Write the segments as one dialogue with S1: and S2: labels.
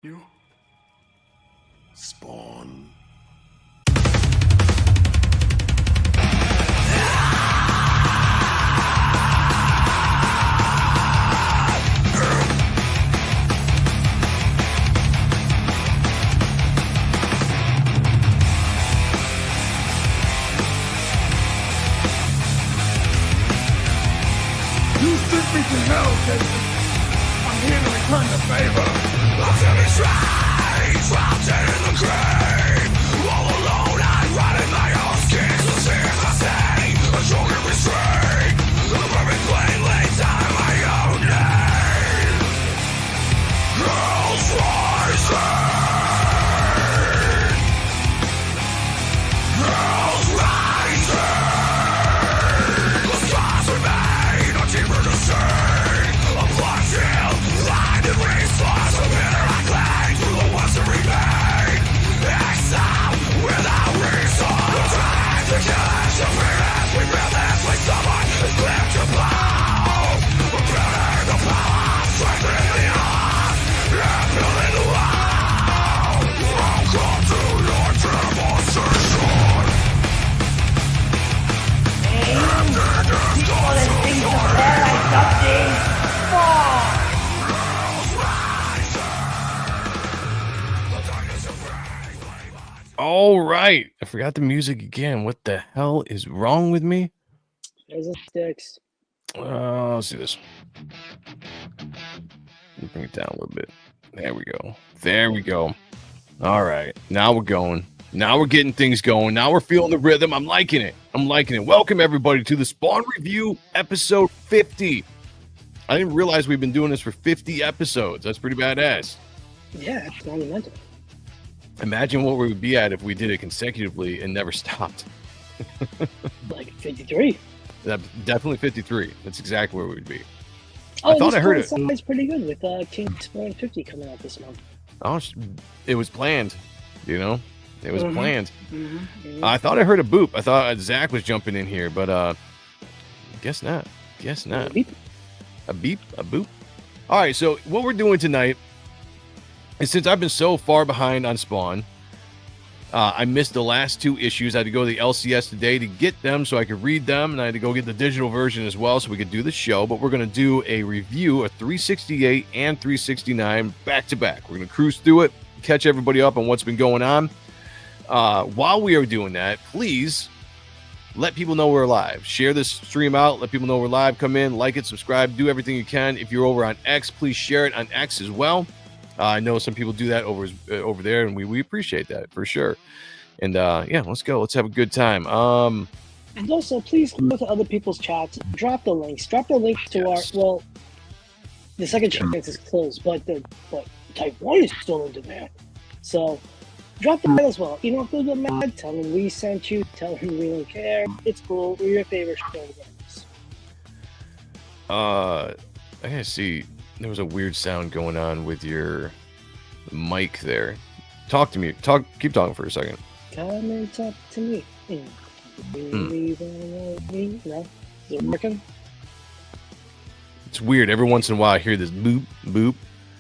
S1: You? Spawn. You sent me to hell, Jason. I'm here to return the favor. I'm feeling strange, trapped in the grave. All alone, I'm riding my own skin. So see if I say, a choking restraint. The perfect flame lays down my own name. Hell's rising. Hell's rising. The scars remain, a deeper to see. A blood field, blinded response. From here I cling to the ones that remain. Exile without reason. The time to catch the feelings we build this like someone is clear to blow. We're building the power, strengthening the heart, and building the wall. Welcome to your demonstration.
S2: People and things of paradise updates.
S3: All right. I forgot the music again. What the hell is wrong with me?
S2: There's a sticks.
S3: Let's do this. Let me bring it down a little bit. There we go. There we go. All right. Now we're going. Now we're getting things going. Now we're feeling the rhythm. I'm liking it. I'm liking it. Welcome, everybody, to the Spawn Review episode 50. I didn't realize we've been doing this for 50 episodes. That's pretty badass.
S2: Yeah, it's monumental.
S3: Imagine what we would be at if we did it consecutively and never stopped.
S2: Like 53.
S3: Definitely 53. That's exactly where we'd be.
S2: Oh,
S3: I thought I heard it.
S2: It's pretty good with King Spawn 50 coming out this month.
S3: Oh, it was planned, you know? It was planned.
S2: Mm-hmm.
S3: I thought I heard a boop. I thought Zach was jumping in here, but guess not. Guess not.
S2: Beep.
S3: A beep, a boop. All right, so what we're doing tonight is, since I've been so far behind on Spawn, I missed the last two issues. I had to go to the LCS today to get them so I could read them, and I had to go get the digital version as well so we could do the show. But we're going to do a review of 368 and 369 back to back. We're going to cruise through it, catch everybody up on what's been going on. While we are doing that, please let people know we're live. Share this stream out. Let people know we're live. Come in, like it, subscribe, do everything you can. If you're over on X, please share it on X as well. I know some people do that over there, and we appreciate that for sure. And yeah, let's go. Let's have a good time.
S2: And also, please go to other people's chats. Drop the links. Drop the link to our, well, the second chance is closed, but type 1 is still in demand. So drop that as well. You don't have to get mad. Tell them we sent you. Tell them we don't care. It's cool. We're your favorite show games.
S3: I gotta see. There was a weird sound going on with your mic there. Talk to me. Keep talking for a second.
S2: Come and talk to me. No? Is it working?
S3: It's weird. Every once in a while, I hear this boop, boop.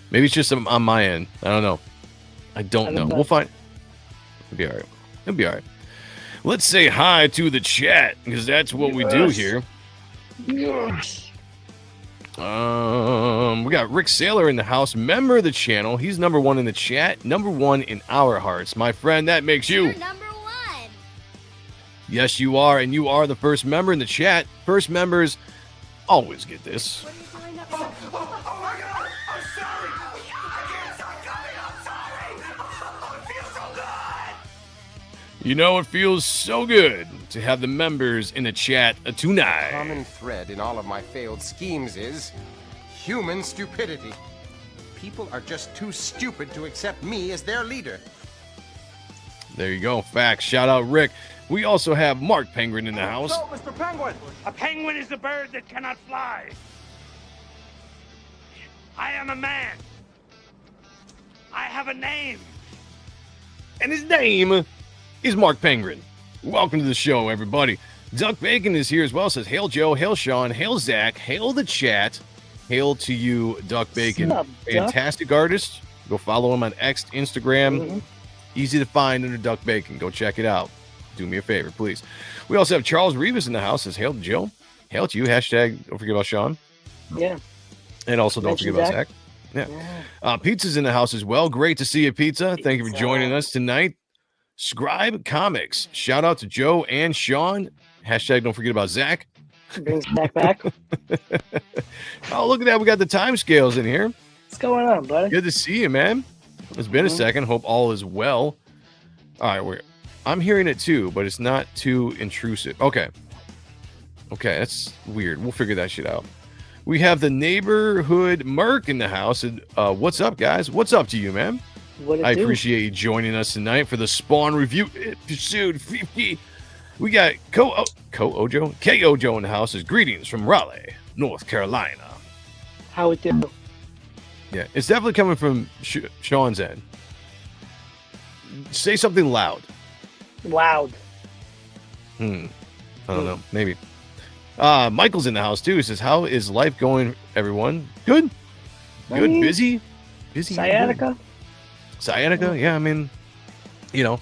S3: Maybe it's just on my end. I don't know. I don't know. We'll find. It'll be all right. It'll be all right. Let's say hi to the chat, because that's what we do here.
S2: Yes.
S3: We got Rick Saylor in the house, member of the channel. He's number one in the chat, number one in our hearts. My friend, that makes you.
S4: You're number one.
S3: Yes, you are, and you are the first member in the chat. First members always get this.
S4: What are you doing up?
S1: Oh my God! I'm sorry! I can't stop coming! I'm sorry! It feels so good!
S3: You know, it feels so good to have the members in the chat tonight.
S5: Common thread in all of my failed schemes is human stupidity. People are just too stupid to accept me as their leader.
S3: There you go. Facts. Shout out, Rick. We also have Mark Penguin in the house.
S6: So, Mr. Penguin, a penguin is a bird that cannot fly. I am a man. I have a name.
S3: And his name is Mark Penguin. Welcome to the show, everybody. Duck Bacon is here as well. Says, hail Joe, hail Sean, hail Zach, hail the chat. Hail to you, Duck Bacon.
S2: Sup, Duck?
S3: Fantastic artist. Go follow him on X, Instagram.
S2: Mhm.
S3: Easy to find under Duck Bacon. Go check it out. Do me a favor, please. We also have Charles Rivas in the house. Says, hail to Joe. Hail to you. Hashtag, don't forget about Sean.
S2: Yeah.
S3: And also don't forget about Zach. Yeah. Pizza's in the house as well. Great to see you, Pizza. Thank you for joining us tonight. Scribe Comics. Shout out to Joe and Sean. Hashtag don't forget about Zach.
S2: Brings back.
S3: Oh, look at that. We got the time scales in here.
S2: What's going on, buddy?
S3: Good to see you, man. It's been a second. Hope all is well. All right, I'm hearing it too, but it's not too intrusive. Okay, that's weird. We'll figure that shit out. We have the neighborhood Merc in the house. And what's up, guys? What's up to you, man? I appreciate you joining us tonight for the Spawn Review episode 50. We got K-Ojo in the house. Greetings from Raleigh, North Carolina.
S2: How it do?
S3: Yeah, it's definitely coming from Sean's end. Say something loud.
S2: Loud.
S3: I don't know. Maybe. Michael's in the house too. He says, how is life going, everyone? Good. Busy.
S2: Sciatica.
S3: Yeah, I mean,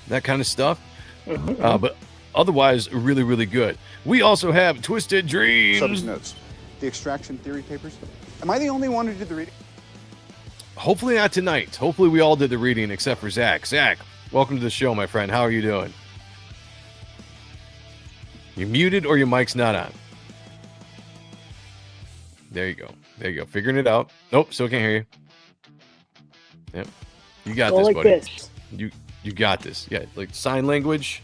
S3: that kind of stuff. But otherwise, really, really good. We also have Twisted Dreams.
S4: Subs notes. The extraction theory papers. Am I the only one who did the reading?
S3: Hopefully not tonight. Hopefully we all did the reading except for Zach. Zach, welcome to the show, my friend. How are you doing? You're muted or your mic's not on. There you go. Figuring it out. Nope, still can't hear you. Yep. You got this, buddy.
S2: This.
S3: You got this. Yeah, like sign language.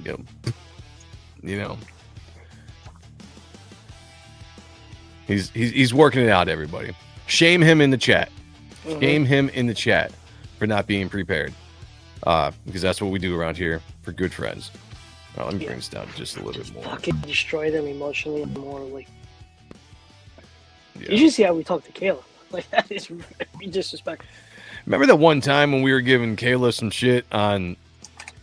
S3: Yep. He's working it out, everybody. Shame him in the chat. Shame him in the chat for not being prepared. Because that's what we do around here for good friends. Let me bring this down just a little bit more.
S2: Fucking destroy them emotionally and morally.
S3: Yeah.
S2: You should see how we talk to Kayla. Like, that is very disrespectful.
S3: Remember that one time when we were giving Kayla some shit on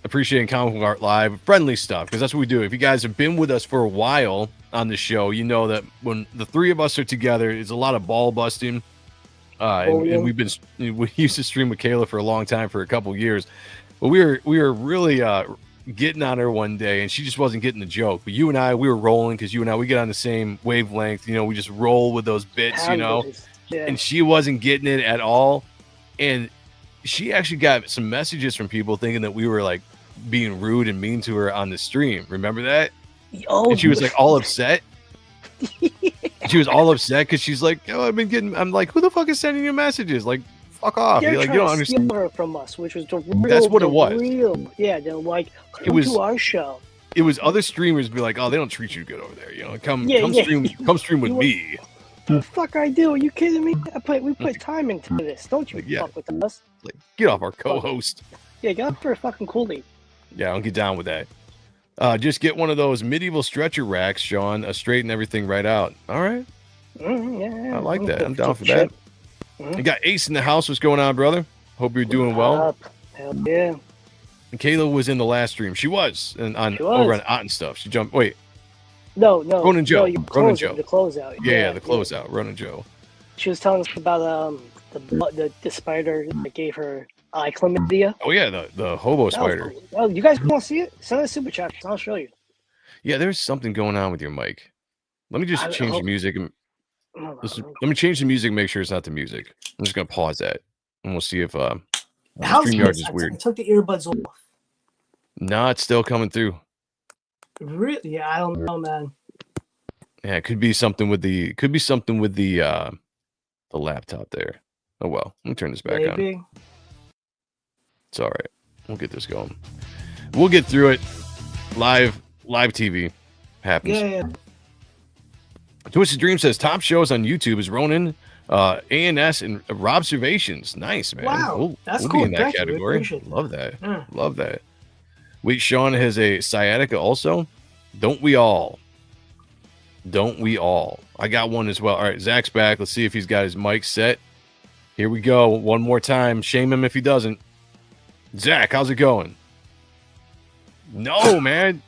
S3: appreciating comic book art live, friendly stuff, because that's what we do. If you guys have been with us for a while on the show, you know that when the three of us are together, it's a lot of ball busting. And we used to stream with Kayla for a long time, for a couple years, but we were really getting on her one day, and she just wasn't getting the joke. But you and I, we were rolling because you and I, we get on the same wavelength. We just roll with those bits,
S2: Yeah.
S3: And she wasn't getting it at all. And she actually got some messages from people thinking that we were like being rude and mean to her on the stream. Remember that?
S2: Oh,
S3: and she was like all upset. She was all upset because she's like, I'm like, who the fuck is sending you messages? Like, fuck off.
S2: They're
S3: you don't understand.
S2: Steal her from us, which was the real.
S3: That's what it was.
S2: Yeah, they're like,
S3: it was
S2: to our show.
S3: It was other streamers be like, oh, they don't treat you good over there. Come stream with me.
S2: The fuck I do? Are you kidding me? We put time into this. Don't you fuck with us?
S3: Like, get off our co-host.
S2: Yeah, get up for a fucking coolie.
S3: Yeah, I'll get down with that. Just get one of those medieval stretcher racks, Sean. Straighten everything right out. All right.
S2: Yeah.
S3: I like that. I'm down for that. You got Ace in the house. What's going on, brother? Hope you're doing well.
S2: Hell yeah.
S3: And Kayla was in the last stream. She was over on Otten stuff. She jumped. Wait.
S2: No.
S3: Ronan Joe.
S2: No,
S3: Ronan Joe.
S2: The closeout.
S3: Yeah, the closeout. Ronan Joe.
S2: She was telling us about the spider that gave her eye chlamydia.
S3: Oh yeah, the hobo spider.
S2: Oh, you guys want to see it? Send a super chat. I'll show you. Yeah,
S3: there's something going on with your mic. Let me just change the music. Let me change the music and make sure it's not the music. I'm just gonna pause that, and we'll see if StreamYard is weird.
S2: I took the earbuds off.
S3: Nah, it's still coming through.
S2: Really? Yeah, I don't know, man.
S3: Yeah, it could be something with the laptop there. Oh well, let me turn this back on. It's all right. We'll get this going. We'll get through it. Live TV happens.
S2: Yeah.
S3: Twisted Dream says top shows on YouTube is Ronin, ANS, and Robservations. Nice, man.
S2: Wow, that's
S3: we'll
S2: cool.
S3: Be in that category. Love that. Yeah. Love that. Wait, Sean has a sciatica also. Don't we all? I got one as well. All right, Zach's back. Let's see if he's got his mic set. Here we go. One more time. Shame him if he doesn't. Zach, how's it going? No, man.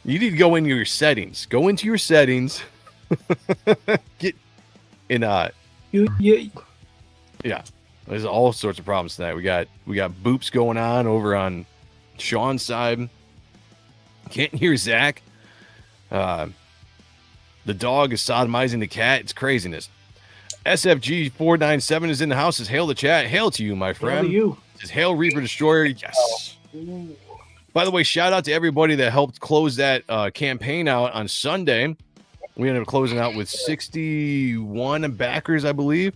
S3: You need to go into your settings. Go into your settings. Get in.
S2: You
S3: Yeah, there's all sorts of problems tonight. We got boops going on over on Sean's side. Can't hear Zach. The dog is sodomizing the cat. It's craziness. SFG 497 is in the house. Says hail the chat. Hail to you, my friend.
S2: Hail to you.
S3: Says hail Reaper Destroyer. Yes. By the way, shout out to everybody that helped close that campaign out on Sunday. We ended up closing out with 61 backers, I believe.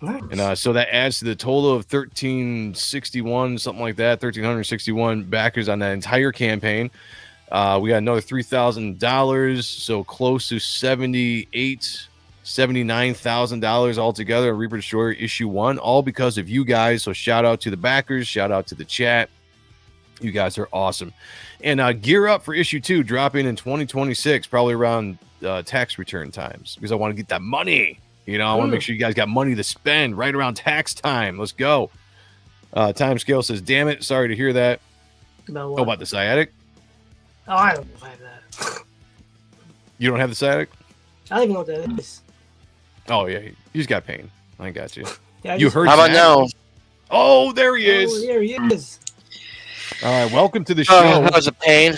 S2: Nice.
S3: And so that adds to the total of 1361, something like that, 1361 backers on that entire campaign. We got another $3,000, so close to $79,000 altogether. Reaper Destroyer issue 1, all because of you guys. So shout out to the backers, shout out to the chat. You guys are awesome. And gear up for issue 2, dropping in 2026, probably around tax return times, because I want to get that money. You know, I want to make sure you guys got money to spend right around tax time. Let's go. Time Scale says, damn it. Sorry to hear that.
S2: About
S3: Oh,
S2: what?
S3: about the sciatic?
S2: Oh, I don't know if I have that.
S3: You don't have the sciatic?
S2: I don't even know what that is.
S3: Oh, yeah. You just got pain. I got you.
S2: Yeah,
S3: You heard
S7: How about
S3: Zach?
S7: now?
S3: Oh, there he
S2: Oh,
S3: is.
S2: there he is.
S3: All right. Welcome to the show.
S7: Oh, that was a pain.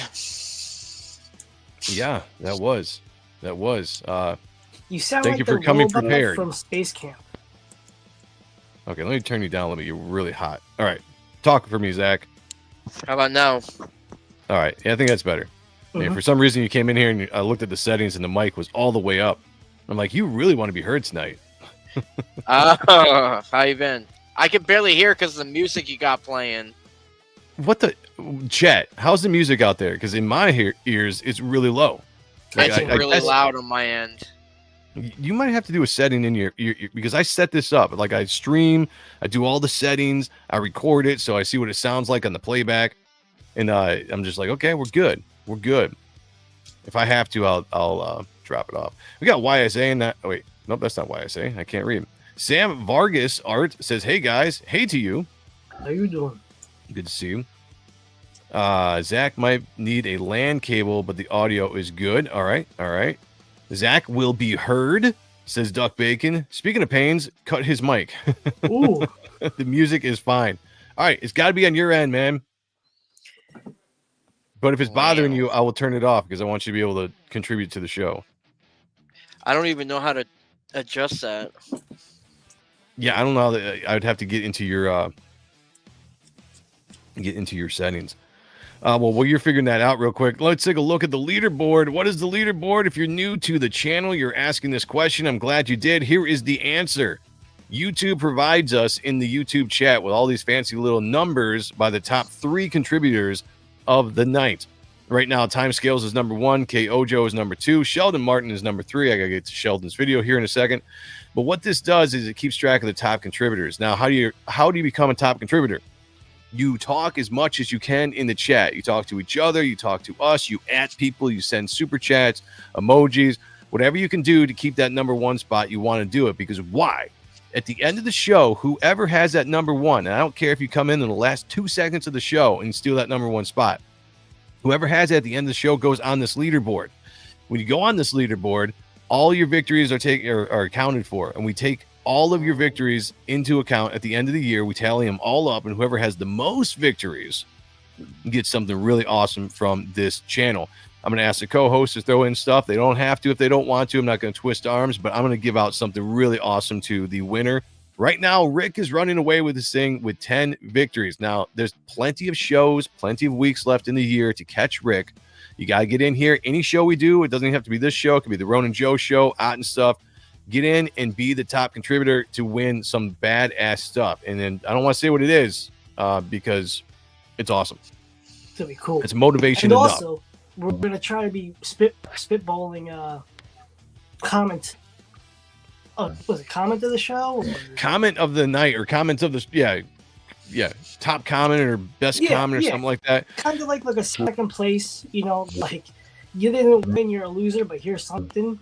S3: Yeah, that was.
S2: You sound
S3: Thank
S2: like
S3: you for
S2: the
S3: coming
S2: robot
S3: prepared.
S2: from Space Camp.
S3: Okay, let me turn you down a little bit. You're really hot. All right. Talk for me, Zach.
S7: How about now?
S3: All right. Yeah, I think that's better. Yeah,
S2: Mhm.
S3: for some reason, you came in here and I looked at the settings and the mic was all the way up. I'm like, you really want to be heard tonight.
S7: How you been? I can barely hear because of the music you got playing.
S3: What the? Chat, how's the music out there? Because in my ears, it's really low. Like,
S7: It's
S3: I
S7: really
S3: guess
S7: loud on my end.
S3: You might have to do a setting in your because I set this up. Like I stream, I do all the settings, I record it so I see what it sounds like on the playback. And I'm just like, okay, we're good. We're good. If I have to, I'll drop it off. We got YSA and that. Oh, wait, nope, that's not YSA. I can't read. Sam Vargas Art says, "Hey guys, hey to you.
S2: How you doing?
S3: Good to see you." Zach might need a LAN cable, but the audio is good. All right, all right. Zach will be heard, says Duck Bacon. Speaking of pains, cut his mic.
S2: Ooh.
S3: The music is fine. All right, it's got to be on your end, man. But if it's bothering you, I will turn it off because I want you to be able to contribute to the show.
S7: I don't even know how to adjust that.
S3: Yeah, I don't know. I would have to get into your settings. Well, while you're figuring that out real quick, let's take a look at the leaderboard. What is the leaderboard? If you're new to the channel, you're asking this question. I'm glad you did. Here is the answer. YouTube provides us in the YouTube chat with all these fancy little numbers by the top 3 contributors of the night. Right now, Time Scales is number 1. K. Ojo is number 2. Sheldon Martin is number 3. I got to get to Sheldon's video here in a second. But what this does is it keeps track of the top contributors. Now, how do you become a top contributor? You talk as much as you can in the chat. You talk to each other. You talk to us. You at people. You send super chats, emojis, whatever you can do to keep that number 1 spot. You want to do it because why? At the end of the show, whoever has that number 1, and I don't care if you come in the last 2 seconds of the show and steal that number 1 spot, whoever has it at the end of the show goes on this leaderboard. When you go on this leaderboard, all your victories are accounted for, and we take all of your victories into account at the end of the year. We tally them all up, and whoever has the most victories gets something really awesome from this channel. I'm going to ask the co-hosts to throw in stuff. They don't have to if they don't want to. I'm not going to twist arms, but I'm going to give out something really awesome to the winner. Right now, Rick is running away with this thing with 10 victories. Now, there's plenty of shows, plenty of weeks left in the year to catch Rick. You got to get in here. Any show we do, it doesn't even have to be this show. It could be the Ronan Joe show, out and stuff. Get in and be the top contributor to win some badass stuff. And then I don't want to say what it is because it's awesome.
S2: It's gonna be cool.
S3: It's motivation
S2: And
S3: enough.
S2: also, we're gonna try to be spitballing comment. Oh, was it comment of the show? Or?
S3: Comment of the night or comments of the top comment or best comment or something like that.
S2: Kind of like a second place, like you didn't win, you're a loser, but here's something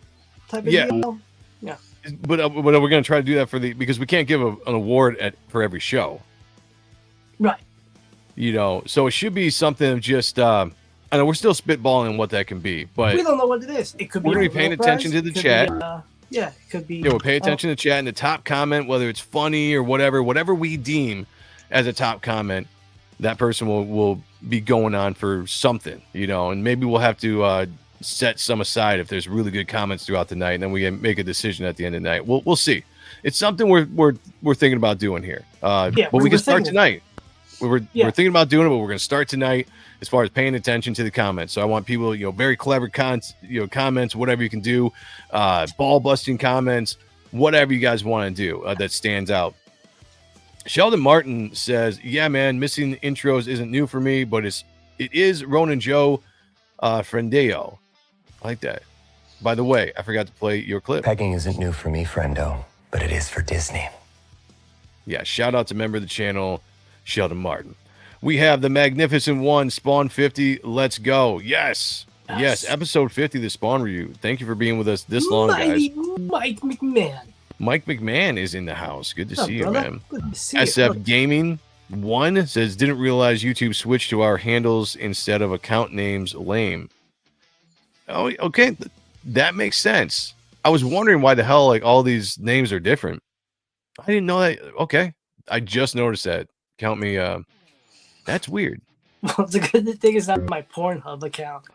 S2: type of deal. Yeah.
S3: But we're going to try to do that because we can't give an award for every show.
S2: Right.
S3: So it should be something of just, I know we're still spitballing what that can be, but
S2: We don't know what it is. It could be.
S3: we're gonna be paying attention to the chat.
S2: Yeah, it could be.
S3: Yeah, we'll pay attention to the chat and the top comment, whether it's funny or whatever we deem as a top comment, that person will be going on for something, and maybe we'll have to set some aside if there's really good comments throughout the night, and then we can make a decision at the end of the night. We'll see. It's something we're thinking about doing here. But we can start tonight. We're thinking about doing it, but we're going to start tonight as far as paying attention to the comments. So I want people, very clever comments, whatever you can do, ball busting comments, whatever you guys want to do that stands out. Sheldon Martin says, "Yeah, man, missing intros isn't new for me, but it is Ronan Joe Frendeo." I like that. By the way, I forgot to play your clip.
S8: Pegging isn't new for me, friendo, but it is for Disney.
S3: Yeah, shout out to member of the channel, Sheldon Martin. We have the Magnificent One, Spawn 50. Let's go. Yes. Episode 50, the Spawn review. Thank you for being with us this long, guys.
S2: Mike McMahon.
S3: Mike McMahon is in the house. Good to see you,
S2: brother?
S3: man.
S2: Good to see
S3: SF
S2: you.
S3: Gaming 1 says, "Didn't realize YouTube switched to our handles instead of account names. Lame." Oh, okay. That makes sense. I was wondering why the hell all these names are different. I didn't know that. Okay. I just noticed that. Count me. That's weird.
S2: Well, the good thing is not my Pornhub account.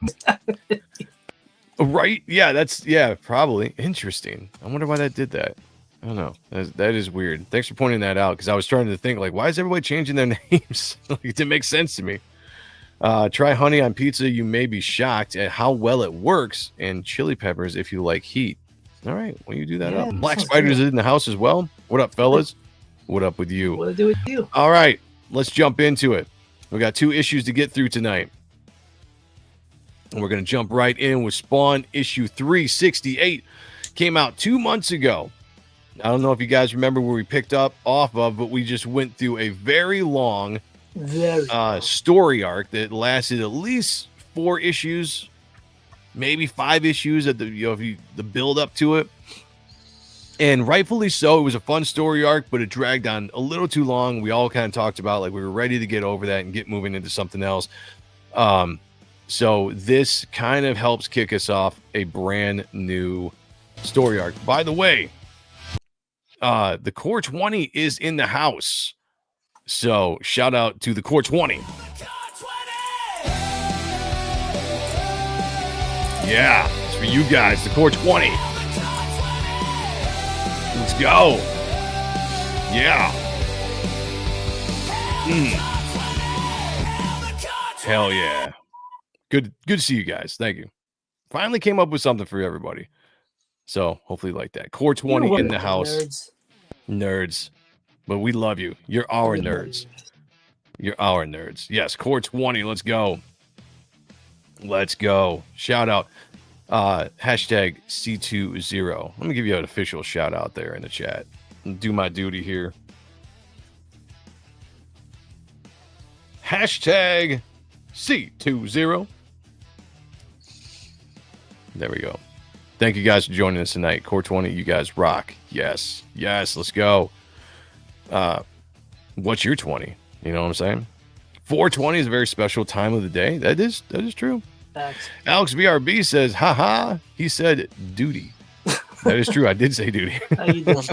S3: Right? Yeah, probably. Interesting. I wonder why that did that. I don't know. That is weird. Thanks for pointing that out, because I was trying to think, why is everybody changing their names? It didn't make sense to me. Try honey on pizza. You may be shocked at how well it works, and chili peppers if you like heat. All right, well, you do that up. Black Spiders is in the house as well. What up, fellas? What up with you?
S2: What to do with you?
S3: All right, let's jump into it. We got 2 issues to get through tonight. And we're going to jump right in with Spawn issue 368. Came out 2 months ago. I don't know if you guys remember where we picked up off of, but we just went through a very long story arc that lasted at least 4 issues, maybe 5 issues at the build up to it. And rightfully so. It was a fun story arc, but it dragged on a little too long. We all kind of talked about we were ready to get over that and get moving into something else. So this kind of helps kick us off a brand new story arc. By the way, the Core 20 is in the house. So shout out to the Core 20. Yeah, it's for you guys, the Core 20. Let's go. Yeah. Hell yeah. Good to see you guys. Thank you. Finally came up with something for everybody. So hopefully you like that. Core 20 in the house. Nerds. But we love you. You're our nerds. You're our nerds. Yes, Core 20. Let's go. Let's go. Shout out. Hashtag C20. Let me give you an official shout out there in the chat. Do my duty here. Hashtag C20. There we go. Thank you guys for joining us tonight. Core 20, you guys rock. Yes. Let's go. What's your 20? You know what I'm saying? 420 is a very special time of the day. That is true.
S2: Facts.
S3: Alex BRB says, haha, he said duty. That is true. I did say duty.
S2: How you doing?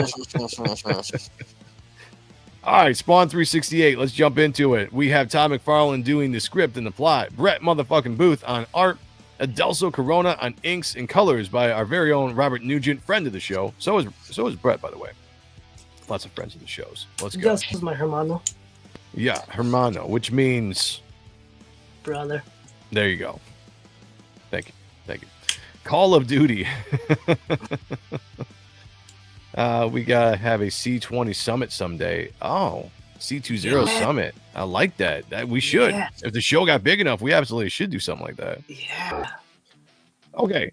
S3: All right, Spawn 368. Let's jump into it. We have Todd McFarlane doing the script and the plot. Brett motherfucking Booth on art. Adelso Corona on inks and colors by our very own Robert Nugent, friend of the show. So is Brett, by the way. Lots of friends of the shows. Let's go.
S2: This is my hermano.
S3: Yeah, hermano, which means
S2: Brother.
S3: There you go. Thank you. Call of Duty. We gotta have a C20 summit someday. Oh, C20 summit. I like that. That we should.
S2: Yeah.
S3: If the show got big enough, we absolutely should do something like that.
S2: Yeah.
S3: Okay.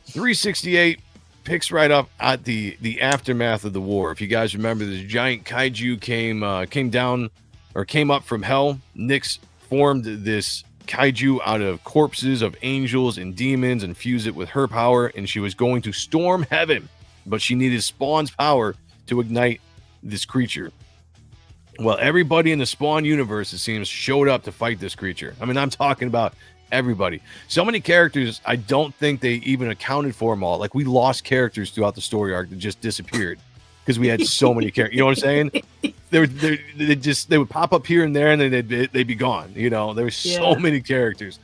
S3: 368 picks right up at the aftermath of the war. If you guys remember, this giant kaiju came up from hell. Nyx formed this kaiju out of corpses of angels and demons and fused it with her power, and she was going to storm heaven, but she needed Spawn's power to ignite this creature. Well, everybody in the Spawn universe, it seems, showed up to fight this creature. I mean, I'm talking about Everybody. So many characters, I don't think they even accounted for them all. Like, we lost characters throughout the story arc that just disappeared because we had so many characters. You know what I'm saying? They would pop up here and there, and then they'd be gone. You know, there were so many characters.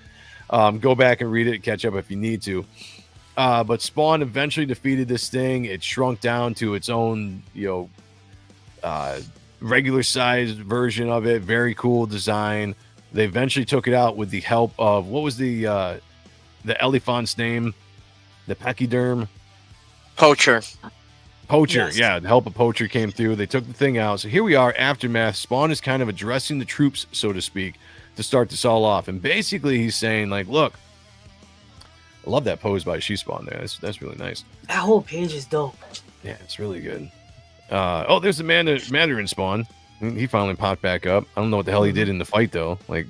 S3: Go back and read it, catch up if you need to. But Spawn eventually defeated this thing. It shrunk down to its own, regular sized version of it. Very cool design. They eventually took it out with the help of, what was the elephant's name? The pachyderm?
S7: Poacher.
S3: Yes. Yeah, the help of Poacher came through. They took the thing out. So here we are, Aftermath. Spawn is kind of addressing the troops, so to speak, to start this all off. And basically he's saying, like, look, I love that pose by She-Spawn there. That's really nice.
S2: That whole page is dope.
S3: Yeah, it's really good. There's the Mandarin Spawn. He finally popped back up. I don't know what the hell he did in the fight, though. Like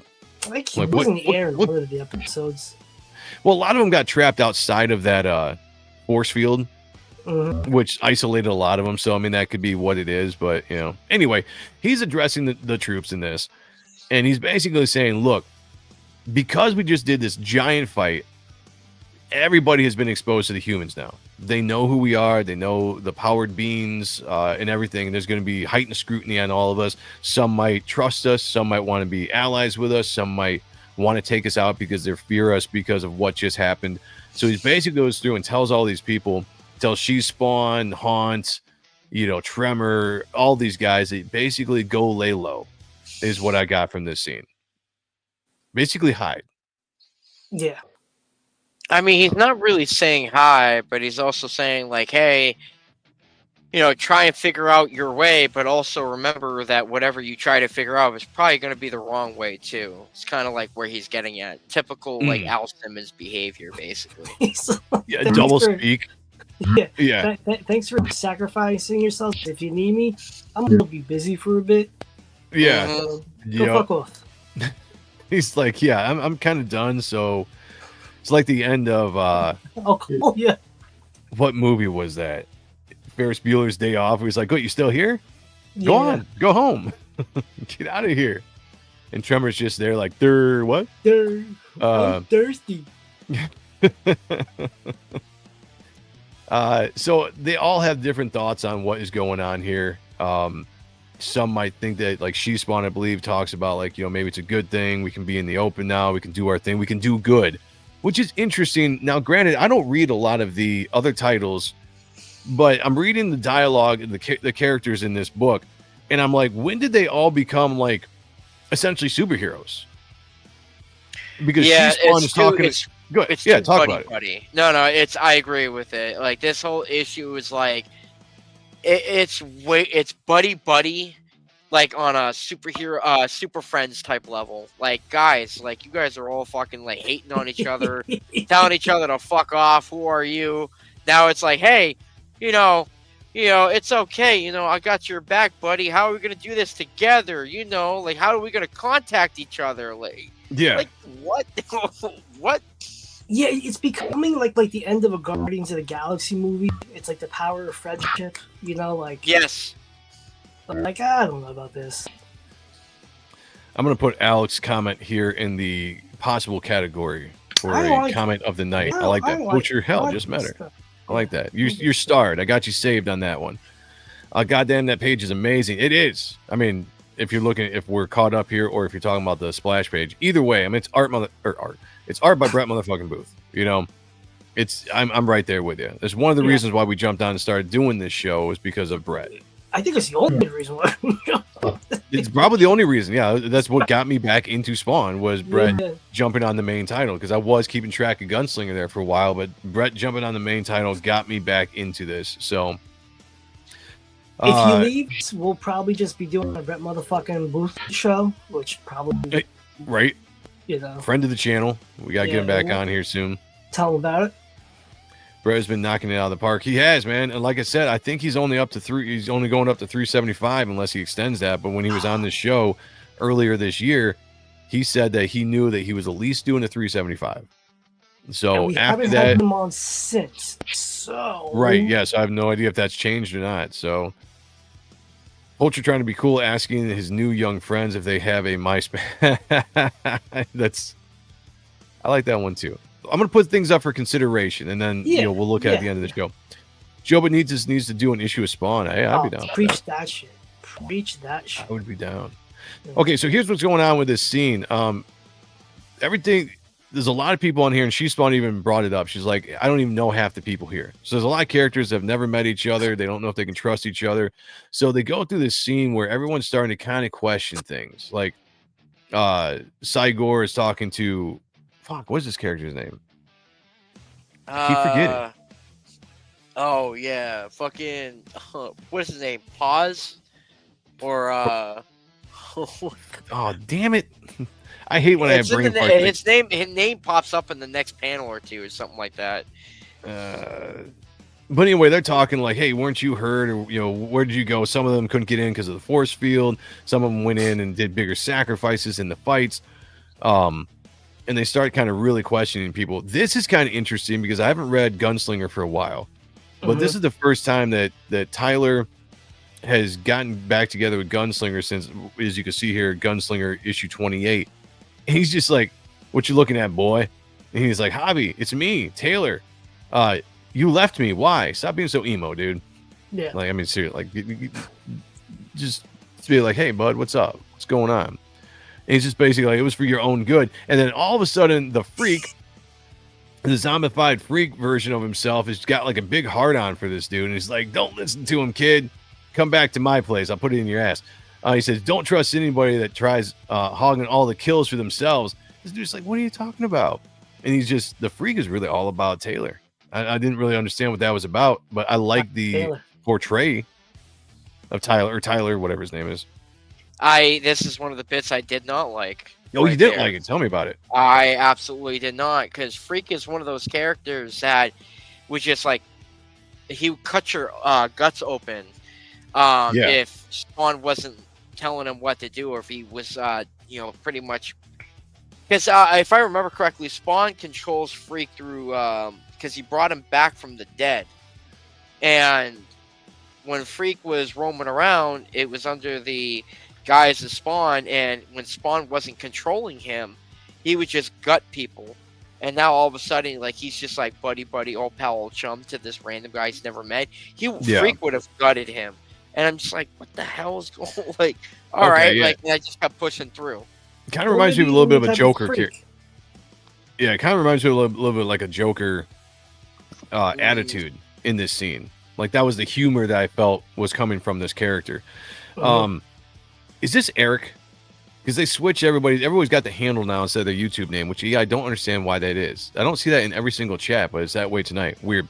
S2: he was in the air in one of the episodes.
S3: Well, a lot of them got trapped outside of that force field, which isolated a lot of them. So, I mean, that could be what it is. But, anyway, he's addressing the troops in this. And he's basically saying, look, because we just did this giant fight, everybody has been exposed to the humans now. They know who we are. They know the powered beings and everything. And there's going to be heightened scrutiny on all of us. Some might trust us. Some might want to be allies with us. Some might want to take us out because they fear us because of what just happened. So he basically goes through and tells all these people, tells She-Spawn, Haunt, Tremor, all these guys, that basically go lay low is what I got from this scene. Basically hide.
S2: Yeah.
S7: I mean, he's not really saying hi, but he's also saying, like, hey, try and figure out your way, but also remember that whatever you try to figure out is probably going to be the wrong way, too. It's kind of like where he's getting at. Typical, like, Al Simmons behavior, basically.
S3: Double speak.
S2: Yeah. Thanks for sacrificing yourself. If you need me, I'm going to be busy for a bit.
S3: Yeah.
S2: Go fuck off.
S3: He's like, yeah, I'm kind of done, so... It's like the end of what movie was that? Ferris Bueller's Day Off. He was like, "Oh, you still here?
S2: Yeah.
S3: Go on, go home, get out of here." And Tremor's just there, like, what?
S2: I'm thirsty.
S3: So they all have different thoughts on what is going on here. Some might think that, like, She-Spawn, I believe, talks about, like, maybe it's a good thing. We can be in the open now. We can do our thing. We can do good. Which is interesting. Now, granted, I don't read a lot of the other titles, but I'm reading the dialogue and the characters in this book, and I'm like, when did they all become, like, essentially superheroes? Because She-Spawn is talking. Go ahead.
S7: It's
S3: talk about
S7: it. No, I agree with it. Like, this whole issue is like, it's buddy. Like, on a superhero, Super Friends type level. Like, guys, like, you guys are all fucking, like, hating on each other, telling each other to fuck off. Who are you? Now it's like, hey, it's okay. I got your back, buddy. How are we going to do this together? Like, how are we going to contact each other? Like, like, what? What?
S2: Yeah, it's becoming like the end of a Guardians of the Galaxy movie. It's like the power of friendship, like...
S7: Yes.
S2: Like, I don't know about this.
S3: I'm going to put Alex's comment here in the possible category for a comment of the night. I like that. Poacher, hell, just met her. I like that. You're starred. I got you saved on that one. Goddamn, that page is amazing. It is. I mean, if we're caught up here, or if you're talking about the splash page, either way, I mean, it's art. It's art by Brett motherfucking Booth. I'm right there with you. That's one of the reasons why we jumped on and started doing this show, is because of Brett.
S2: I think it's the only reason why.
S3: It's probably the only reason. Yeah, that's what got me back into Spawn, was Brett jumping on the main title, because I was keeping track of Gunslinger there for a while, but Brett jumping on the main title got me back into this. So
S2: if he leaves, we'll probably just be doing a Brett motherfucking Booth show, which probably
S3: right. Friend of the channel. We gotta get him back on here soon.
S2: Tell him about it.
S3: Brett's been knocking it out of the park. He has, man. And like I said, I think he's only He's only going up to 375 unless he extends that. But when he was on this show earlier this year, he said that he knew that he was at least doing a 375. So
S2: we
S3: after
S2: haven't
S3: that,
S2: had him on since. So
S3: right, yes, I have no idea if that's changed or not. So Poacher trying to be cool, asking his new young friends if they have a MySpace. I like that one too. I'm gonna put things up for consideration, and then we'll look at the end of the show. Joe Benitez needs to do an issue of Spawn. I'd be down.
S2: Preach that shit. Preach that shit.
S3: I would be down. Okay, so here's what's going on with this scene. Everything. There's a lot of people on here, and She Spawn even brought it up. She's like, I don't even know half the people here. So there's a lot of characters that have never met each other. They don't know if they can trust each other. So they go through this scene where everyone's starting to kind of question things. Like, Cygor is talking to, what's this character's name? I keep forgetting.
S7: Oh yeah, fucking. What's his name? Pause, or
S3: oh damn it! I hate when I have brain fart.
S7: His name pops up in the next panel or two or something like that.
S3: But anyway, they're talking like, "Hey, weren't you hurt? Or where did you go?" Some of them couldn't get in because of the force field. Some of them went in and did bigger sacrifices in the fights. And they start kind of really questioning people. This is kind of interesting because I haven't read Gunslinger for a while, but this is the first time that Tyler has gotten back together with Gunslinger since, as you can see here, Gunslinger issue 28. And he's just like, "What you looking at, boy?" And he's like, "Hobby, it's me, Taylor. You left me. Why? Stop being so emo, dude."
S2: Yeah.
S3: Like, I mean, seriously, like, just be like, "Hey, bud, what's up? What's going on?" And he's just basically like, "It was for your own good." And then all of a sudden, the freak, the zombified freak version of himself, has got like a big heart on for this dude. And he's like, "Don't listen to him, kid. Come back to my place. I'll put it in your ass." He says, "Don't trust anybody that tries hogging all the kills for themselves." This dude's like, "What are you talking about?" And he's just, the freak is really all about Taylor. I didn't really understand what that was about, but I like the portray of Tyler, whatever his name is.
S7: This is one of the bits I did not like.
S3: Oh, you didn't like it? Tell me about it.
S7: I absolutely did not, because Freak is one of those characters that was just like, he would cut your guts open if Spawn wasn't telling him what to do, or if he was, pretty much. Because if I remember correctly, Spawn controls Freak through, because he brought him back from the dead. And when Freak was roaming around, it was under the guise of Spawn, and when Spawn wasn't controlling him, he would just gut people. And now all of a sudden, like, he's just like buddy, old pal, old chum to this random guy he's never met. Freak would have gutted him. And I'm just like, what the hell is going on? Like, all right. Like, and I just kept pushing through.
S3: It kind of reminds me of a little bit of a Joker character. Yeah, it kind of reminds me of a little bit like a Joker attitude in this scene. Like, that was the humor that I felt was coming from this character. Is this Eric? Because they switch everybody's got the handle now instead of their YouTube name, which I don't understand why that is. I don't see that in every single chat, but it's that way tonight. Weird.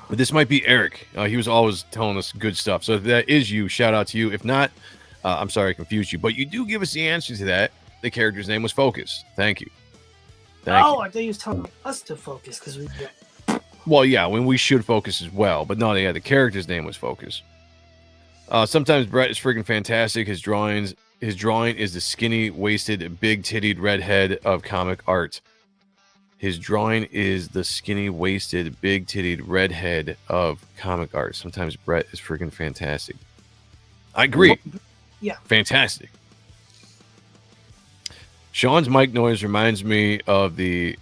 S3: But this might be Eric. He was always telling us good stuff. So if that is you, shout out to you. If not, I'm sorry I confused you. But you do give us the answer to that. The character's name was Focus. Thank you.
S2: I thought he was telling us to focus because we.
S3: Well, yeah, when we should focus as well. But no, yeah, the character's name was Focus. Sometimes Brett is freaking fantastic. His drawing is the skinny, wasted, big-tittied redhead of comic art. His drawing is the skinny, wasted, big-tittied redhead of comic art. Sometimes Brett is freaking fantastic. I agree.
S2: Yeah. Fantastic.
S3: Sean's mic noise reminds me of the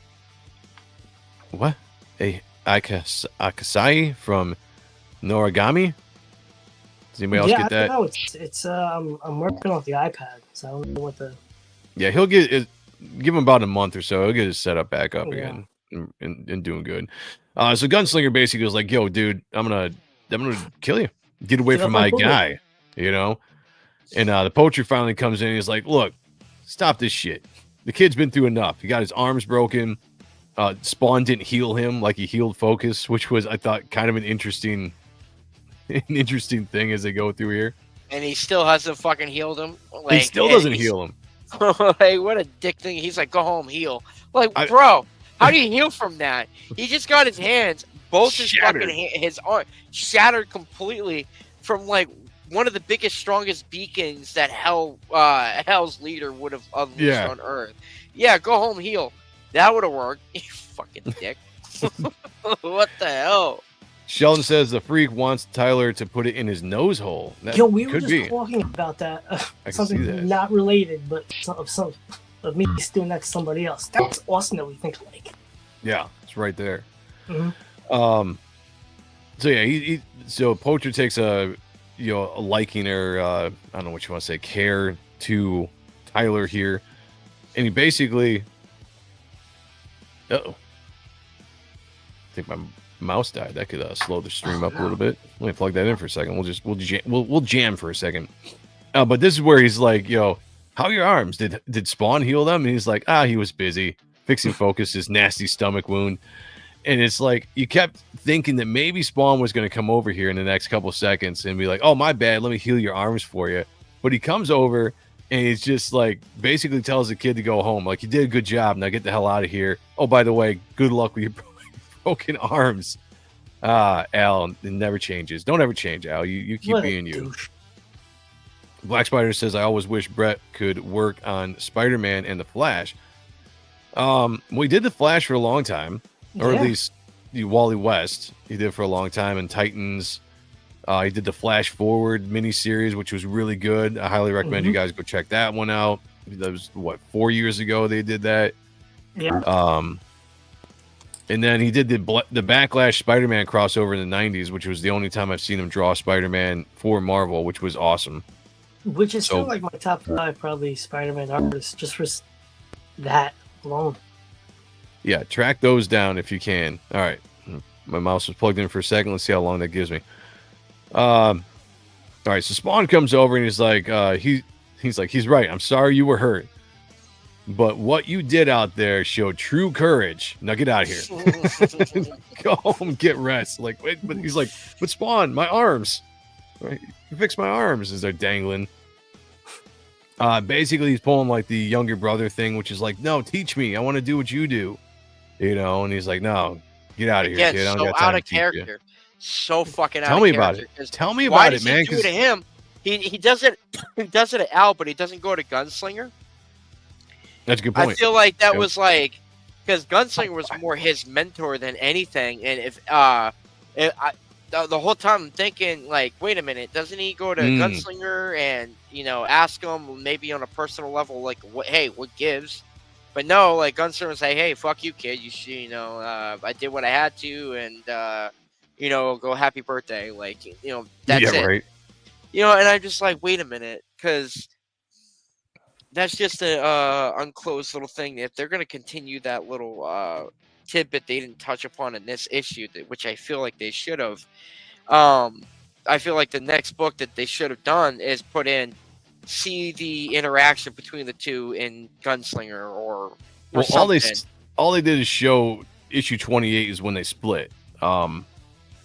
S3: Akasai from Noragami. Does anybody else get that?
S2: No, it's I'm working off the iPad, so I don't know what the.
S3: Yeah, he'll give him about a month or so. He'll get his setup back up again and doing good. So Gunslinger basically was like, "Yo, dude, I'm gonna kill you. Get away from my guy," you know. And the poacher finally comes in and he's like, "Look, stop this shit. The kid's been through enough. He got his arms broken. Spawn didn't heal him like he healed Focus, which was, I thought, kind of an interesting thing as they go through here.
S7: And he still hasn't fucking healed him. Like,
S3: he still doesn't heal him.
S7: Like, what a dick thing. He's like, go home, heal. Like, bro, how do you heal from that? He just got his hands, both his fucking his arm shattered completely from like one of the biggest, strongest beacons that Hell's leader would have unleashed on Earth. Yeah, go home, heal. That would have worked. You fucking dick. What the hell?
S3: Sheldon says the freak wants Tyler to put it in his nose hole. That
S2: we were just talking about that. Something not related, but of of me doing that to somebody else. That's awesome that we think alike.
S3: Yeah, it's right there.
S2: Mm-hmm.
S3: So yeah, so Poacher takes a liking or I don't know what you want to say, care to Tyler here, and he basically, I think my mouse died. That could slow the stream up a little bit. Let me plug that in for a second. We'll jam for a second. But this is where he's like, how are your arms? Did Spawn heal them? And he's like, he was busy fixing Focus's nasty stomach wound. And it's like, you kept thinking that maybe Spawn was going to come over here in the next couple seconds and be like, oh, my bad, let me heal your arms for you. But he comes over and he's just like, basically tells the kid to go home. Like, you did a good job. Now get the hell out of here. Oh, by the way, good luck with your broken arms. Al, it never changes. Don't ever change, Al. You keep being you.
S2: Douche.
S3: Black Spider says, I always wish Brett could work on Spider-Man and the Flash. We did the Flash for a long time. Or at least Wally West, he did for a long time, and Titans. He did the Flash Forward miniseries, which was really good. I highly recommend you guys go check that one out. That was 4 years ago they did that.
S2: Yeah.
S3: And then he did the Backlash Spider-Man crossover in the 90s, which was the only time I've seen him draw Spider-Man for Marvel, which was awesome.
S2: Which is still like my top 5 probably Spider-Man artists, just for that alone.
S3: Yeah, track those down if you can. All right. My mouse was plugged in for a second. Let's see how long that gives me. All right, so Spawn comes over and he's like, he's right. I'm sorry you were hurt. But what you did out there showed true courage. Now get out of here. Go home, get rest. Like, wait, but he's like, but Spawn, my arms. Right? You fixed my arms as they're dangling. Basically, he's pulling like the younger brother thing, which is like, no, teach me. I want to do what you do. And he's like, no, get out of here, kid. I don't got time
S7: out of
S3: to teach you.
S7: character. So fucking out
S3: Tell
S7: of
S3: me
S7: character.
S3: about it. Tell me about it, man.
S7: Why does he do it to him? He does it at Al, but he doesn't go to Gunslinger.
S3: That's a good point.
S7: I feel like that was like, because Gunslinger was more his mentor than anything. And if the whole time I'm thinking, like, wait a minute, doesn't he go to Gunslinger and ask him maybe on a personal level, like, what gives? But no, like Gunslinger would say, hey, fuck you, kid. You should, I did what I had to, and go happy birthday, like, that's it. Right. And I'm just like, wait a minute, because that's just a unclosed little thing. If they're gonna continue that little tidbit they didn't touch upon in this issue, which I feel like they should have. I feel like the next book that they should have done is put in, see the interaction between the two in Gunslinger or something.
S3: all they did is show issue 28 is when they split.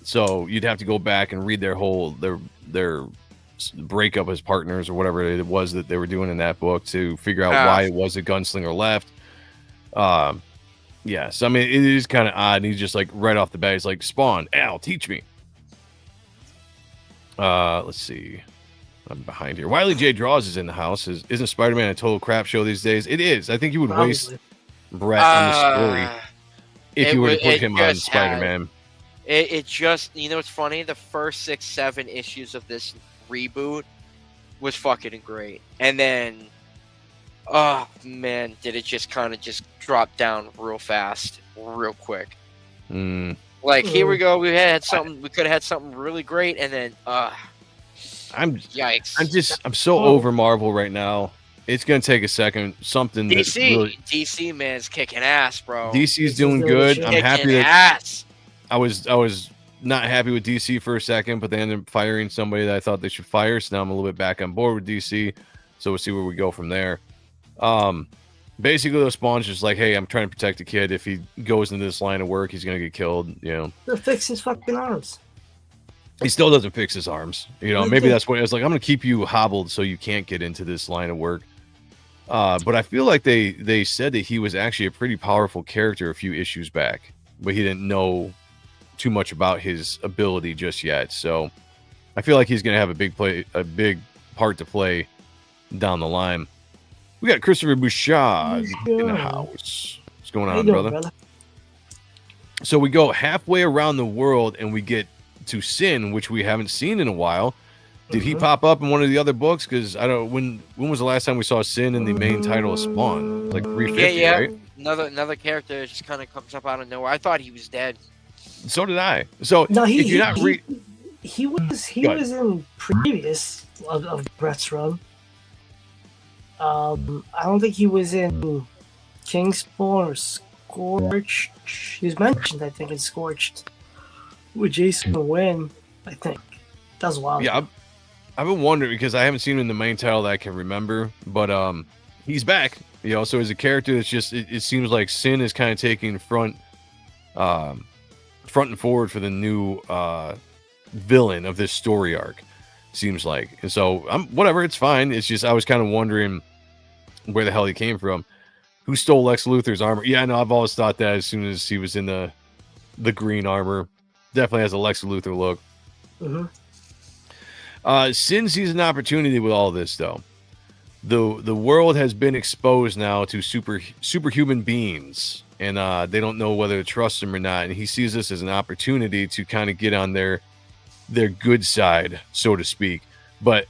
S3: So you'd have to go back and read their breakup as partners or whatever it was that they were doing in that book to figure out why it was that Gunslinger left. So I mean, it is kind of odd. And he's just like right off the bat, he's like, Spawn, Al, teach me. Let's see. I'm behind here. Wiley J. Draws is in the house. Isn't Spider-Man a total crap show these days? It is. I think you would waste Brett on the story if you were to put him on Spider-Man.
S7: It just, it's funny. The first 6-7 issues of this reboot was fucking great. And then, oh man, did it just kind of just drop down real fast, real quick. Like, here we go. We could have had something really great. And then,
S3: yikes. I'm so over Marvel right now. It's gonna take a second. Something
S7: DC man's kicking ass, bro.
S3: DC's doing good. I'm happy that I was not happy with DC for a second, but they ended up firing somebody that I thought they should fire. So now I'm a little bit back on board with DC. So we'll see where we go from there. Basically, those Spawn's just like, hey, I'm trying to protect the kid. If he goes into this line of work, he's gonna get killed.
S2: He'll fix his fucking arms.
S3: He still doesn't fix his arms. Maybe that's what it was like. I'm going to keep you hobbled so you can't get into this line of work. But I feel like they said that he was actually a pretty powerful character a few issues back, but he didn't know too much about his ability just yet. So I feel like he's going to have a big part to play down the line. We got Christopher Bouchard in the house. What's going on, brother? So we go halfway around the world and we get to Sin, which we haven't seen in a while, Did he pop up in one of the other books? Because I don't. When was the last time we saw Sin in the main title of Spawn? Like 350, right?
S7: Another character that just kind of comes up out of nowhere. I thought he was dead.
S3: So did I. So
S2: No,
S3: if you're not
S2: he was
S3: Go ahead.
S2: in previous of Brett's run. I don't think he was in Kingspawn or Scorched. He was mentioned, I think, in Scorched with Jason Wynn. I think that was a while.
S3: Yeah, I've been wondering because I haven't seen him in the main title that I can remember, but he's back. You know, so as a character, it's just it seems like Sin is kind of taking front and forward for the new villain of this story arc. Seems like, and so whatever. It's fine. It's just I was kind of wondering where the hell he came from. Who stole Lex Luthor's armor? Yeah, no, I've always thought that as soon as he was in the green armor, definitely has a Lex Luthor look. Sin sees an opportunity with all this, though. The world has been exposed now to superhuman beings, and they don't know whether to trust them or not. And he sees this as an opportunity to kind of get on their good side, so to speak, to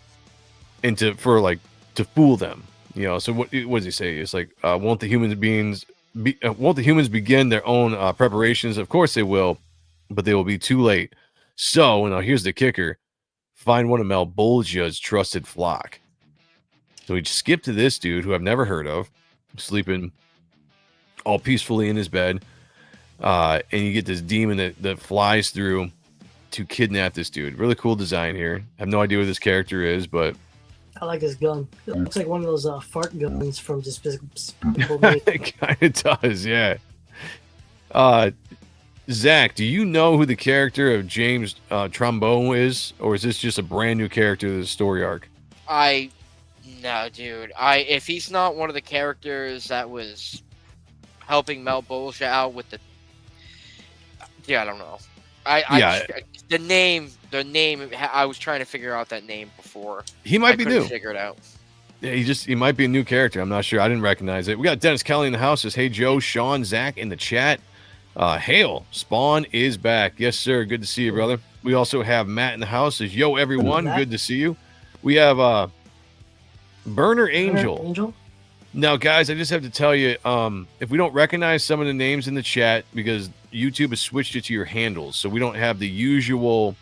S3: fool them. You know, so what does he say? It's like, won't the humans begin their own preparations? Of course they will, but they will be too late. So now here's the kicker: find one of Malbolgia's trusted flock. So we skip to this dude who I've never heard of, sleeping all peacefully in his bed, and you get this demon that flies through to kidnap this dude. Really cool design here. I have no idea what this character is, but
S2: I like his gun. It looks like one of those fart guns from Despicable Me.
S3: it kind of does, yeah. Zach, do you know who the character of James Trombone is, or is this just a brand new character to the story arc?
S7: No, dude. If he's not one of the characters that was helping Malbolgia out with I don't know. The name. I was trying to figure out that name before.
S3: He might be new.
S7: Figure it out.
S3: Yeah, he might be a new character. I'm not sure. I didn't recognize it. We got Dennis Kelly in the house. Says, hey Joe, Sean, Zach in the chat. Hail, Spawn is back. Yes, sir. Good to see you, brother. We also have Matt in the house. Says, yo, everyone. Good to see you. We have Burner Angel. Now, guys, I just have to tell you, if we don't recognize some of the names in the chat, because YouTube has switched it to your handles, so we don't have the usual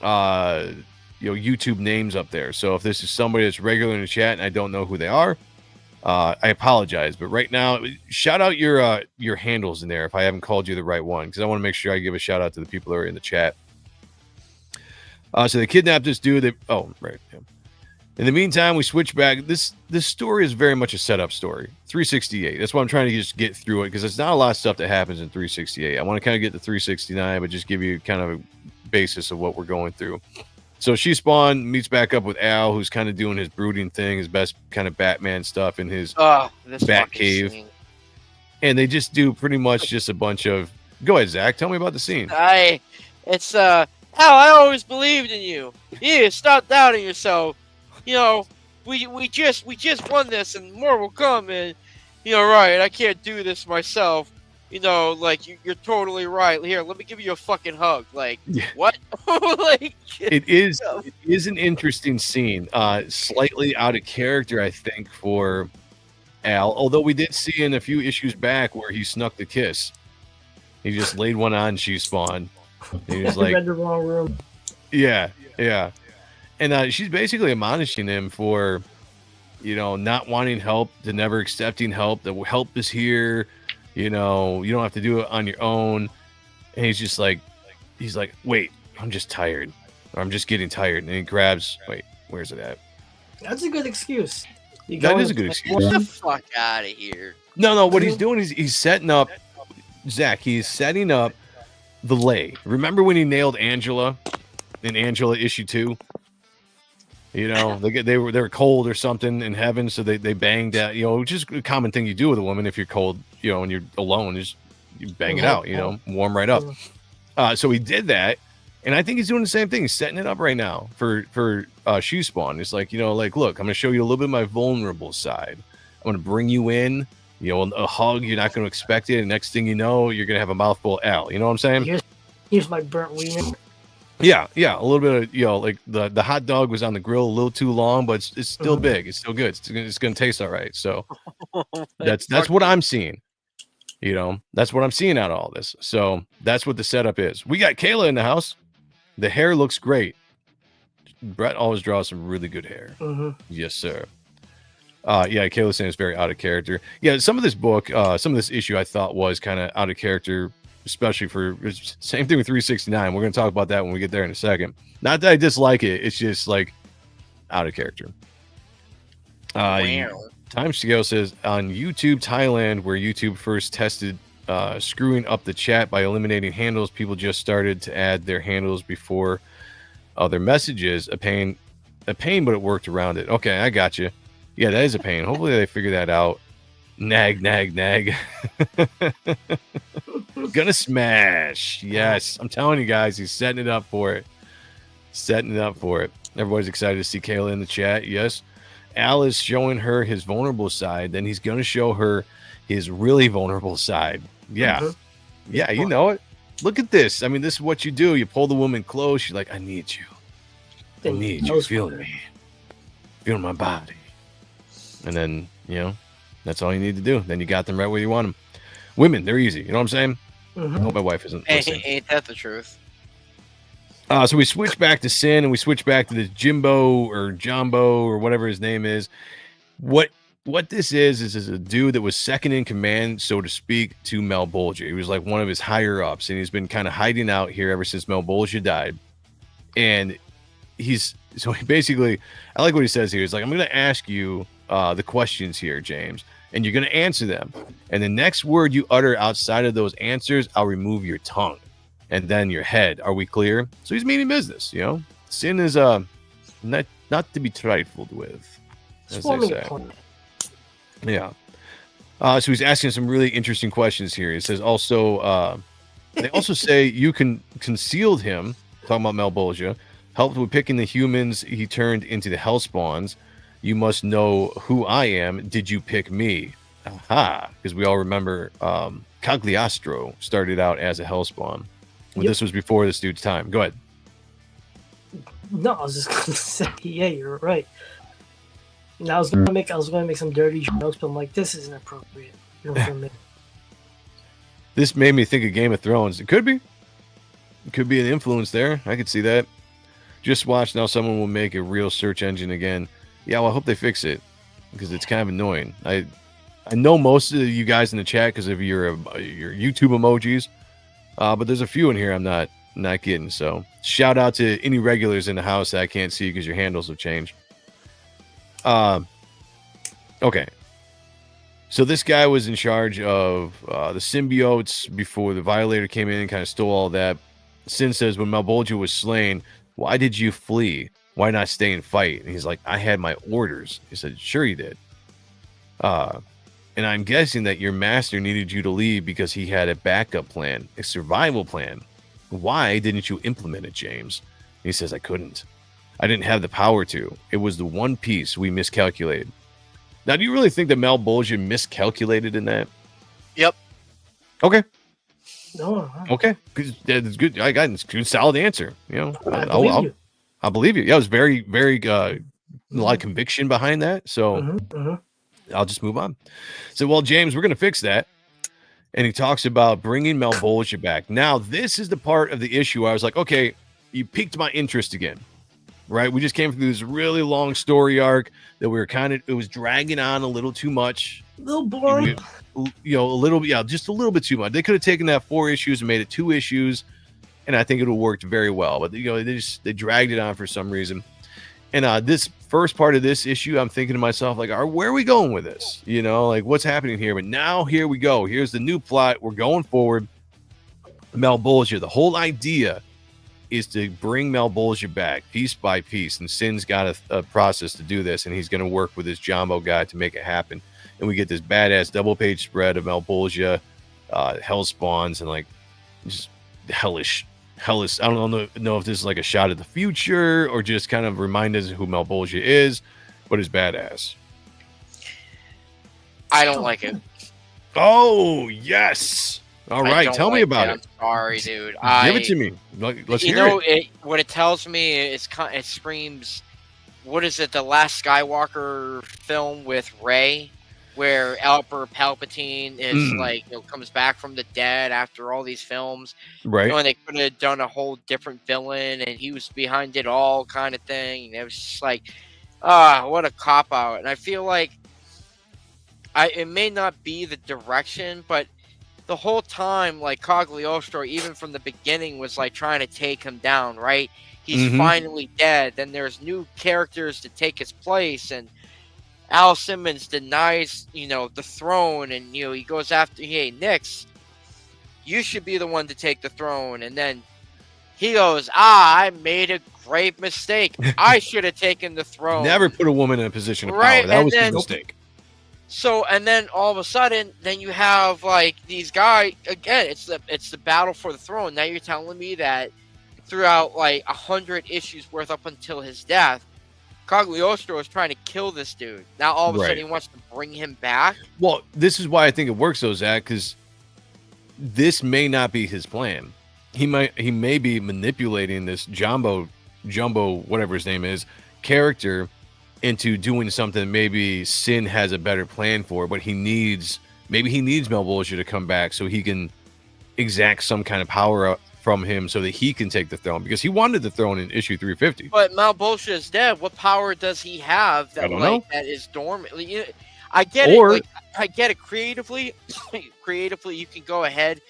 S3: YouTube names up there. So if this is somebody that's regular in the chat and I don't know who they are, I apologize. But right now, shout out your handles in there if I haven't called you the right one, because I want to make sure I give a shout out to the people that are in the chat. So they kidnapped this dude. Right. Yeah. In the meantime, we switch back. This story is very much a setup story. 368. That's why I'm trying to just get through it, because there's not a lot of stuff that happens in 368. I want to kind of get to 369, but just give you kind of a basis of what we're going through. So Spawn meets back up with Al, who's kind of doing his brooding thing, his best kind of Batman stuff in his Bat cave.
S7: Scene.
S3: And they just do pretty much just a bunch of... Go ahead, Zach. Tell me about the scene.
S7: Al, I always believed in you. Yeah, stop doubting yourself. You know, we just won this, and more will come. And right, I can't do this myself. You're totally right. Here, let me give you a fucking hug. What?
S3: It is an interesting scene. Slightly out of character, I think, for Al. Although we did see in a few issues back where he snuck the kiss. He just laid one on Spawn. He was like,
S2: read the wrong room.
S3: Yeah. And she's basically admonishing him for, not wanting help, to never accepting help, that help is here. You don't have to do it on your own. And he's like, wait, I'm just tired. Or I'm just getting tired. And he grabs, where's it at?
S2: That's a good excuse.
S3: That is a good excuse.
S7: Get the fuck out of here.
S3: No, what he's doing is he's setting up, Zach, he's setting up the lay. Remember when he nailed Angela in Angela issue 2? They were cold or something in heaven, so they banged out, which is a common thing you do with a woman if you're cold, and you're alone, just you bang it out, warm right up. So he did that, and I think he's doing the same thing. He's setting it up right now for Spawn. It's like, look, I'm going to show you a little bit of my vulnerable side. I'm going to bring you in, a hug. You're not going to expect it, and next thing you know, you're going to have a mouthful of Al. You know what I'm saying?
S2: Here's my burnt wiener.
S3: Yeah, a little bit of like the hot dog was on the grill a little too long, but it's still big. It's still good. It's gonna taste all right. So that's what I'm seeing. That's what I'm seeing out of all this. So that's what the setup is. We got Kayla in the house. The hair looks great. Brett always draws some really good hair. Yes, sir. Yeah, Kayla saying it's very out of character. Yeah, some of this book, some of this issue I thought was kind of out of character, especially for same thing with 369. We're going to talk about that when we get there in a second. Not that I dislike it. It's just like out of character. Time Scale says on YouTube Thailand, where YouTube first tested screwing up the chat by eliminating handles, people just started to add their handles before other messages. A pain, but it worked around it. Okay, I got you. Yeah, that is a pain. Hopefully they figure that out. Nag. Gonna smash. Yes, I'm telling you guys, he's setting it up for it. Everybody's excited to see Kayla in the chat. Yes. Al is showing her his vulnerable side. Then he's going to show her his really vulnerable side. Yeah. Yeah, you know it. Look at this. I mean, this is what you do. You pull the woman close. She's like, I need you. I need you. Feel me. Feel my body. And then, that's all you need to do. Then you got them right where you want them. Women, they're easy. You know what I'm saying? I hope my wife isn't listening.
S7: Ain't that the truth?
S3: So we switch back to Sin, and we switch back to this Jimbo or Jumbo or whatever his name is. What this is a dude that was second in command, so to speak, to Malbolgia. He was like one of his higher ups, and he's been kind of hiding out here ever since Malbolgia died. And he basically, I like what he says here. He's like, I'm going to ask you the questions here, James, and you're going to answer them. And the next word you utter outside of those answers, I'll remove your tongue and then your head. Are we clear? So he's meaning business, Sin is not to be trifled with, as they say. Yeah. So he's asking some really interesting questions here. He says also, they also say you concealed him, talking about Malbolgia, helped with picking the humans he turned into the Hellspawns. You must know who I am. Did you pick me? Aha. Because we all remember Cagliostro started out as a Hellspawn. Well, this was before this dude's time. Go ahead.
S2: No, I was just going to say, yeah, you're right. And I was going to make some dirty jokes, but I'm like, this isn't appropriate. For me.
S3: This made me think of Game of Thrones. It could be. It could be an influence there. I could see that. Just watch now. Someone will make a real search engine again. Yeah, well, I hope they fix it because it's kind of annoying. I know most of you guys in the chat because of your YouTube emojis, but there's a few in here I'm not getting. So shout out to any regulars in the house that I can't see because your handles have changed. Okay. So this guy was in charge of the symbiotes before the Violator came in and kind of stole all that. Sin says, when Malbolgia was slain, why did you flee? Why not stay and fight? And he's like, I had my orders. He said, sure you did. And I'm guessing that your master needed you to leave because he had a backup plan, a survival plan. Why didn't you implement it, James? And he says, I couldn't. I didn't have the power to. It was the one piece we miscalculated. Now, do you really think that Malbolgia miscalculated in that?
S7: Yep.
S3: Okay.
S2: No.
S3: Okay. That's good. I got a good, solid answer. I believe you. Yeah, it was very, very a lot of conviction behind that. So I'll just move on. So, well, James, we're going to fix that. And he talks about bringing Malbolgia back. Now, this is the part of the issue where I was like, okay, you piqued my interest again. Right? We just came through this really long story arc that we were it was dragging on a little too much.
S2: A little boring.
S3: Just a little bit too much. They could have taken that 4 issues and made it 2 issues. And I think it would have worked very well. But, they dragged it on for some reason. And this first part of this issue, I'm thinking to myself, like, where are we going with this? Like, what's happening here? But now here we go. Here's the new plot. We're going forward. Malbolgia. The whole idea is to bring Malbolgia back piece by piece. And Sin's got a process to do this. And he's going to work with his Jumbo guy to make it happen. And we get this badass double-page spread of Malbolgia, hell spawns, and, like, just hellish. I don't know if this is like a shot at the future or just kind of remind us who Malbolgia is, but it's badass.
S7: I don't like it.
S3: Oh, yes. All
S7: I
S3: right,
S7: don't
S3: tell me
S7: like
S3: about
S7: I'm
S3: it.
S7: sorry, dude.
S3: Give it to me. Let's
S7: You
S3: hear
S7: know,
S3: it.
S7: what it tells me is it screams. What is it? The last Skywalker film with Rey, where Emperor Palpatine is
S3: Mm,
S7: like, comes back from the dead after all these films.
S3: right.
S7: And they could have done a whole different villain, and he was behind it all, kind of thing. And it was just like, what a cop out. And I feel like it may not be the direction, but the whole time, like Cagliostro, even from the beginning, was like trying to take him down, right? He's
S3: Mm-hmm.
S7: finally dead. Then there's new characters to take his place, and Al Simmons denies, the throne, and he goes after, hey, Nix, you should be the one to take the throne. And then he goes, I made a grave mistake. I should have taken the throne.
S3: Never put a woman in a position of
S7: Right,
S3: power. That
S7: and
S3: was his
S7: then-
S3: mistake.
S7: So, and then all of a sudden, then you have like these guys again. It's the battle for the throne. Now you're telling me that throughout like 100 issues worth up until his death, Cagliostro is trying to kill this dude. Now all of a sudden he wants to bring him back.
S3: Well, this is why I think it works, though, Zach, because this may not be his plan. He may be manipulating this Jumbo, whatever his name is, character into doing something maybe Sin has a better plan for, but he needs Malbolgia to come back so he can exact some kind of power from him so that he can take the throne, because he wanted the throne in issue 350.
S7: But Malbolgia is dead. What power does he have that
S3: I don't know.
S7: that is dormant? I get it.
S3: Or-
S7: Like, I get it creatively. Creatively, you can go ahead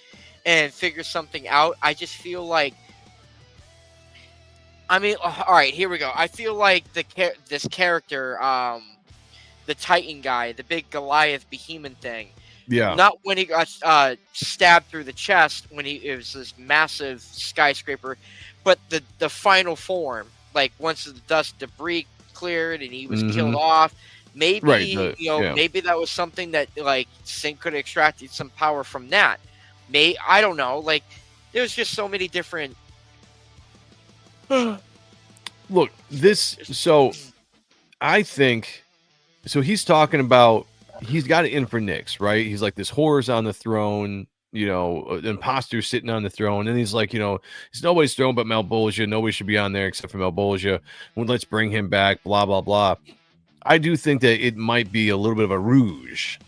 S7: and figure something out. I just feel like, all right, here we go. I feel like this character, the Titan guy, the big Goliath behemoth thing.
S3: Yeah.
S7: Not when he got stabbed through the chest when it was this massive skyscraper, but the final form, like once the dust debris cleared and he was killed off. Maybe maybe that was something that like Sin could have extracted some power from that. I don't know. Like there's just so many different.
S3: Look, so I think, so he's talking about, he's got it in for Nyx, right? He's like, this horror's on the throne, an imposter sitting on the throne. And he's like, it's nobody's throne but Malbolgia. Nobody should be on there except for Malbolgia. Well, let's bring him back, blah, blah, blah. I do think that it might be a little bit of a rouge,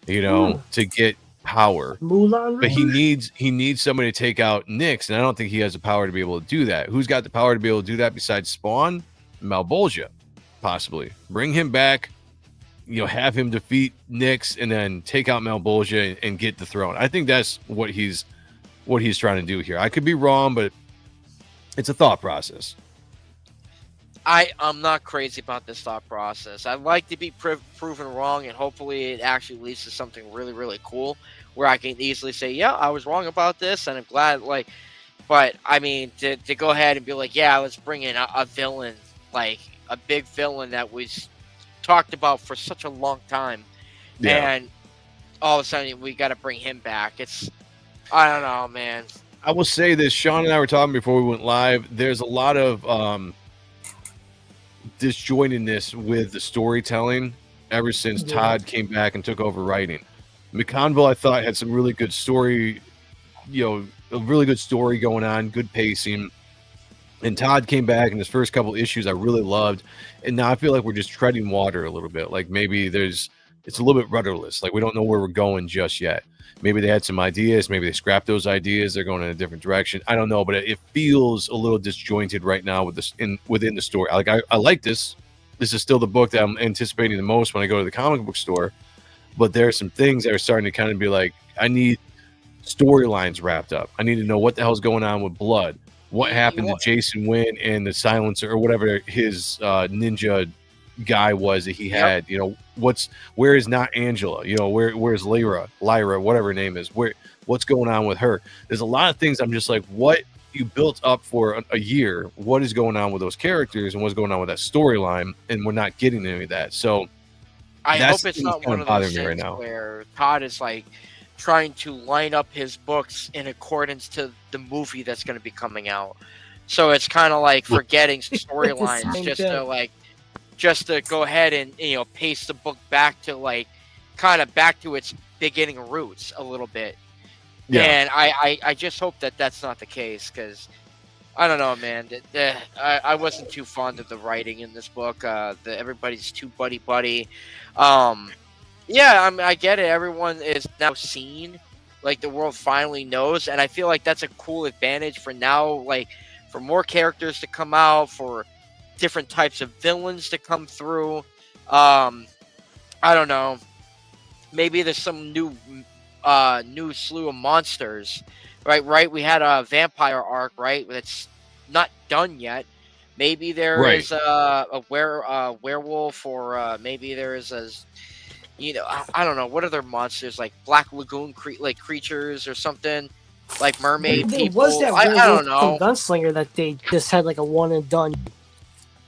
S3: to get power.
S2: Moulin
S3: But he
S2: Rouge?
S3: needs somebody to take out Nyx, and I don't think he has the power to be able to do that. Who's got the power to be able to do that besides Spawn? Malbolgia, possibly. Bring him back, have him defeat Nyx, and then take out Malbolgia and get the throne. I think that's what he's trying to do here. I could be wrong, but it's a thought process.
S7: I'm not crazy about this thought process. I'd like to be proven wrong, and hopefully it actually leads to something really, really cool where I can easily say, yeah, I was wrong about this, and I'm glad, but I mean, to go ahead and be like, yeah, let's bring in a villain, like a big villain that was talked about for such a long time, and all of a sudden we got to bring him back. I don't know, man.
S3: I will say this, Sean and I were talking before we went live, there's a lot of disjointedness with the storytelling ever since Todd came back and took over writing. McConville, I thought, had some really good story, a really good story going on, good pacing. And Todd came back in his first couple issues I really loved. And now I feel like we're just treading water a little bit. Like maybe it's a little bit rudderless. Like we don't know where we're going just yet. Maybe they had some ideas. Maybe they scrapped those ideas. They're going in a different direction. I don't know, but it feels a little disjointed right now within the story. Like I like this. This is still the book that I'm anticipating the most when I go to the comic book store. But there are some things that are starting to kind of be like, I need storylines wrapped up. I need to know what the hell's going on with Blood. What happened to Jason Wynn and the Silencer, or whatever his ninja guy was that he had? Where is not Angela? Where's Lyra, whatever her name is? What's going on with her? There's a lot of things I'm just like, what you built up for a year, what is going on with those characters and what's going on with that storyline, and we're not getting any of that. So
S7: I
S3: that's
S7: hope it's
S3: the thing
S7: not
S3: that's
S7: one
S3: kinda
S7: of those
S3: bothering me
S7: things
S3: right now.
S7: where Todd is like trying to line up his books in accordance to the movie that's going to be coming out. So it's kind of like forgetting storylines just to go ahead and paste the book back to back to its beginning roots a little bit.
S3: Yeah.
S7: And I just hope that that's not the case, because I don't know, man. I wasn't too fond of the writing in this book. Everybody's too buddy. Yeah, I mean, I get it. Everyone is now seen, like the world finally knows, and I feel like that's a cool advantage for now. Like for more characters to come out, for different types of villains to come through. I don't know. Maybe there's some new slew of monsters, right? We had a vampire arc, right? That's not done yet. Maybe there
S3: Right.
S7: is a werewolf, or maybe there is I don't know, what other monsters, like Black Lagoon creatures or something, like mermaid
S2: There
S7: people.
S2: was that
S7: I don't
S2: werewolf
S7: know.
S2: gunslinger that they just had like a one and done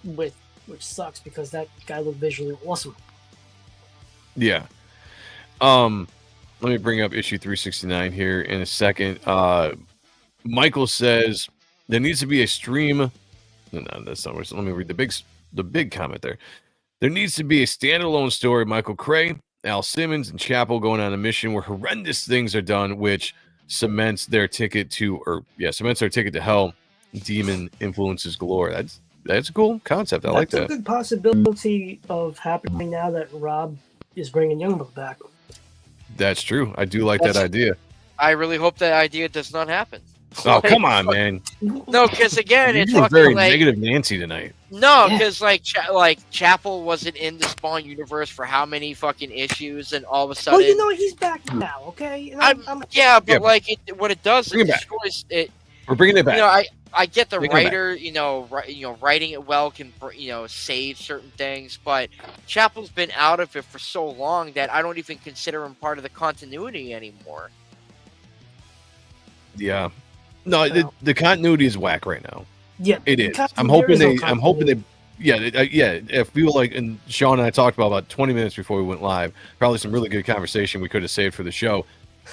S2: with, which sucks because that guy looked visually awesome.
S3: Yeah. Let me bring up issue 369 here in a second. Michael says there needs to be a stream. No, that's not what. Let me read the big comment there. There needs to be a standalone story. Michael Cray, Al Simmons, and Chapel going on a mission where horrendous things are done, which cements their ticket to hell. Demon influences galore. That's a cool concept. I like that.
S2: That's a good possibility of happening now that Rob is bringing Youngblood back.
S3: That's true. I do like that idea.
S7: I really hope that idea does not happen.
S3: Oh, come on, man.
S7: No, because again, it's
S3: You were
S7: fucking
S3: very
S7: like
S3: negative Nancy tonight.
S7: no,
S2: Yeah.
S7: because Chapel wasn't in the Spawn universe for how many fucking issues, and all of a sudden,
S2: Well, you know he's back now, okay? And
S7: yeah, but
S3: Yeah,
S7: like what it does,
S3: bring
S7: it
S3: it back.
S7: destroys it.
S3: We're bringing it back.
S7: You know, I get the
S3: Bring it back.
S7: writer, writing it well can save certain things, but Chapel's been out of it for so long that I don't even consider him part of the continuity anymore.
S3: Yeah. No, the continuity is whack right now.
S2: yeah,
S3: It is.
S2: because
S3: I'm
S2: there
S3: hoping
S2: is no
S3: they. I'm hoping
S2: continuity.
S3: they. Yeah. I feel like, and Sean and I talked about 20 minutes before we went live. Probably some really good conversation we could have saved for the show,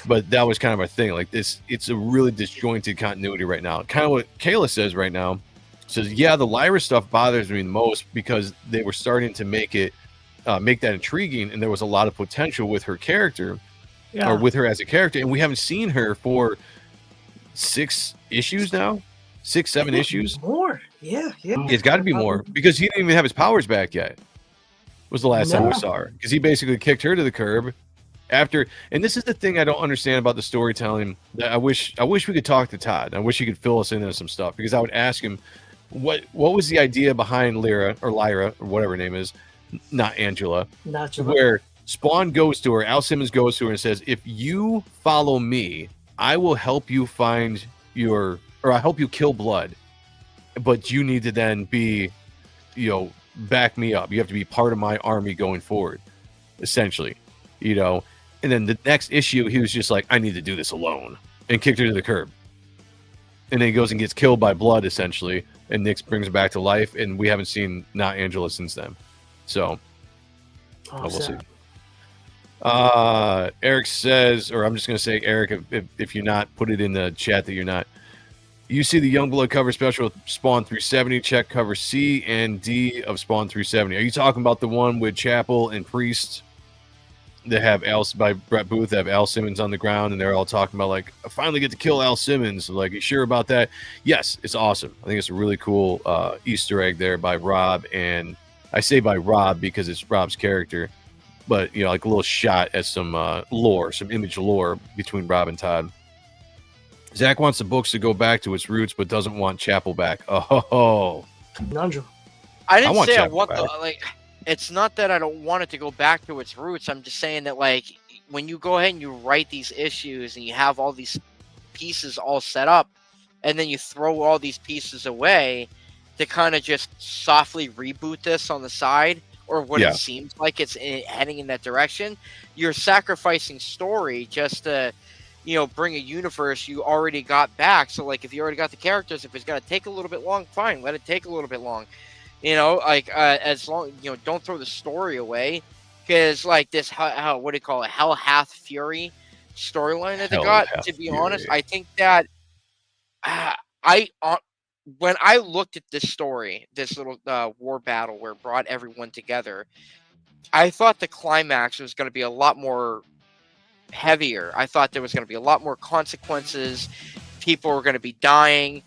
S3: but that was kind of our thing. Like this, it's a really disjointed continuity right now. Kind of what Kayla says right now. Says, yeah, the Lyra stuff bothers me the most because they were starting to make that intriguing, and there was a lot of potential with her character, or with her as a character, and we haven't seen her for 6 issues now, 7 issues.
S2: More, yeah.
S3: It's got to be more because he didn't even have his powers back yet. Was the last time we saw her, because he basically kicked her to the curb after. And this is the thing I don't understand about the storytelling. That I wish we could talk to Todd. I wish he could fill us in on some stuff, because I would ask him what was the idea behind Lyra or whatever her name is, not Angela, where Spawn goes to her, Al Simmons goes to her and says, if you follow me, I will help you find I'll help you kill Blood, but you need to then be, back me up. You have to be part of my army going forward, essentially, And then the next issue, he was just like, I need to do this alone, and kicked her to the curb. And then he goes and gets killed by Blood, essentially, and Nick brings her back to life, and we haven't seen not Angela since then. So, we'll see. Eric says, or I'm just going to say, Eric, if you're not, put it in the chat that you're not. You see the Youngblood cover special with Spawn 370. Check cover C and D of Spawn 370. Are you talking about the one with Chapel and Priest that have by Brett Booth, that have Al Simmons on the ground, and they're all talking about, like, I finally get to kill Al Simmons. Like, you sure about that? Yes, it's awesome. I think it's a really cool Easter egg there by Rob. And I say by Rob because it's Rob's character, but, like a little shot at some lore, some image lore between Rob and Todd. Zach wants the books to go back to its roots, but doesn't want Chapel back. Oh,
S2: conundrum.
S7: I didn't say I
S3: Chapel
S7: want
S3: back.
S7: It's not that I don't want it to go back to its roots. I'm just saying that, like, when you go ahead and you write these issues and you have all these pieces all set up, and then you throw all these pieces away to kind of just softly reboot this on the side, or what it seems like it's heading in that direction, you're sacrificing story just to, bring a universe you already got back. So, like, if you already got the characters, if it's going to take a little bit long, fine, let it take a little bit long. As long, don't throw the story away, because, like, this, what do you call it, Hell Hath Fury storyline that they got, to be honest, I think that when I looked at this story, this little war battle where it brought everyone together, I thought the climax was going to be a lot more heavier. I thought there was going to be a lot more consequences. People were going to be dying.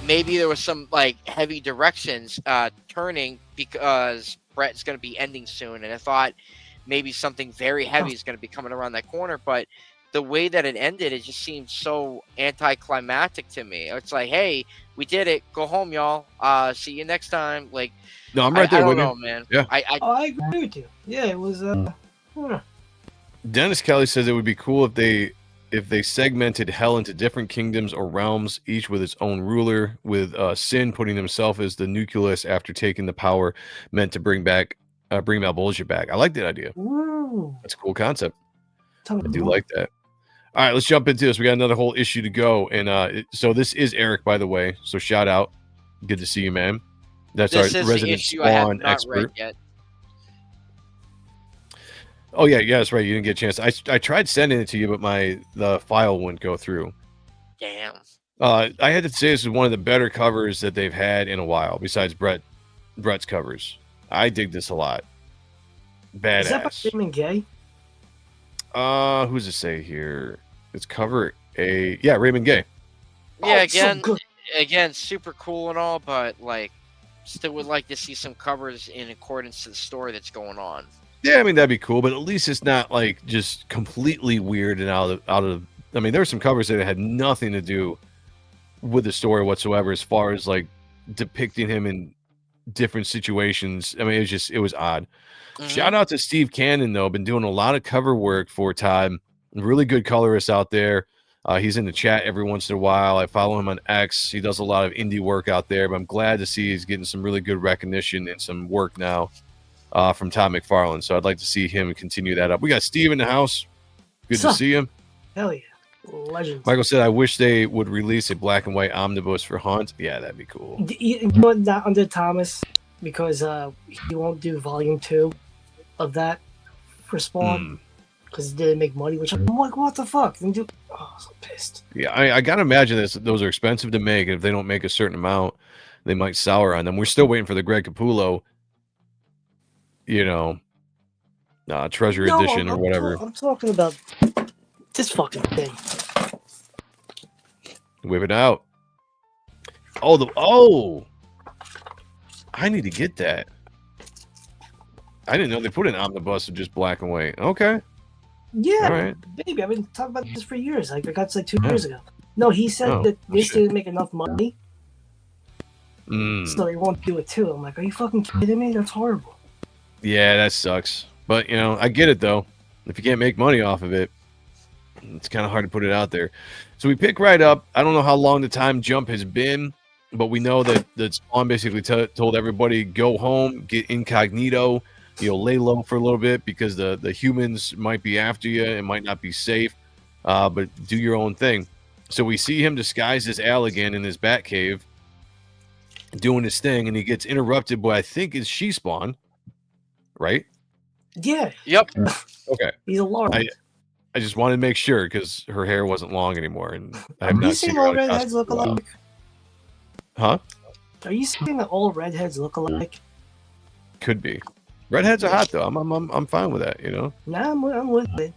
S7: Maybe there was some like heavy directions turning because Brett's going to be ending soon, and I thought maybe something very heavy is going to be coming around that corner. But the way that it ended, it just seemed so anticlimactic to me. It's like, hey, we did it. Go home, y'all. See you next time. Like,
S3: No, I'm right there
S7: I
S3: with
S7: don't
S3: you.
S7: know, man.
S3: Yeah.
S2: I agree with you. Yeah, it was.
S3: Dennis Kelly says it would be cool if they segmented hell into different kingdoms or realms, each with its own ruler, with Sin putting himself as the nucleus after taking the power meant to bring Malbolgia back. I like that idea.
S2: Ooh.
S3: That's a cool concept.
S2: Tell me
S3: I do
S2: more.
S3: like that. All right, let's jump into this. We got another whole issue to go. And so this is Eric, by the way. So shout out. Good to see you, man. That's
S7: This
S3: our
S7: is the
S3: resident
S7: issue I have
S3: Spawn
S7: not
S3: expert.
S7: read yet.
S3: Oh yeah, that's right. You didn't get a chance. I tried sending it to you, but the file wouldn't go through.
S7: Damn.
S3: I had to say this is one of the better covers that they've had in a while, besides Brett's covers. I dig this a lot. Badass.
S2: Is that by Raymond Gay?
S3: Who's it say here? It's cover A. Yeah, Raymond Gay.
S7: Yeah,
S2: Oh, so
S7: again, super cool and all, but like, still would like to see some covers in accordance to the story that's going on.
S3: Yeah, I mean that'd be cool, but at least it's not like just completely weird and out of. I mean, there were some covers that had nothing to do with the story whatsoever, as far as like depicting him in different situations. I mean, it was odd.
S7: Mm-hmm.
S3: Shout out to Steve Cannon though, been doing a lot of cover work for Todd. Really good colorist out there. He's in the chat every once in a while. I follow him on X. He does a lot of indie work out there, but I'm glad to see he's getting some really good recognition and some work now. From Todd McFarlane, so I'd like to see him continue that up. We got Steve in the house. Good to see him.
S2: Hell yeah, legend.
S3: Michael said, "I wish they would release a black and white omnibus for Hunt." Yeah, that'd be cool.
S2: You know what? Not under Thomas because he won't do volume 2 of that for Spawn because it didn't make money. Which I'm like, what the fuck? I'm so pissed.
S3: Yeah, I gotta imagine those are expensive to make, and if they don't make a certain amount, they might sour on them. We're still waiting for the Greg Capullo. Treasure edition or whatever.
S2: I'm talking about this fucking thing.
S3: Whip it out. Oh, I need to get that. I didn't know they put an omnibus of just black and white. Okay.
S2: Yeah,
S3: all right.
S2: Baby, I've been talking about this for years. Like I got to 2 years ago. No, he said that this didn't make enough money, so they won't do it too. I'm like, are you fucking kidding me? That's horrible.
S3: Yeah, that sucks. But, I get it, though. If you can't make money off of it, it's kind of hard to put it out there. So we pick right up. I don't know how long the time jump has been, but we know that Spawn basically told everybody, go home, get incognito, lay low for a little bit because the humans might be after you and might not be safe, but do your own thing. So we see him disguised as Al again in his bat cave doing his thing, and he gets interrupted by, I think, is she Spawn. Right?
S2: Yeah.
S7: Yep.
S3: Okay.
S2: He's a large.
S3: I just wanted to make sure because her hair wasn't long anymore, and I have
S2: Are you
S3: not seen
S2: saying
S3: her
S2: all
S3: out of
S2: redheads
S3: costume
S2: look
S3: for a while.
S2: alike?
S3: Huh?
S2: Are you saying that all redheads look alike?
S3: Could be. Redheads are hot though. I'm fine with that.
S2: Nah, I'm with it.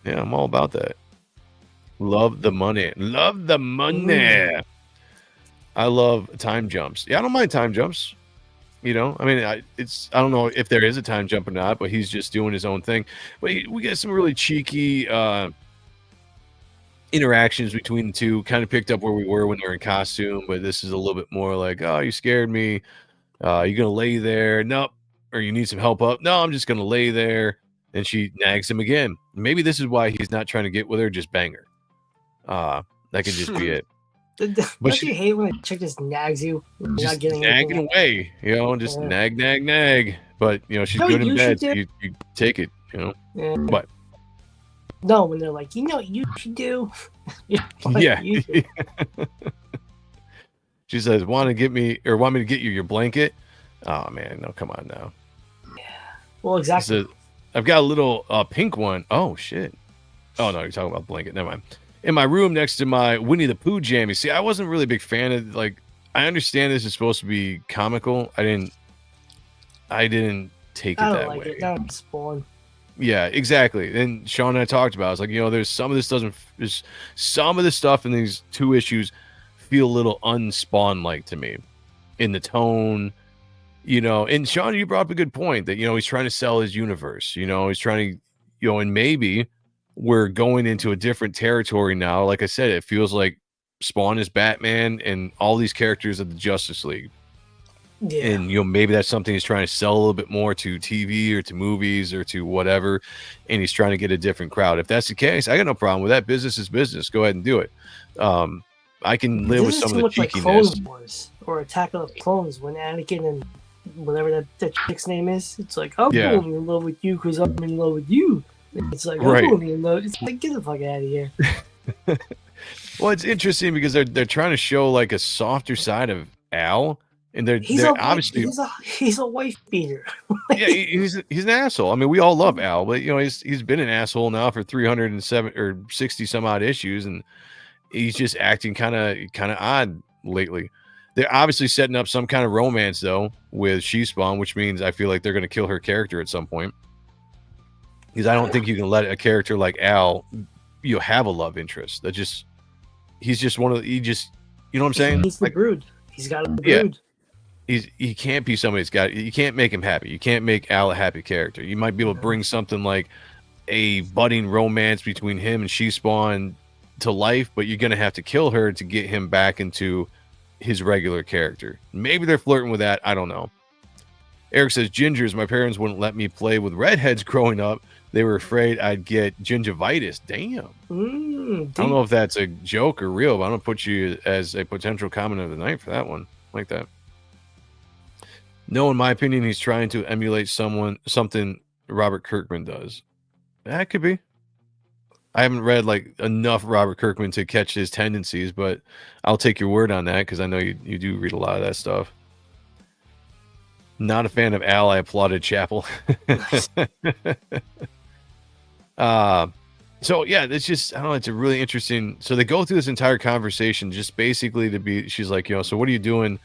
S3: Yeah, I'm all about that. Love the money. Love the money. I love time jumps. Yeah, I don't mind time jumps. I mean, I don't know if there is a time jump or not, but he's just doing his own thing. But we get some really cheeky interactions between the two. Kind of picked up where we were when they were in costume, but this is a little bit more like, oh, you scared me. You gonna lay there? Nope. Or you need some help up? No, I'm just gonna lay there. And she nags him again. Maybe this is why he's not trying to get with her, just bang her. That could just be it.
S2: Don't you hate when a chick just nags you?
S3: Just
S2: not getting
S3: nagging
S2: anything?
S3: away, just nag. But she's good in bed. So you take it,
S2: Yeah.
S3: What?
S2: No, when they're like, what you should do.
S3: Yeah. She says, want me to get you your blanket? Oh man, no, come on now.
S2: Yeah. Well, exactly.
S3: I've got a little pink one. Oh shit. Oh no, you're talking about blanket. Never mind. In my room next to my Winnie the Pooh jammy. See, I wasn't really a big fan of I understand this is supposed to be comical. I didn't take it that way.
S2: That Spawn.
S3: Yeah, exactly. And Sean and I talked about it. It's like, there's some of this there's some of the stuff in these two issues feel a little unspawn like to me in the tone, and Sean, you brought up a good point that, he's trying to sell his universe, he's trying to, and maybe we're going into a different territory now. Like I said, it feels like Spawn is Batman and all these characters of the Justice League.
S2: Yeah.
S3: And maybe that's something he's trying to sell a little bit more to TV or to movies or to whatever, and he's trying to get a different crowd. If that's the case, I got no problem with that. Business is business. Go ahead and do it. I can live with some of the cheekiness.
S2: Like Clone Wars or Attack of the Clones when Anakin and whatever that chick's name is, it's like, I'm only in love with you because I'm in love with you. It's like,
S3: right.
S2: I'm only in love. It's like, get the fuck out of here.
S3: Well, it's interesting because they're trying to show like a softer side of Al. And they're obviously
S2: he's a wife beater.
S3: Yeah, he's an asshole. I mean, we all love Al, but he's been an asshole now for 307 or 60 some odd issues, and he's just acting kind of odd lately. They're obviously setting up some kind of romance though with She-Spawn, which means I feel like they're going to kill her character at some point, because I don't think you can let a character like Al have a love interest. He's just one of the, you know what I'm saying?
S2: He's the brood. He's got a brood.
S3: He can't be somebody you can't make him happy. You can't make Al a happy character. You might be able to bring something like a budding romance between him and She-Spawn to life, but you're going to have to kill her to get him back into his regular character. Maybe they're flirting with that. I don't know. Eric says, gingers, my parents wouldn't let me play with redheads growing up. They were afraid I'd get gingivitis. Damn. I don't know if that's a joke or real, but I'm going to put you as a potential comment of the night for that one. Like that. No, in my opinion, he's trying to emulate something Robert Kirkman does. That could be. I haven't read like enough Robert Kirkman to catch his tendencies, but I'll take your word on that because I know you do read a lot of that stuff. Not a fan of Al. I applauded Chapel. So yeah, it's just, I don't know, it's a really interesting. So they go through this entire conversation just basically she's like, so what are you doing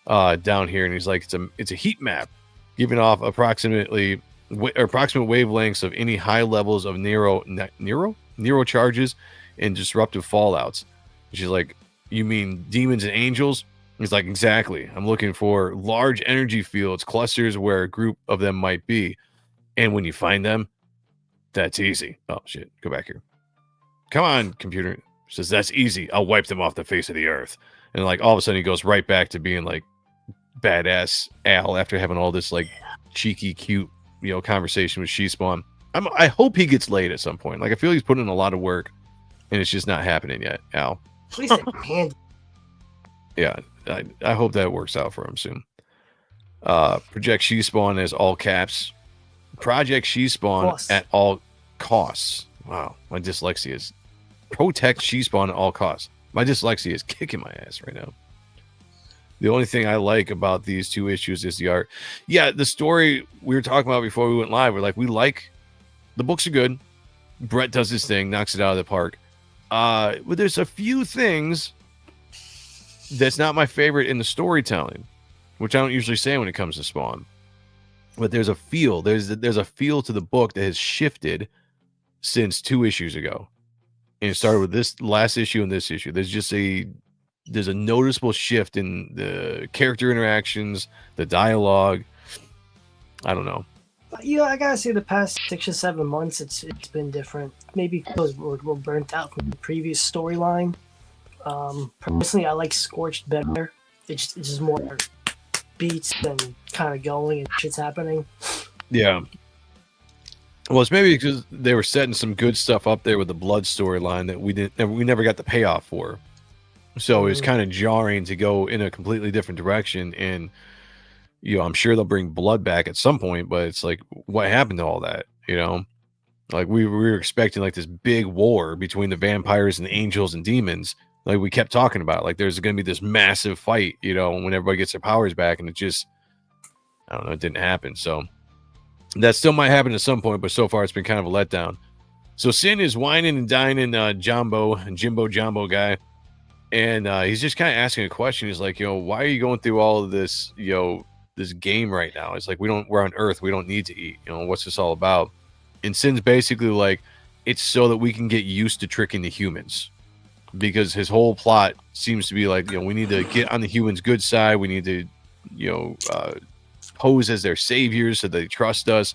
S3: down here? And he's like, it's a heat map giving off approximate wavelengths of any high levels of Nero charges and disruptive fallouts. And she's like, you mean demons and angels? He's like, exactly. I'm looking for large energy fields, clusters where a group of them might be. And when you find them, that's easy. Oh shit, go back here. Come on, computer. She says, that's easy. I'll wipe them off the face of the earth. And like all of a sudden he goes right back to being like badass Al after having all this like cheeky, cute, conversation with She-Spawn. I hope he gets laid at some point. Like I feel he's putting in a lot of work and it's just not happening yet, Al. Yeah, I hope that works out for him soon. Project She-Spawn as all caps. Project She-Spawn at all costs. Wow, my dyslexia is protect She-Spawn at all costs. My dyslexia is kicking my ass right now. The only thing I like about these two issues is the art. Yeah, the story we were talking about before we went live. We're like, we like the books are good. Brett does his thing, knocks it out of the park. But there's a few things that's not my favorite in the storytelling, which I don't usually say when it comes to Spawn. But there's a feel. There's a feel to the book that has shifted since 2 issues ago. And it started with this last issue and this issue. There's a noticeable shift in the character interactions, the dialogue. I don't know.
S2: I gotta say the past 6 or 7 months, it's been different. Maybe because we're burnt out from the previous storyline. Personally, I like Scorched better. It's just more beats and kind of going and shit's happening.
S3: Yeah. Well, it's maybe because they were setting some good stuff up there with the blood storyline that we never got the payoff for. So it was kind of jarring to go in a completely different direction. And I'm sure they'll bring blood back at some point, but it's like, what happened to all that? Like we were expecting like this big war between the vampires and the angels and demons. Like we kept talking about, like there's going to be this massive fight, when everybody gets their powers back, and it just, I don't know, it didn't happen. So that still might happen at some point, but so far it's been kind of a letdown. So Sin is whining and dining Jimbo Jumbo guy, and he's just kind of asking a question. He's like, why are you going through all of this, this game right now? It's like we're on Earth, we don't need to eat. What's this all about? And Sin's basically like, it's so that we can get used to tricking the humans, because his whole plot seems to be like, we need to get on the humans' good side. We need to, pose as their saviors so they trust us,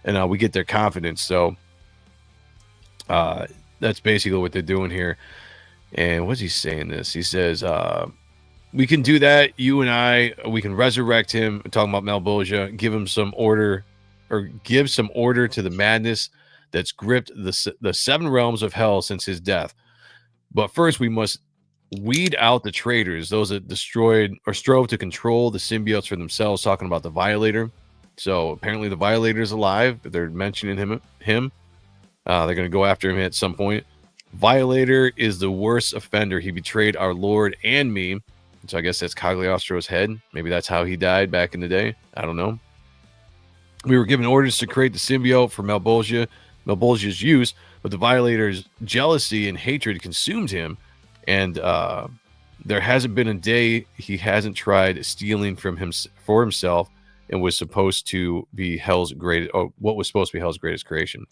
S3: and we get their confidence. So that's basically what they're doing here. And what's he saying this? He says, we can do that. You and I, we can resurrect him. I'm talking about Malbolgia, give him some order, or give some order to the madness that's gripped the 7 realms of hell since his death. But first, we must weed out the traitors, those that destroyed or strove to control the symbiotes for themselves, talking about the Violator. So apparently the Violator is alive. They're mentioning him. They're going to go after him at some point. Violator is the worst offender. He betrayed our Lord and me. So I guess that's Cagliostro's head. Maybe that's how he died back in the day. I don't know. We were given orders to create the symbiote for Malbolgia's use, but the Violator's jealousy and hatred consumed him, and there hasn't been a day he hasn't tried stealing from him for himself, and was supposed to be what was supposed to be Hell's greatest creation.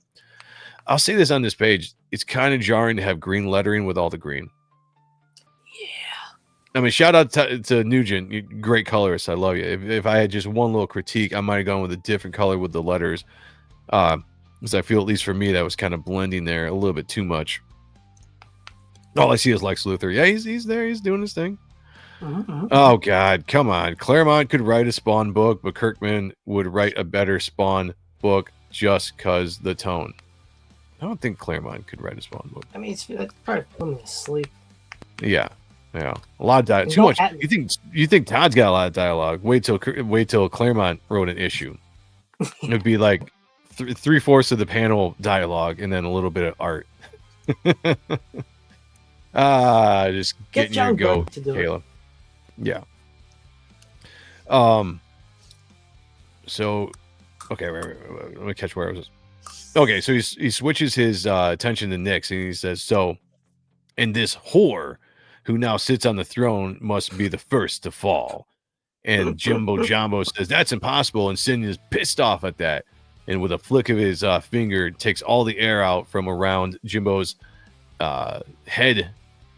S3: I'll say this on this page: it's kind of jarring to have green lettering with all the green. I mean, shout out to Nugent, great colorist. I love you. If I had just one little critique, I might have gone with a different color with the letters. Because I feel, at least for me, that was kind of blending there a little bit too much. All I see is Lex Luthor. Yeah, he's there. He's doing his thing. Oh, God. Come on. Claremont could write a Spawn book, but Kirkman would write a better Spawn book just because the tone. I don't think Claremont could write a Spawn book.
S2: I mean, it's probably putting me to sleep.
S3: Yeah. A lot of dialogue. Too much. You think Todd's got a lot of dialogue? Wait till Claremont wrote an issue. It'd be like 3/4 of the panel dialogue and then a little bit of art. Just getting your goat, Kayla. Yeah. So, okay, let me catch where I was. Okay, so he switches his attention to Nyx, and he says, "So, and this whore who now sits on the throne must be the first to fall." And Jimbo Jumbo says, "That's impossible." And Sin is pissed off at that. And with a flick of his finger, takes all the air out from around Jimbo's head.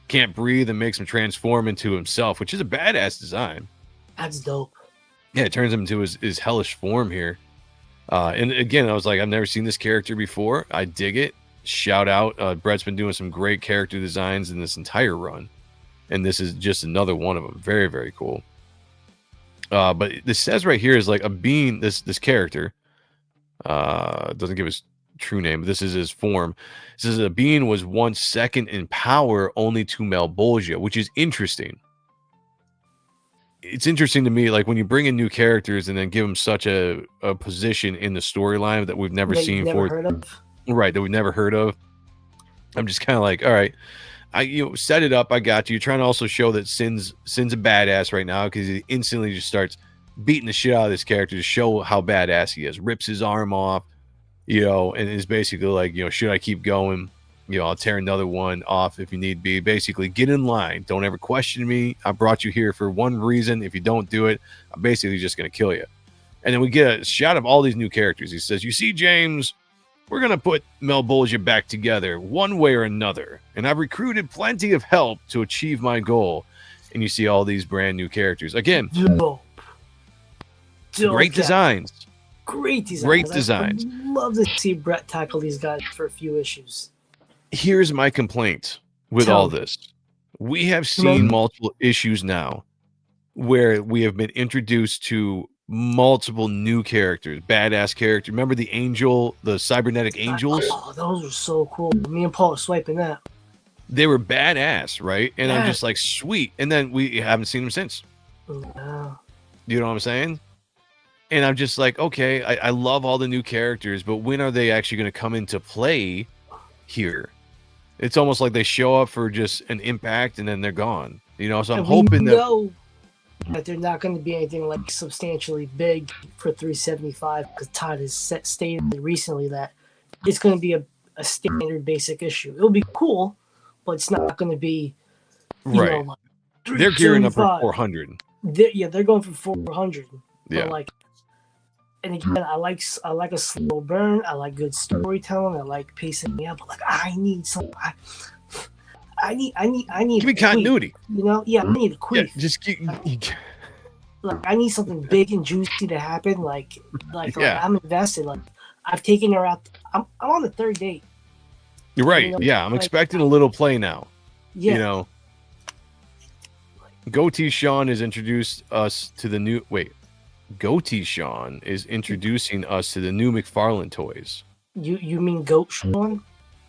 S3: Can't breathe, and makes him transform into himself, which is a badass design.
S2: That's dope.
S3: Yeah, it turns him into his hellish form here. And again, I was like, I've never seen this character before. I dig it. Shout out. Brett's been doing some great character designs in this entire run. And this is just another one of them. Very, very cool. But this says right here is like a being, this character. Doesn't give his true name, but this is his form. It says a being was once second in power only to Malbolgia, which is interesting. It's interesting to me, like when you bring in new characters and then give them such a position in the storyline that we've never seen before, right? That we've never heard of. I'm just kind of like, all right, set it up. I got you. You're trying to also show that Sin's a badass right now, because he instantly just starts beating the shit out of this character to show how badass he is. Rips his arm off, and is basically like, should I keep going? I'll tear another one off if you need be. Basically, get in line. Don't ever question me. I brought you here for one reason. If you don't do it, I'm basically just going to kill you. And then we get a shot of all these new characters. He says, "You see, James, we're going to put Malbolgia back together one way or another. And I've recruited plenty of help to achieve my goal." And you see all these brand new characters. Again, great designs.
S2: Great designs.
S3: Great designs.
S2: I'd love to see Brett tackle these guys for a few issues.
S3: Here's my complaint with all this. We have seen multiple issues now where we have been introduced to multiple new characters, badass characters. Remember the angel, the cybernetic angels?
S2: Oh, those were so cool. Me and Paul are swiping that.
S3: They were badass, right? And I'm just like, sweet. And then we haven't seen them since.
S2: No.
S3: You know what I'm saying? And I'm just like, okay, I love all the new characters, but when are they actually going to come into play here? It's almost like they show up for just an impact and then they're gone. So I'm hoping
S2: that they're not going to be anything like substantially big for 375, because Todd has stated recently that it's going to be a standard basic issue. It'll be cool, but it's not going to be
S3: right.
S2: Like
S3: they're gearing up for 400.
S2: They're going for 400.
S3: Yeah.
S2: But And again, I like a slow burn. I like good storytelling. I like pacing me up. But like, I need some. I need.
S3: Give me continuity.
S2: You know, yeah, I need a
S3: Yeah,
S2: queef.
S3: just keep.
S2: Like, I need something big and juicy to happen. Like
S3: Yeah.
S2: I'm invested. Like, I've taken her out. I'm on the third date.
S3: You're right.
S2: You know,
S3: Yeah, I'm
S2: like,
S3: expecting a little play now.
S2: Yeah.
S3: You know, Goatee Sean has introduced us to the new. Wait, Goatee Sean is introducing us to the new McFarlane toys.
S2: You mean Goat Sean?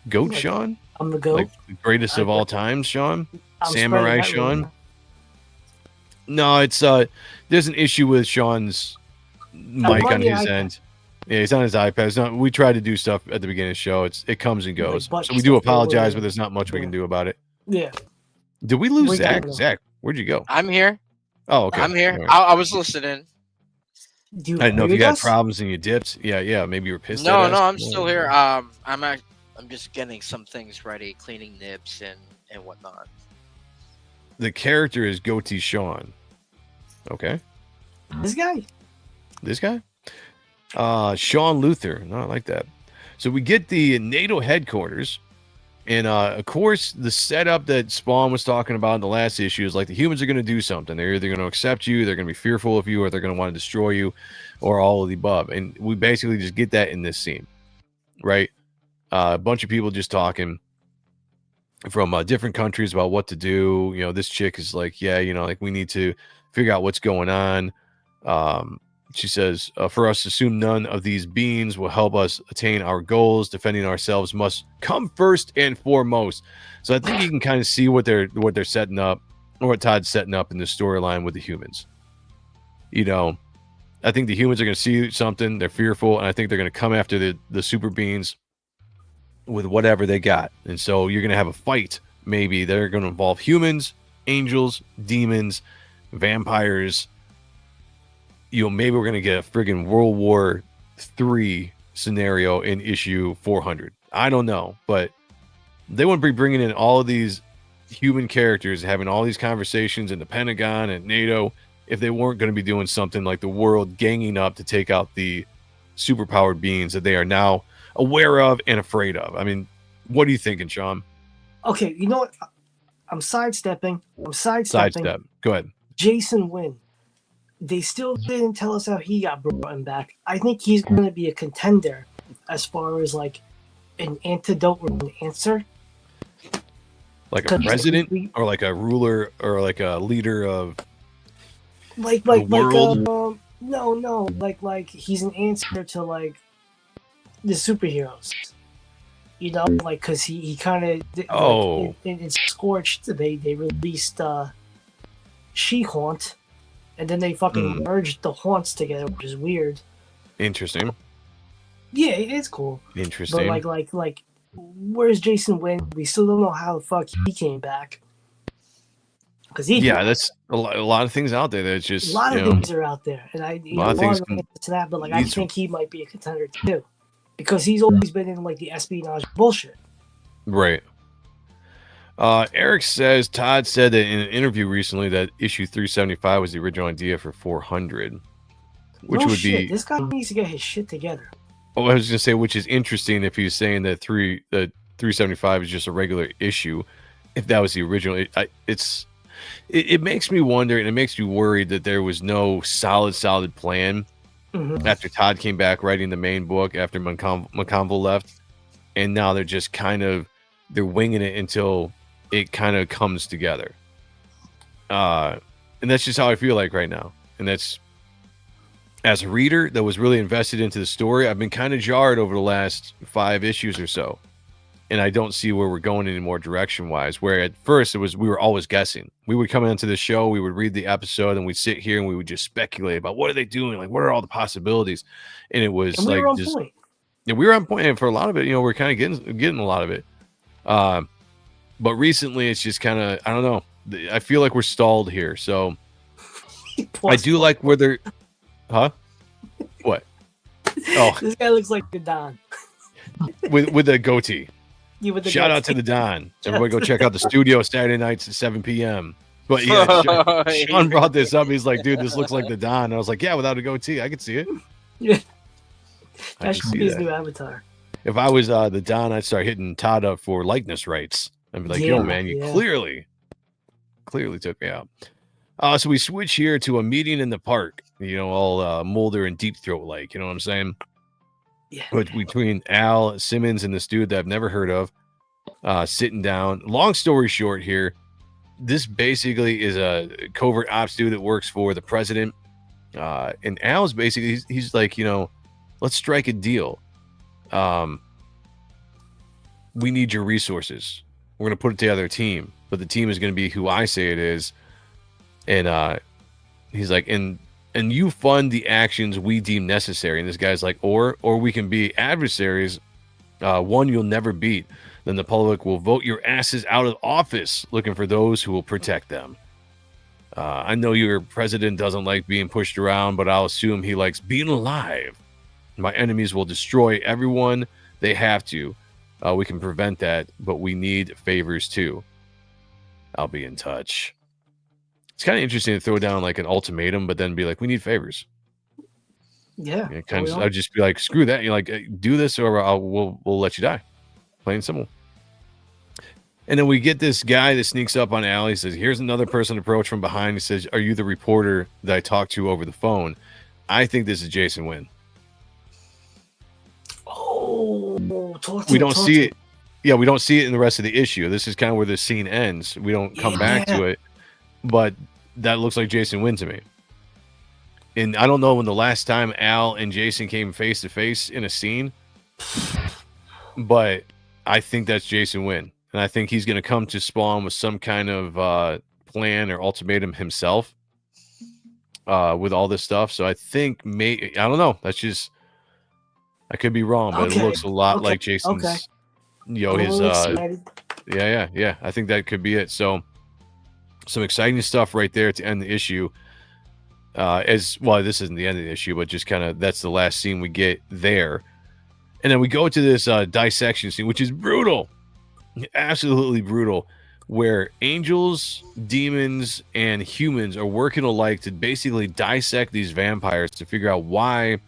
S3: Goat
S2: Like,
S3: Sean,
S2: I'm the goat.
S3: like the greatest of all time, Sean,
S2: I'm
S3: Samurai
S2: spreading that
S3: Sean.
S2: rumor.
S3: No, it's there's an issue with Sean's mic
S2: on
S3: on
S2: the
S3: his
S2: iPad.
S3: end. Yeah, he's on his iPad. It's not, we try to do stuff at the beginning of the show. It comes and
S2: Like
S3: goes.
S2: butt
S3: So we do
S2: stuff
S3: apologize,
S2: over
S3: but there's not much we can do about it.
S2: Yeah.
S3: Did we lose
S2: We got
S3: Zach?
S2: him.
S3: Zach, where'd you go?
S7: I'm here.
S3: Oh, okay.
S7: I'm here.
S3: All right.
S7: I was listening.
S2: Do you
S3: I didn't know if
S2: agree
S3: you
S2: with
S3: had
S2: us?
S3: problems and you dipped. Yeah. Maybe you were pissed.
S7: No,
S3: at us.
S7: I'm still here. I'm just getting some things ready, cleaning nibs and whatnot.
S3: The character is Goatee Sean. Okay.
S2: This guy.
S3: This guy? Sean Luther. No, I like that. So we get the NATO headquarters. And of course, the setup that Spawn was talking about in the last issue is like the humans are going to do something. They're either going to accept you, they're going to be fearful of you, or they're going to want to destroy you, or all of the above. And we basically just get that in this scene, right? A bunch of people just talking from different countries about what to do. You know, this chick is like, yeah, you know, like we need to figure out what's going on. She says, for us to assume none of these beings will help us attain our goals. Defending ourselves must come first and foremost. So I think you can kind of see what they're setting up, or what Todd's setting up in the storyline with the humans. You know, I think the humans are going to see something. They're fearful, and I think they're going to come after the super beings with whatever they got. And so you're going to have a fight. Maybe they're going to involve humans, angels, demons, vampires. You know, maybe we're going to get a friggin' World War III scenario in issue 400. I don't know, but they wouldn't be bringing in all of these human characters, having all these conversations in the Pentagon and NATO, if they weren't going to be doing something like the world ganging up to take out the superpowered beings that they are now aware of and afraid of. I mean, what are you thinking, Sean?
S2: Okay, you know what? I'm sidestepping.
S3: Sidestep. Go ahead.
S2: Jason Wynn. They still didn't tell us how he got brought back. I think he's going to be a contender as far as like an antidote or an answer.
S3: Like a president, or like a ruler, or like a leader of world?
S2: No, like he's an answer to like the superheroes. You know, like because he kind of in Scorched they released She-Haunt. And then they fucking merged the haunts together, which is weird.
S3: Interesting.
S2: Yeah, it's cool.
S3: Interesting.
S2: But like, where's Jason Wynn? We still don't know how the fuck he came back. Because
S3: that's a lot of things out there. That's just
S2: a lot of things are out there, and I
S3: lot of things
S2: to that. But like, I think he might be a contender too, because he's always been in like the espionage bullshit.
S3: Right. Eric says Todd said that in an interview recently that issue 375 was the original idea for 400, which would be
S2: this guy needs to get his shit together.
S3: Oh, I was gonna say, which is interesting if he's saying that 375 is just a regular issue. If that was the original, it makes me wonder, and it makes me worried that there was no solid plan after Todd came back writing the main book after McConville left, and now they're just they're winging it until it kind of comes together. And that's just how I feel like right now. And that's, as a reader that was really invested into the story, I've been kind of jarred over the last 5 issues or so. And I don't see where we're going anymore direction wise, where at first we were always guessing. We would come into the show, we would read the episode, and we'd sit here and we would just speculate about what are they doing? Like, what are all the possibilities? And it was
S2: and we
S3: like,
S2: were on point.
S3: Yeah, we were on point. And for a lot of it, we're kind of getting a lot of it. But recently it's just kind of, I don't know. I feel like we're stalled here. So I do like where they're, what? Oh,
S2: this guy looks like the Don.
S3: with a goatee.
S2: Yeah, with the
S3: Shout out to the Don. Everybody go check out the studio Saturday nights at 7 p.m. But yeah, Sean brought this up. He's like, dude, this looks like the Don. And I was like, yeah, without a goatee, I could see it.
S2: Yeah,
S3: I
S2: that
S3: can
S2: should
S3: see
S2: be his
S3: that.
S2: new avatar.
S3: If I was the Don, I'd start hitting Todd up for likeness rights. I'd be like, yo,
S2: Yeah,
S3: man, you
S2: yeah.
S3: clearly took me out. So we switch here to a meeting in the park, all Mulder and Deep Throat like, you know what I'm saying?
S2: Yeah.
S3: But between Al Simmons and this dude that I've never heard of, sitting down. Long story short here, this basically is a covert ops dude that works for the president. And Al's basically, he's like, let's strike a deal. We need your resources. We're going to put together a team, but the team is going to be who I say it is. And he's like, and you fund the actions we deem necessary. And this guy's like, or we can be adversaries, one you'll never beat. Then the public will vote your asses out of office, looking for those who will protect them. I know your president doesn't like being pushed around, but I'll assume he likes being alive. My enemies will destroy everyone they have to. We can prevent that, but we need favors too. I'll be in touch. It's kind of interesting to throw down like an ultimatum, but then be like, we need favors.
S2: Yeah.
S3: I'd just be like, screw that. You're like, do this or we'll let you die. Plain and simple. And then we get this guy that sneaks up on Al. He says, here's another person approach from behind. He says, are you the reporter that I talked to over the phone? I think this is Jason Wynn.
S2: Oh,
S3: we don't see it. Yeah, we don't see it in the rest of the issue. This is kind of where the scene ends. We don't come back to it. But that looks like Jason Wynn to me. And I don't know when the last time Al and Jason came face to face in a scene, but I think that's Jason Wynn. And I think he's going to come to Spawn with some kind of plan or ultimatum himself with all this stuff. So I think I don't know. That's just, I could be wrong, but it looks a lot like Jason's, his, yeah. I think that could be it. So some exciting stuff right there to end the issue. As well, this isn't the end of the issue, but just kind of that's the last scene we get there. And then we go to this dissection scene, which is brutal. Absolutely brutal, where angels, demons, and humans are working alike to basically dissect these vampires to figure out why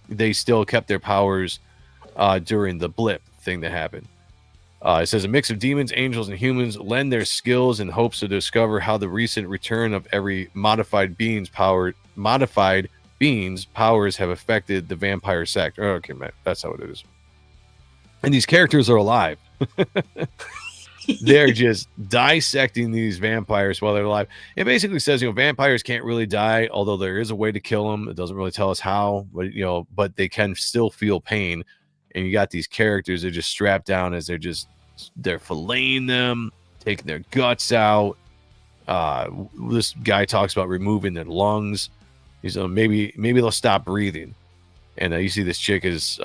S3: they still kept their powers during the blip thing that happened. It says a mix of demons, angels, and humans lend their skills in hopes to discover how the recent return of every modified being's powers have affected the vampire sect. Oh, okay, man, that's how it is. And these characters are alive. They're just dissecting these vampires while they're alive. It basically says, vampires can't really die, although there is a way to kill them. It doesn't really tell us how, but they can still feel pain. And you got these characters that are just strapped down as they're filleting them, taking their guts out. This guy talks about removing their lungs. He's maybe they'll stop breathing. And you see this chick is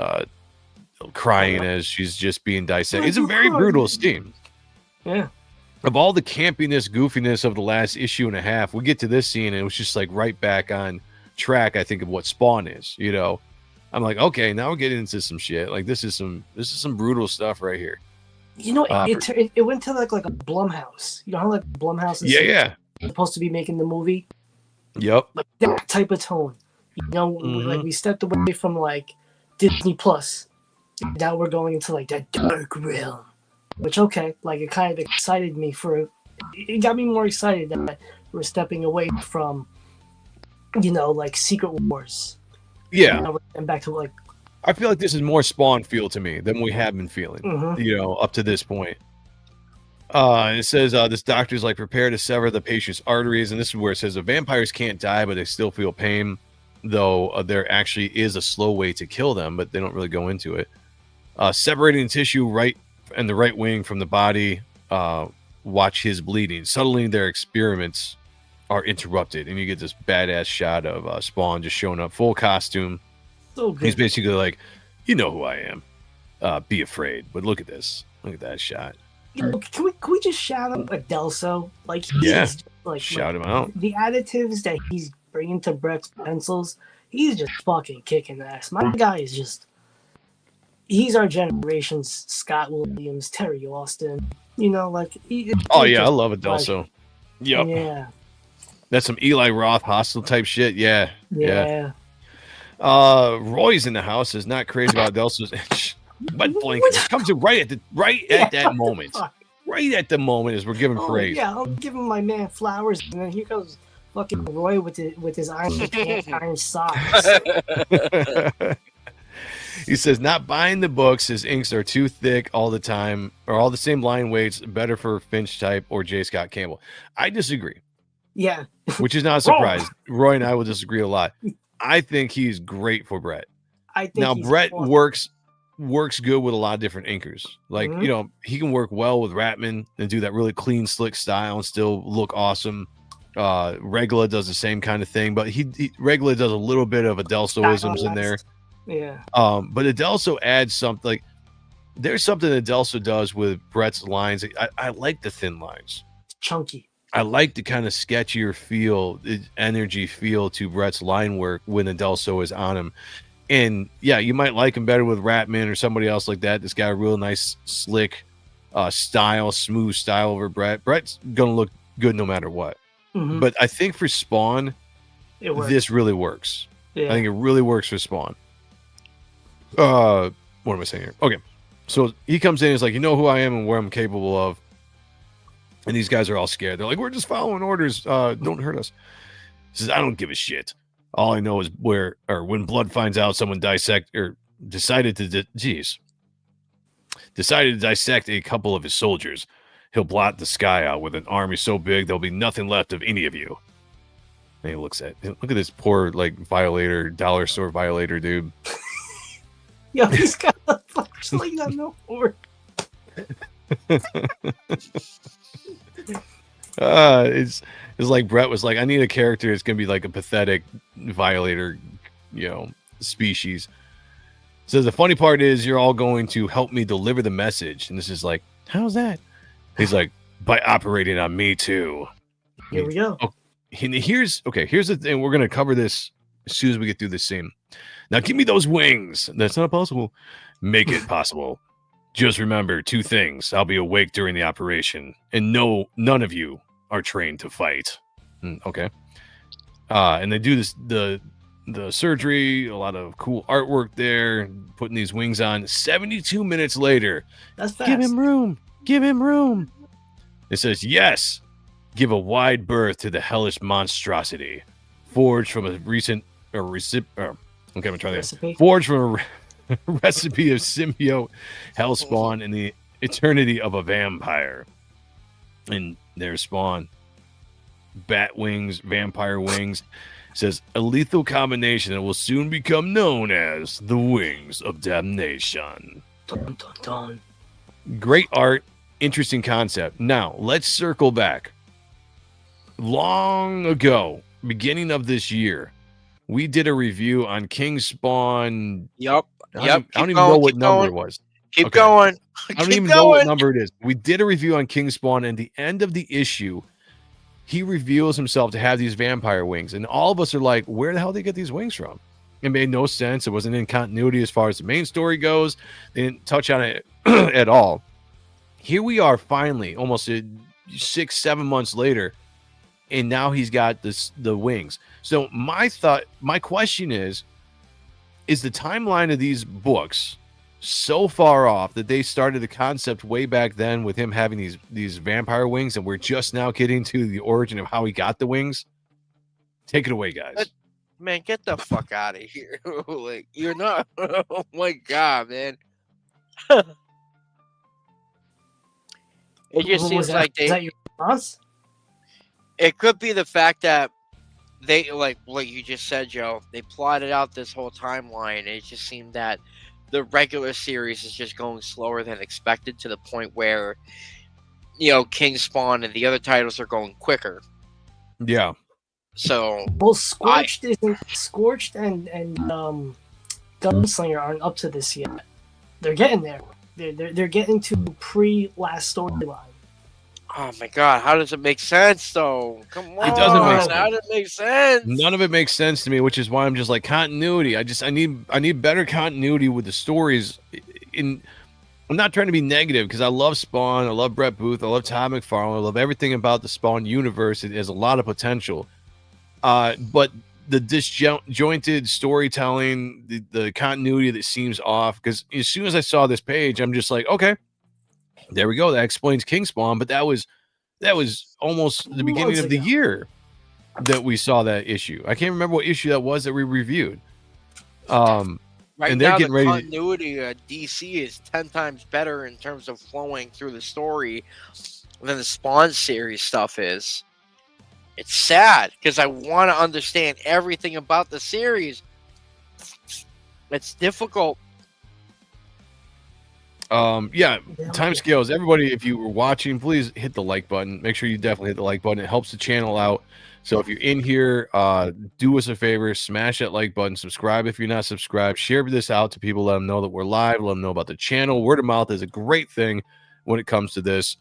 S3: crying as she's just being dissected. It's a very brutal scene.
S2: Yeah.
S3: Of all the campiness, goofiness of the last issue and a half, we get to this scene and it was just like right back on track, I think, of what Spawn is. I'm like, okay, now we're getting into some shit. Like this is some brutal stuff right here.
S2: It went to like a Blumhouse. You know how like Blumhouse is supposed to be making the movie?
S3: Yep.
S2: Like that type of tone. Like we stepped away from like Disney Plus. Now we're going into like that dark realm. Which like it kind of excited me it got me more excited that we're stepping away from like Secret Wars.
S3: Yeah.
S2: And back to like
S3: I feel like this is more Spawn feel to me than we have been feeling, up to this point. It says this doctor's like prepare to sever the patient's arteries, and this is where it says the vampires can't die, but they still feel pain, though there actually is a slow way to kill them, but they don't really go into it. Separating tissue right and the right wing from the body, watch his bleeding. Suddenly their experiments are interrupted, and you get this badass shot of Spawn just showing up full costume.
S2: So good.
S3: He's basically like, you know who I am. Be afraid. But look at this. Look at that shot.
S2: Can we just shout out Adelso? Like
S3: shout him out.
S2: The additives that he's bringing to Brett's pencils, he's just fucking kicking ass. My guy is just. He's our generation's Scott Williams, Terry Austin. I love Adelso. Yep. Yeah.
S3: That's some Eli Roth hostile type shit. Yeah. Roy's in the house, is not crazy about Adelso's butt blanket. It comes in right at that moment. Right at the moment as we're giving praise.
S2: Yeah, I'll give him my man flowers, and then here comes fucking Roy with his iron socks.
S3: He says, not buying the books. His inks are too thick all the time, or all the same line weights. Better for Finch type or J. Scott Campbell. I disagree.
S2: Yeah.
S3: Which is not a surprise. Roy and I will disagree a lot. I think he's great for Brett.
S2: I think
S3: now Brett
S2: awesome.
S3: works good with a lot of different inkers. Like, you know, he can work well with Ratman and do that really clean, slick style and still look awesome. Regula does the same kind of thing, but he Regula does a little bit of Adelsoisms in there.
S2: Yeah.
S3: But Adelso adds something. Like, there's something Adelso does with Brett's lines. I like the thin lines.
S2: It's chunky.
S3: I like the kind of sketchier feel, energy feel to Brett's line work when Adelso is on him. And yeah, you might like him better with Ratman or somebody else like that. That's got a real nice, slick style, smooth style over Brett. Brett's gonna look good no matter what. But I think for Spawn, this really works.
S2: Yeah.
S3: I think it really works for Spawn. What am I saying here? Okay, so he comes in. He's like, you know who I am and what I'm capable of. And these guys are all scared. They're like, we're just following orders. Don't hurt us. He says, I don't give a shit. All I know is when Blood finds out someone decided to dissect a couple of his soldiers, he'll blot the sky out with an army so big there'll be nothing left of any of you. And he look at this poor violator, dollar store violator dude.
S2: Yo, he's got a flashlight on the floor.
S3: It's like Brett was like, I need a character that's gonna be like a pathetic violator, species. So the funny part is you're all going to help me deliver the message. And this is like, how's that? He's like, by operating on me too.
S2: Here we go.
S3: Oh, here's the thing. We're gonna cover this as soon as we get through this scene. Now give me those wings. That's not possible. Make it possible. Just remember 2 things. I'll be awake during the operation, and none of you are trained to fight. Okay. And they do this the surgery, a lot of cool artwork there, putting these wings on. 72 minutes later,
S2: that's fast.
S3: Give him room. It says, yes, give a wide berth to the hellish monstrosity, forged from a recipe of symbiote, hellspawn, and the eternity of a vampire. And there's Spawn. Bat wings, vampire wings. Says a lethal combination that will soon become known as the Wings of Damnation.
S2: Dun, dun, dun.
S3: Great art, interesting concept. Now let's circle back. Long ago, beginning of this year, we did a review on King Spawn.
S7: Yep.
S3: I don't even know what number it was.
S7: Keep going.
S3: I don't even know what number it is. We did a review on King Spawn, and at the end of the issue, he reveals himself to have these vampire wings. And all of us are like, where the hell did they get these wings from? It made no sense. It wasn't in continuity as far as the main story goes. They didn't touch on it at all. Here we are finally, almost 6-7 months later, and now he's got the wings. So my question is the timeline of these books so far off that they started the concept way back then with him having these vampire wings, and we're just now getting to the origin of how he got the wings? Take it away, guys.
S7: Man, get the fuck out of here. Like, you're not. Oh my god, man. It just seems like
S2: is that your response?
S7: It could be the fact that they, like what you just said, Joe, they plotted out this whole timeline, and it just seemed that the regular series is just going slower than expected, to the point where, King Spawn and the other titles are going quicker.
S3: Yeah.
S7: So,
S2: well, Scorched and Gunslinger aren't up to this yet. They're getting there. They're getting to pre-last storyline.
S7: Oh my god, how does it make sense though? Come on,
S3: it doesn't make sense.
S7: How does it make sense?
S3: None of it makes sense to me, which is why I'm just like, continuity. I need better continuity with the stories. I'm not trying to be negative, because I love Spawn, I love Brett Booth, I love Todd McFarlane, I love everything about the Spawn universe. It has a lot of potential. But the disjointed storytelling, the continuity that seems off. Because as soon as I saw this page, I'm just like, okay, there we go. That explains Kingspawn. But that was almost the beginning of the year that we saw that issue. I can't remember what issue that was that we reviewed.
S7: Right
S3: and they're
S7: now,
S3: getting
S7: the
S3: ready
S7: continuity of DC is 10 times better in terms of flowing through the story than the Spawn series stuff is. It's sad because I want to understand everything about the series. It's difficult.
S3: Yeah, time scales. Everybody, if you were watching, please hit the like button. Make sure you definitely hit the like button. It helps the channel out. So if you're in here, do us a favor, smash that like button, subscribe if you're not subscribed, share this out to people, let them know that we're live, let them know about the channel. Word of mouth is a great thing when it comes to this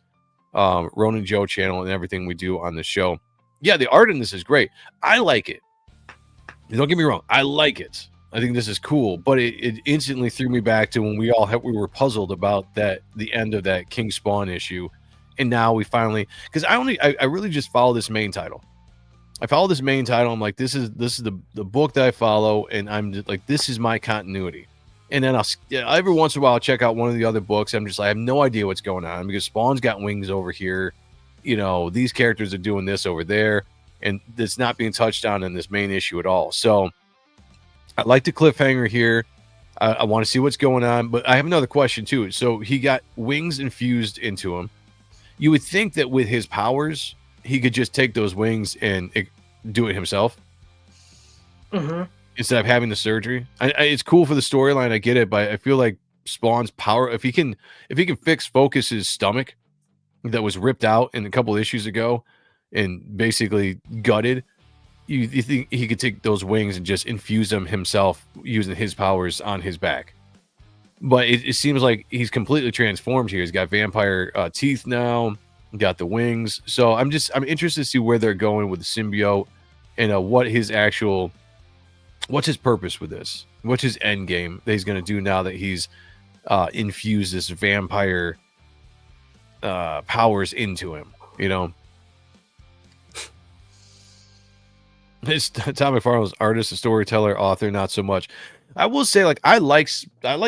S3: Ronan Joe channel and everything we do on the show. Yeah, the art in this is great. I like it. Don't get me wrong. I like it. I think this is cool, but it instantly threw me back to when we were puzzled about the end of that King Spawn issue, and now we finally, because I really just follow this main title. I follow this main title. I'm like, this is the book that I follow, and I'm just like, this is my continuity. And then every once in a while I'll check out one of the other books. I'm just like, I have no idea what's going on because Spawn's got wings over here. You know, these characters are doing this over there, and it's not being touched on in this main issue at all. So I like the cliffhanger here. I want to see what's going on, but I have another question too. So he got wings infused into him. You would think that with his powers, he could just take those wings and do it himself instead of having the surgery. It's cool for the storyline. I get it, but I feel like Spawn's power, if he can fix Focus's stomach that was ripped out in a couple issues ago and basically gutted, you think he could take those wings and just infuse them himself using his powers on his back. But it seems like he's completely transformed here. He's got vampire teeth now, got the wings. So I'm interested to see where they're going with the symbiote and what's his purpose with this? What's his end game that he's going to do now that he's infused this vampire powers into him, you know? It's Tom McFarlane's artist, a storyteller, author, not so much. I will say, like, I like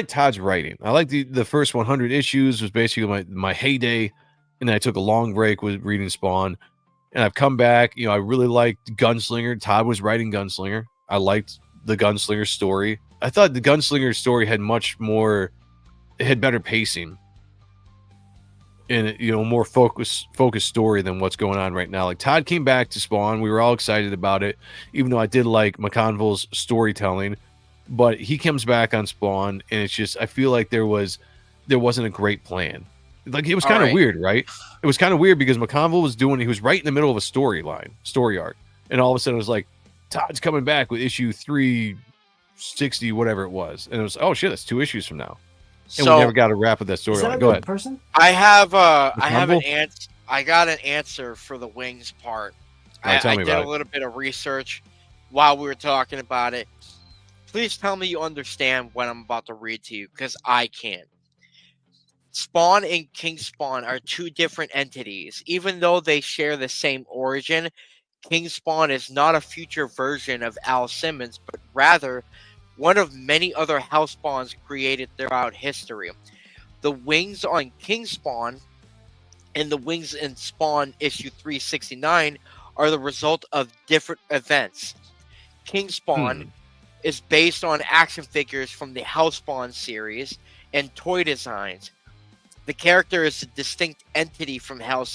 S3: Todd's writing. I like the first 100 issues was basically my heyday, and then I took a long break with reading Spawn, and I've come back. You know, I really liked Gunslinger. Todd was writing Gunslinger. I liked the Gunslinger story. I thought the Gunslinger story had better pacing, and more focused story than what's going on right now. Like, Todd came back to Spawn. We were all excited about it, even though I did like McConville's storytelling. But he comes back on Spawn, and it's just, I feel like there wasn't a great plan. Like, it was kind of weird, right? It was kind of weird because McConville he was right in the middle of a story arc, and all of a sudden it was like, Todd's coming back with issue 360, whatever it was, and it was, oh shit, that's 2 issues from now. And we never got a wrap of that storyline. Go ahead.
S2: Person?
S7: I have an answer. I got an answer for the wings part.
S3: Right,
S7: I did a little bit of research while we were talking about it. Please tell me you understand what I'm about to read to you, because I can't. Spawn and King Spawn are 2 different entities. Even though they share the same origin, King Spawn is not a future version of Al Simmons, but rather one of many other house spawns created throughout history. The wings on King Spawn and the wings in Spawn issue 369 are the result of different events. King Spawn is based on action figures from the House Spawn series and toy designs. The character is a distinct entity from Al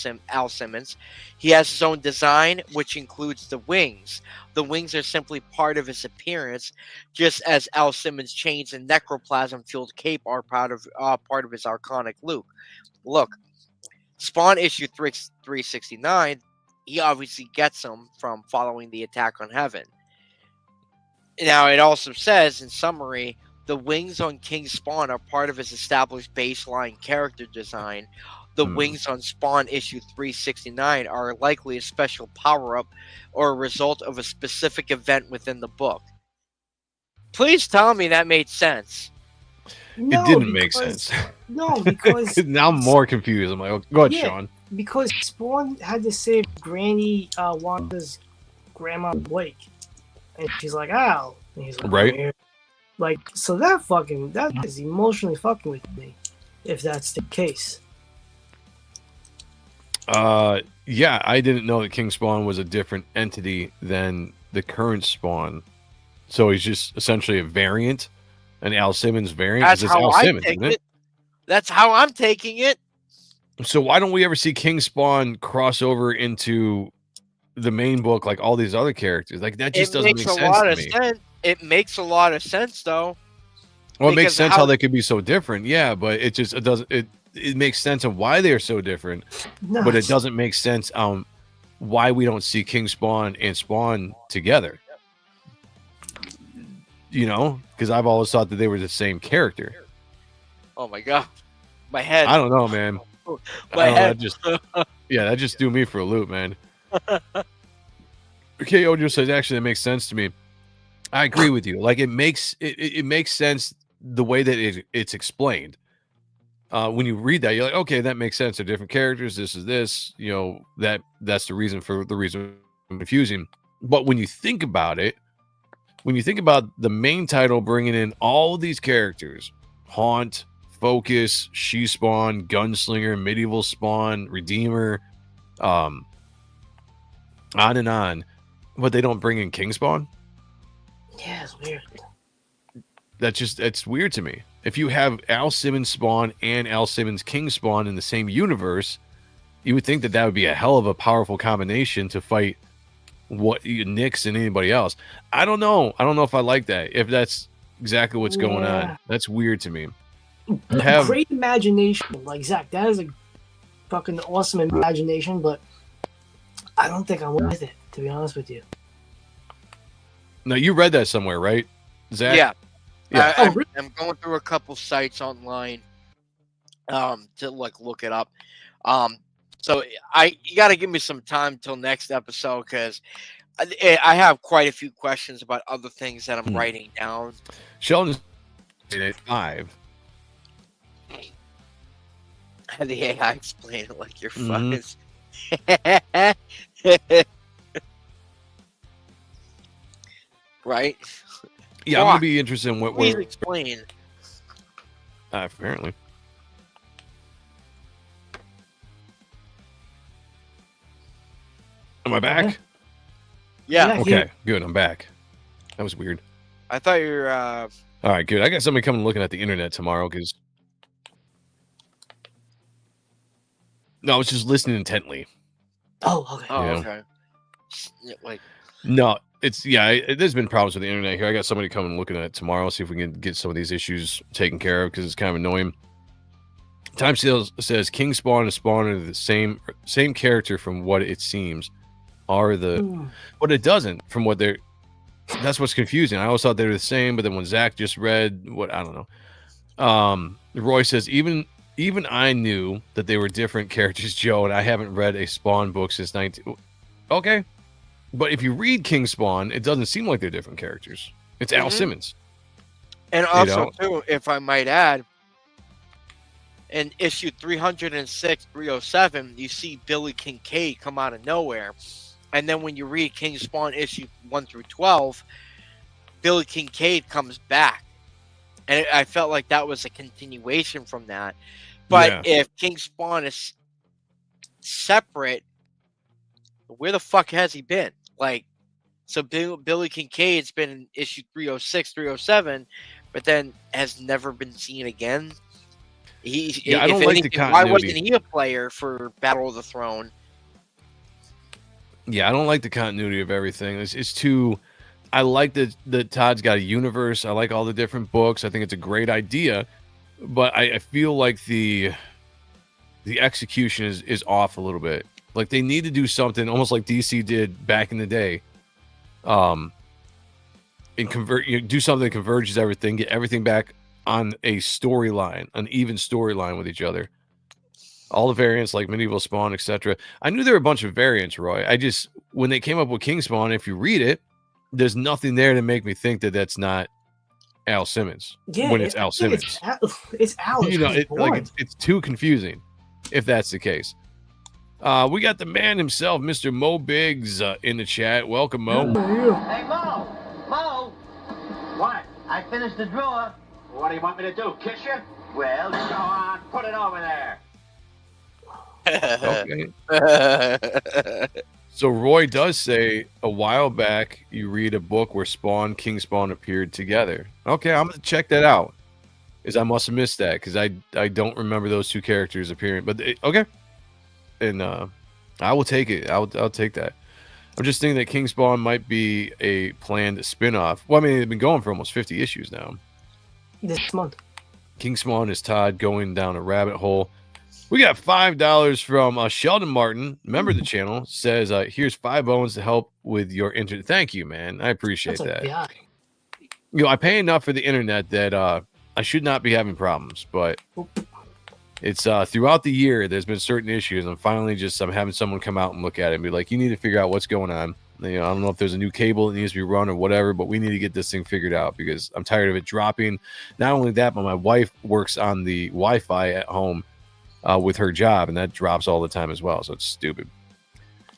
S7: Simmons. He has his own design, which includes the wings. The wings are simply part of his appearance, just as Al Simmons' chains and necroplasm-fueled cape are part of his iconic look. Spawn issue 369, he obviously gets them from following the attack on Heaven. Now, it also says, in summary, the wings on King Spawn are part of his established baseline character design. The wings on Spawn issue 369 are likely a special power-up or a result of a specific event within the book. Please tell me that made sense.
S2: No,
S3: it didn't make sense.
S2: No, because
S3: now I'm more confused. I'm like, oh, go ahead, Sean.
S2: Because Spawn had to save Granny Wanda's grandma Blake. And she's like, Al. And he's like,
S3: Right.
S2: "I'm here." Like, so that is emotionally fucking with me, if that's the case.
S3: Yeah, I didn't know that King Spawn was a different entity than the current Spawn. So he's just essentially a variant, an Al Simmons variant. 'Cause
S7: That's
S3: it's
S7: how
S3: Al
S7: I
S3: Simmons,
S7: take
S3: isn't
S7: it. That's how I'm taking it.
S3: So why don't we ever see King Spawn cross over into the main book like all these other characters? Like that just
S7: It
S3: doesn't
S7: makes
S3: make
S7: a
S3: sense
S7: lot
S3: to
S7: of
S3: me.
S7: sense. It makes a lot of sense, though.
S3: Well, it makes
S7: because
S3: sense how they could be so different, yeah, but it doesn't it makes sense of why they're so different,
S2: No,
S3: but it doesn't make sense why we don't see King Spawn and Spawn together. You know, because I've always thought that they were the same character.
S7: Oh my god, my head.
S3: I don't know, man.
S7: My head.
S3: That just threw me for a loop, man. KO just says actually that makes sense to me. I agree with you. Like it makes sense the way that it's explained. When you read that, you're like, okay, that makes sense. They're different characters. This is this. You know that's the reason for the reason confusing. But when you think about it, when you think about the main title bringing in all these characters, Haunt, Focus, She Spawn, Gunslinger, Medieval Spawn, Redeemer, on and on, but they don't bring in King Spawn.
S2: Yeah, it's weird.
S3: It's weird to me. If you have Al Simmons Spawn and Al Simmons King Spawn in the same universe, you would think that would be a hell of a powerful combination to fight Nyx and anybody else. I don't know. I don't know if I like that. If that's exactly what's going on, that's weird to me.
S2: Great imagination, like Zach. That is a fucking awesome imagination, but I don't think I'm with it, to be honest with you.
S3: No, you read that somewhere, right, Zach?
S7: Yeah.
S3: Yeah.
S7: I'm going through a couple sites online to look it up. So you got to give me some time till next episode because I have quite a few questions about other things that I'm writing down.
S3: Sheldon's at 5.
S7: Had the AI explain it like you're
S3: Mhm.
S7: fucking right.
S3: Yeah, I'm gonna be interested in what
S7: Please
S3: we're
S7: explain.
S3: apparently. Am I back?
S7: Yeah.
S3: Okay, good. I'm back. That was weird.
S7: I thought you were.
S3: All right, good. I got somebody coming looking at the internet tomorrow because. No, I was just listening intently.
S2: Oh, okay.
S7: Oh,
S3: Yeah.
S7: okay. Like,
S3: No, there's been problems with the internet here. I got somebody coming looking at it tomorrow. See if we can get some of these issues taken care of because it's kind of annoying. Time Sales says King Spawn and Spawn are the same character from what it seems. But it doesn't from what they're. That's what's confusing. I always thought they were the same, but then when Zach just read I don't know. Roy says even I knew that they were different characters, Joe, and I haven't read a Spawn book since 19. Okay. But if you read King Spawn, it doesn't seem like they're different characters. It's Al Simmons.
S7: and also, too, if I might add, in issue 306, 307, you see Billy Kincaid come out of nowhere. And then when you read King Spawn issue 1 through 12, Billy Kincaid comes back. And I felt like that was a continuation from that. But if King Spawn is separate, where the fuck has he been? Like, so Billy Kincaid's been in issue 306, 307, but then has never been seen again.
S3: I don't like the continuity.
S7: Why wasn't he a player for Battle of the Throne?
S3: Yeah, I don't like the continuity of everything. It's too. I like that Todd's got a universe. I like all the different books. I think it's a great idea, but I feel like the execution is off a little bit. Like they need to do something almost like DC did back in the day. And do something that converges everything, get everything back on a storyline, an even storyline with each other. All the variants like Medieval Spawn, etc. I knew there were a bunch of variants, Roy. When they came up with King Spawn, if you read it, there's nothing there to make me think that that's not Al Simmons.
S2: Yeah,
S3: when it's Al Simmons,
S2: it's Al.
S3: You know, it's too confusing if that's the case. We got the man himself, Mr. Mo Biggs, in the chat. Welcome, Mo.
S6: Hey, Mo! I finished the drawer. What do you want me to do, kiss you? Well, go on, put it over there.
S3: Okay. So Roy does say a while back you read a book where King Spawn appeared together. Okay, I'm gonna check that out. Because I must have missed that because I don't remember those two characters appearing. But okay, and I will take it. I'll take that. I'm just thinking that King Spawn might be a planned spinoff. Well, I mean, they've been going for almost 50 issues now.
S2: This month.
S3: King Spawn is Todd going down a rabbit hole. We got $5 from Sheldon Martin, member of the channel, says, here's 5 bones to help with your internet. Thank you, man. I appreciate that.
S2: Yeah.
S3: You know, I pay enough for the internet that I should not be having problems, but it's throughout the year, there's been certain issues. I'm having someone come out and look at it and be like, you need to figure out what's going on. You know, I don't know if there's a new cable that needs to be run or whatever, but we need to get this thing figured out because I'm tired of it dropping. Not only that, but my wife works on the Wi-Fi at home with her job, and that drops all the time as well. So it's stupid.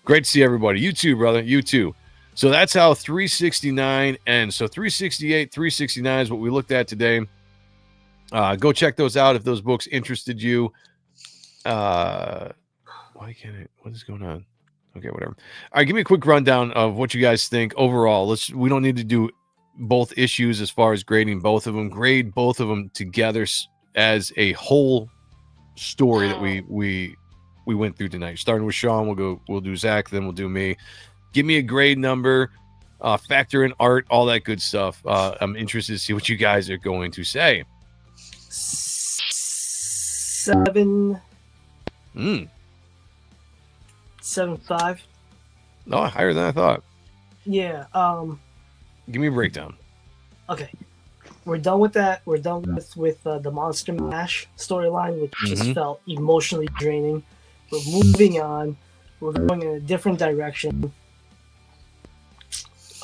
S3: Great to see everybody. You too, brother. You too. So that's how 369 ends. So 368, 369 is what we looked at today. Go check those out if those books interested you. Why can't it? What is going on? Okay, whatever. All right, give me a quick rundown of what you guys think overall. We don't need to do both issues as far as grading both of them. Grade both of them together as a whole story that we went through tonight. Starting with Sean, we'll do Zach, then we'll do me. Give me a grade number, factor in art, all that good stuff. I'm interested to see what you guys are going to say.
S2: 7. 7.5.
S3: No, higher than I thought.
S2: Yeah.
S3: Give me a breakdown.
S2: Okay. We're done with that. We're done with the Monster Mash storyline, which just felt emotionally draining. We're moving on. We're going in a different direction.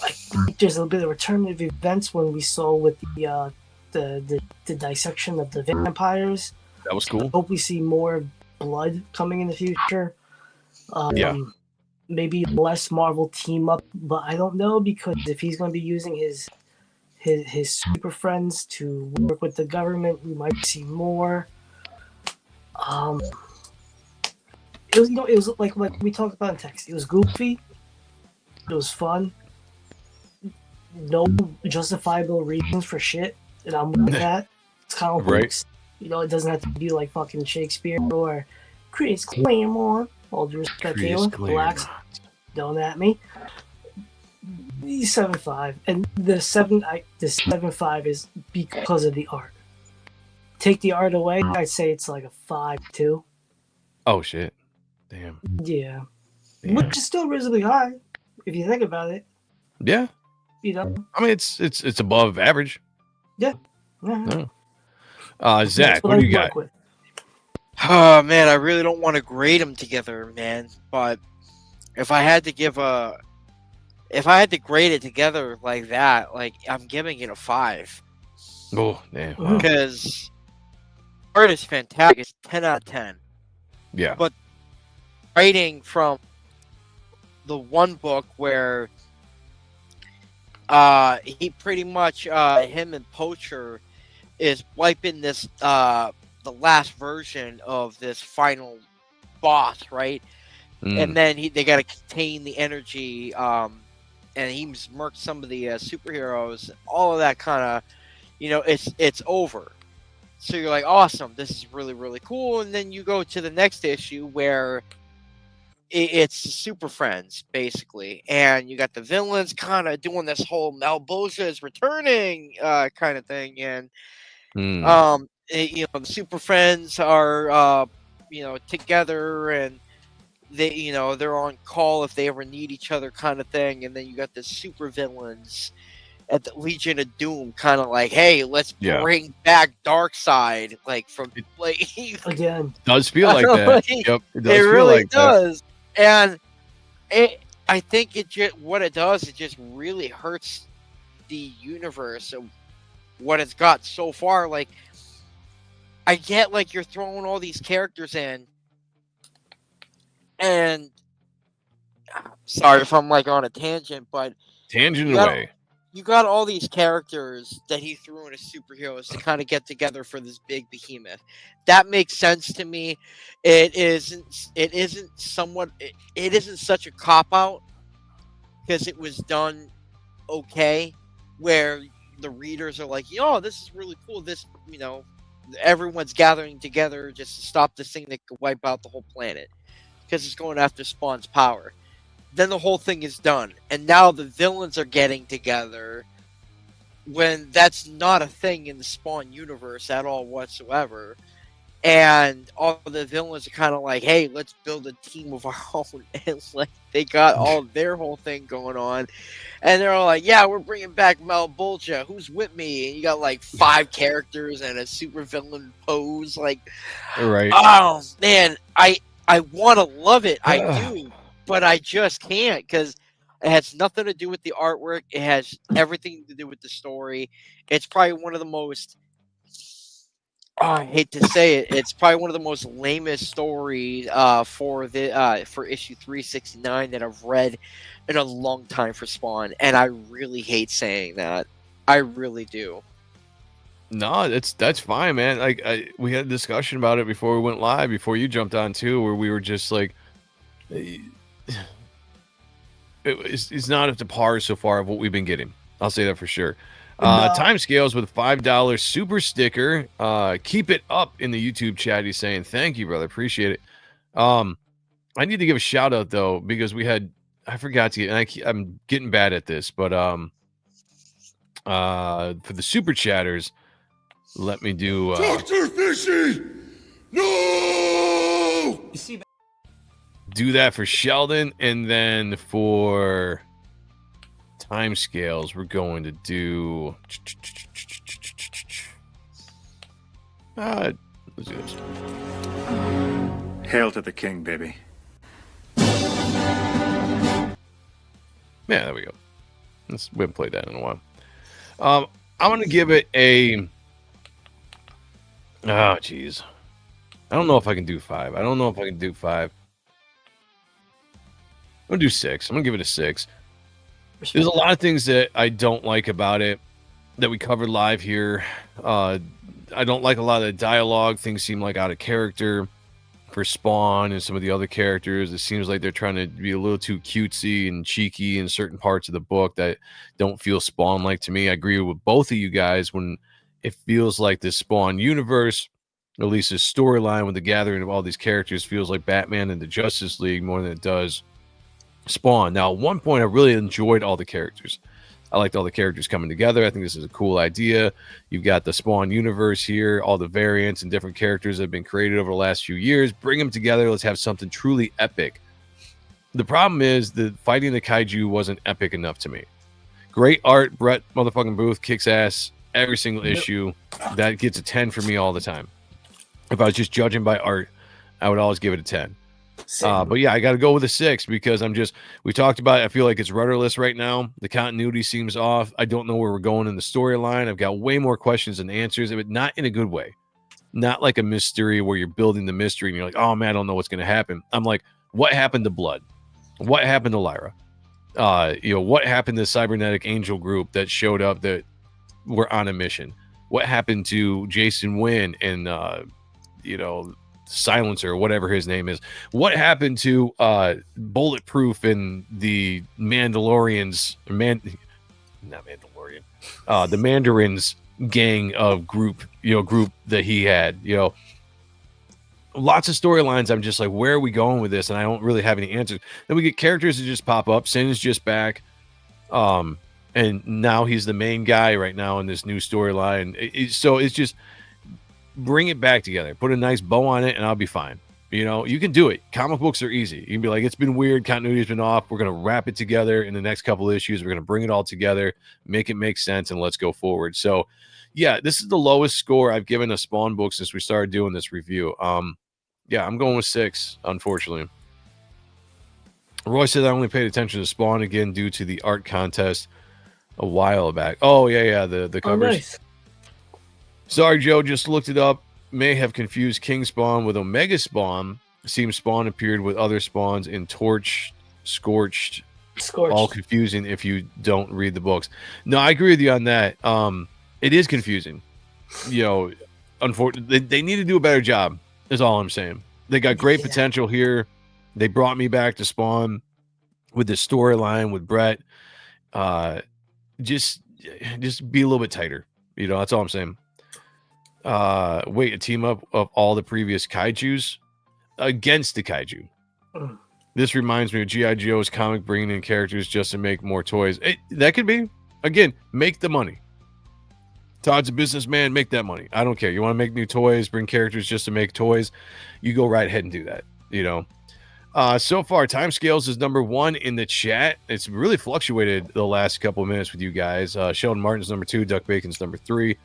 S2: I think there's a bit of return of events when we saw with the dissection of the vampires.
S3: That was cool.
S2: I hope we see more blood coming in the future. Maybe less Marvel team up, but I don't know because if he's going to be using his super friends to work with the government, we might see more. It was like we talked about in text. It was goofy. It was fun. No justifiable reasons for shit, and I'm with that. It's kind of
S3: right.
S2: You know, it doesn't have to be like fucking Shakespeare or Chris Claremont. All due respect, Kayla. Relax. Don't at me. 7.5, and the 7.5 is because of the art. Take the art away, I'd say it's like a 5.2.
S3: Oh shit! Damn.
S2: Yeah, which is still reasonably high if you think about it.
S3: Yeah.
S2: You know.
S3: I mean, it's above average.
S2: Yeah.
S3: No. Zach, what do you got?
S7: Oh man, I really don't want to grade them together, man. But if I had to grade it together like that, like I'm giving it a 5.
S3: Oh, yeah. Wow.
S7: Because art is fantastic. It's 10 out of 10.
S3: Yeah.
S7: But writing from the one book where he pretty much him and Poacher is wiping this the last version of this final boss, right? And then they got to contain the energy, and he murked some of the superheroes. All of that kind of, it's over. So you're like, awesome, this is really, really cool. And then you go to the next issue where it's Super Friends, basically. And you got the villains kind of doing this whole Malboja is returning kind of thing. And, the Super Friends are, together, and they, they're on call if they ever need each other kind of thing. And then you got the super villains at the Legion of Doom, kind of like, hey, let's bring back Darkseid, like from like
S2: again.
S3: Does feel like that. Yep, it does.
S7: It
S3: feel
S7: really
S3: like
S7: does, that. And I think it just really hurts the universe of what it's got so far. Like, I get like you're throwing all these characters in, and sorry if I'm like on a tangent, but
S3: tangent away.
S7: you got all these characters that he threw in as superheroes to kind of get together for this big behemoth. That makes sense to me. It isn't. It isn't somewhat. It isn't such a cop out because it was done okay, where the readers are like, "Yo, this is really cool. This, everyone's gathering together just to stop this thing that could wipe out the whole planet because it's going after Spawn's power." Then the whole thing is done, and now the villains are getting together when that's not a thing in the Spawn universe at all whatsoever. And all the villains are kind of like, "Hey, let's build a team of our own." And like they got all their whole thing going on, and they're all like, "Yeah, we're bringing back Malbolgia. Who's with me?" And you got like 5 characters and a super villain pose. Like,
S3: Right.
S7: oh man, I want to love it. I do. But I just can't because it has nothing to do with the artwork. It has everything to do with the story. It's probably one of the most, I hate to say it, it's probably one of the most lamest stories for issue 369 that I've read in a long time for Spawn, and I really hate saying that. I really do.
S3: No, that's fine, man. Like we had a discussion about it before we went live, before you jumped on too, where we were just like. It's not up to par so far of what we've been getting. I'll say that for sure. Time scales with $5 super sticker. Keep it up in the YouTube chat. He's saying, thank you, brother. Appreciate it. I need to give a shout out though, because I forgot to, and I'm getting bad at this, but for the super chatters, let me do
S1: Dr. Fishy! No!
S9: You see,
S3: do that for Sheldon, and then for time scales, we're going to do. Let's do this.
S10: Hail to the king, baby.
S3: Yeah, there we go. We haven't played that in a while. I'm going to give it a. Oh, jeez. I don't know if I can do 5. I'm going to do 6. I'm going to give it a 6. There's a lot of things that I don't like about it that we covered live here. I don't like a lot of the dialogue. Things seem like out of character for Spawn and some of the other characters. It seems like they're trying to be a little too cutesy and cheeky in certain parts of the book that don't feel Spawn-like to me. I agree with both of you guys when it feels like this Spawn universe, at least this storyline with the gathering of all these characters, feels like Batman and the Justice League more than it does Spawn. Now, at one point, I really enjoyed all the characters. I liked all the characters coming together. I think this is a cool idea. You've got the Spawn universe here, all the variants and different characters that have been created over the last few years. Bring them together. Let's have something truly epic. The problem is the fighting the kaiju wasn't epic enough to me. Great art. Brett motherfucking Booth kicks ass every single issue. That gets a 10 for me all the time. If I was just judging by art, I would always give it a 10. But yeah, I got to go with a 6 because we talked about it. I feel like it's rudderless right now. The continuity seems off. I don't know where we're going in the storyline. I've got way more questions than answers, but not in a good way. Not like a mystery where you're building the mystery and you're like, oh man, I don't know what's going to happen. I'm like, what happened to Blood? What happened to Lyra? What happened to the cybernetic angel group that showed up that were on a mission? What happened to Jason Wynn and, Silencer, or whatever his name is? What happened to Bulletproof and the Mandalorians? Not Mandalorian. The Mandarins gang of group that he had. Lots of storylines. I'm just like, where are we going with this? And I don't really have any answers. Then we get characters that just pop up. Sin is just back. And now he's the main guy right now in this new storyline. So it's just bring it back together. Put a nice bow on it, and I'll be fine. You can do it. Comic books are easy. You can be like, it's been weird. Continuity's been off. We're going to wrap it together in the next couple of issues. We're going to bring it all together, make it make sense, and let's go forward. So, yeah, this is the lowest score I've given a Spawn book since we started doing this review. Yeah, I'm going with 6, unfortunately. Roy said I only paid attention to Spawn again due to the art contest a while back. Oh, yeah, the covers.
S2: Oh, nice.
S3: Sorry, Joe, just looked it up. May have confused King Spawn with Omega Spawn. Seems Spawn appeared with other spawns in Torch, Scorched,
S2: Scorched.
S3: all confusing if you don't read the books. No, I agree with you on that. It is confusing. You know, unfortunately, they need to do a better job. Is all I'm saying. They got great potential here. They brought me back to Spawn with the storyline with Brett. Just be a little bit tighter. You know, that's all I'm saying. Wait, a team up of all the previous kaijus against the kaiju. This reminds me of G.I. Joe's comic, bringing in characters just to make more toys. That could be. Again, make the money. Todd's a businessman. Make that money. I don't care. You want to make new toys, bring characters just to make toys, you go right ahead and do that. You know. So far, Timescales is number 1 in the chat. It's really fluctuated the last couple of minutes with you guys. Sheldon Martin's number 2. Duck Bacon's number 3.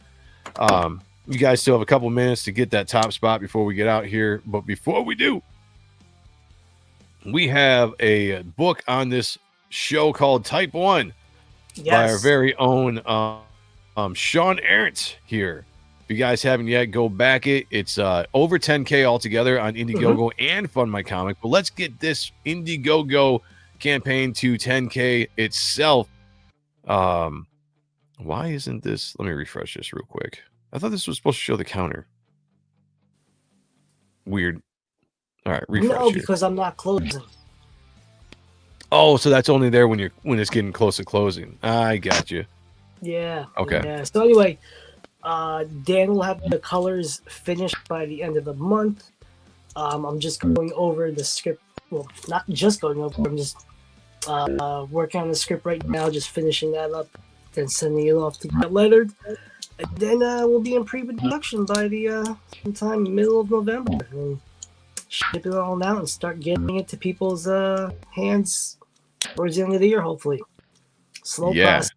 S3: You guys still have a couple minutes to get that top spot before we get out here. But before we do, we have a book on this show called Type 1 by our very own Sean Ahrendt here. If you guys haven't yet, go back it. It's over 10K altogether on Indiegogo and Fund My Comic. But let's get this Indiegogo campaign to 10K itself. Why isn't this? Let me refresh this real quick. I thought this was supposed to show the counter. Weird. All right, refresh.
S2: No, because I'm not closing.
S3: Oh, so that's only there when it's getting close to closing. I got you.
S2: Yeah.
S3: Okay.
S2: Yeah. So anyway, Dan will have the colors finished by the end of the month. I'm just going over the script. Well, not just going over. I'm just working on the script right now, just finishing that up, then sending it off to get lettered. And then we'll be in pre-production by the sometime middle of November. And ship it all out and start getting it to people's hands towards the end of the year, hopefully. Slow process.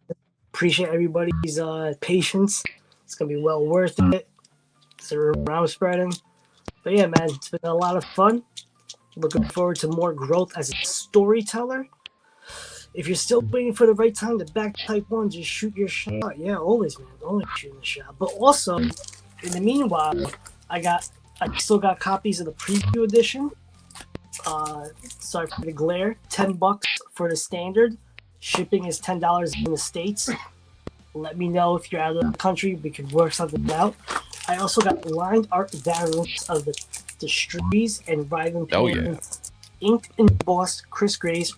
S2: Appreciate everybody's patience. It's gonna be well worth it. It's the rumor I was spreading. But yeah, man, it's been a lot of fun. Looking forward to more growth as a storyteller. If you're still waiting for the right time to back Type 1, just shoot your shot. Yeah, always, man. Always shooting the shot. But also, in the meanwhile, I still got copies of the preview edition. Sorry for the glare. $10 for the standard. Shipping is $10 in the States. Let me know if you're out of the country. We can work something out. I also got lined art variants of the Strees and Riven inked and embossed Chris Gray's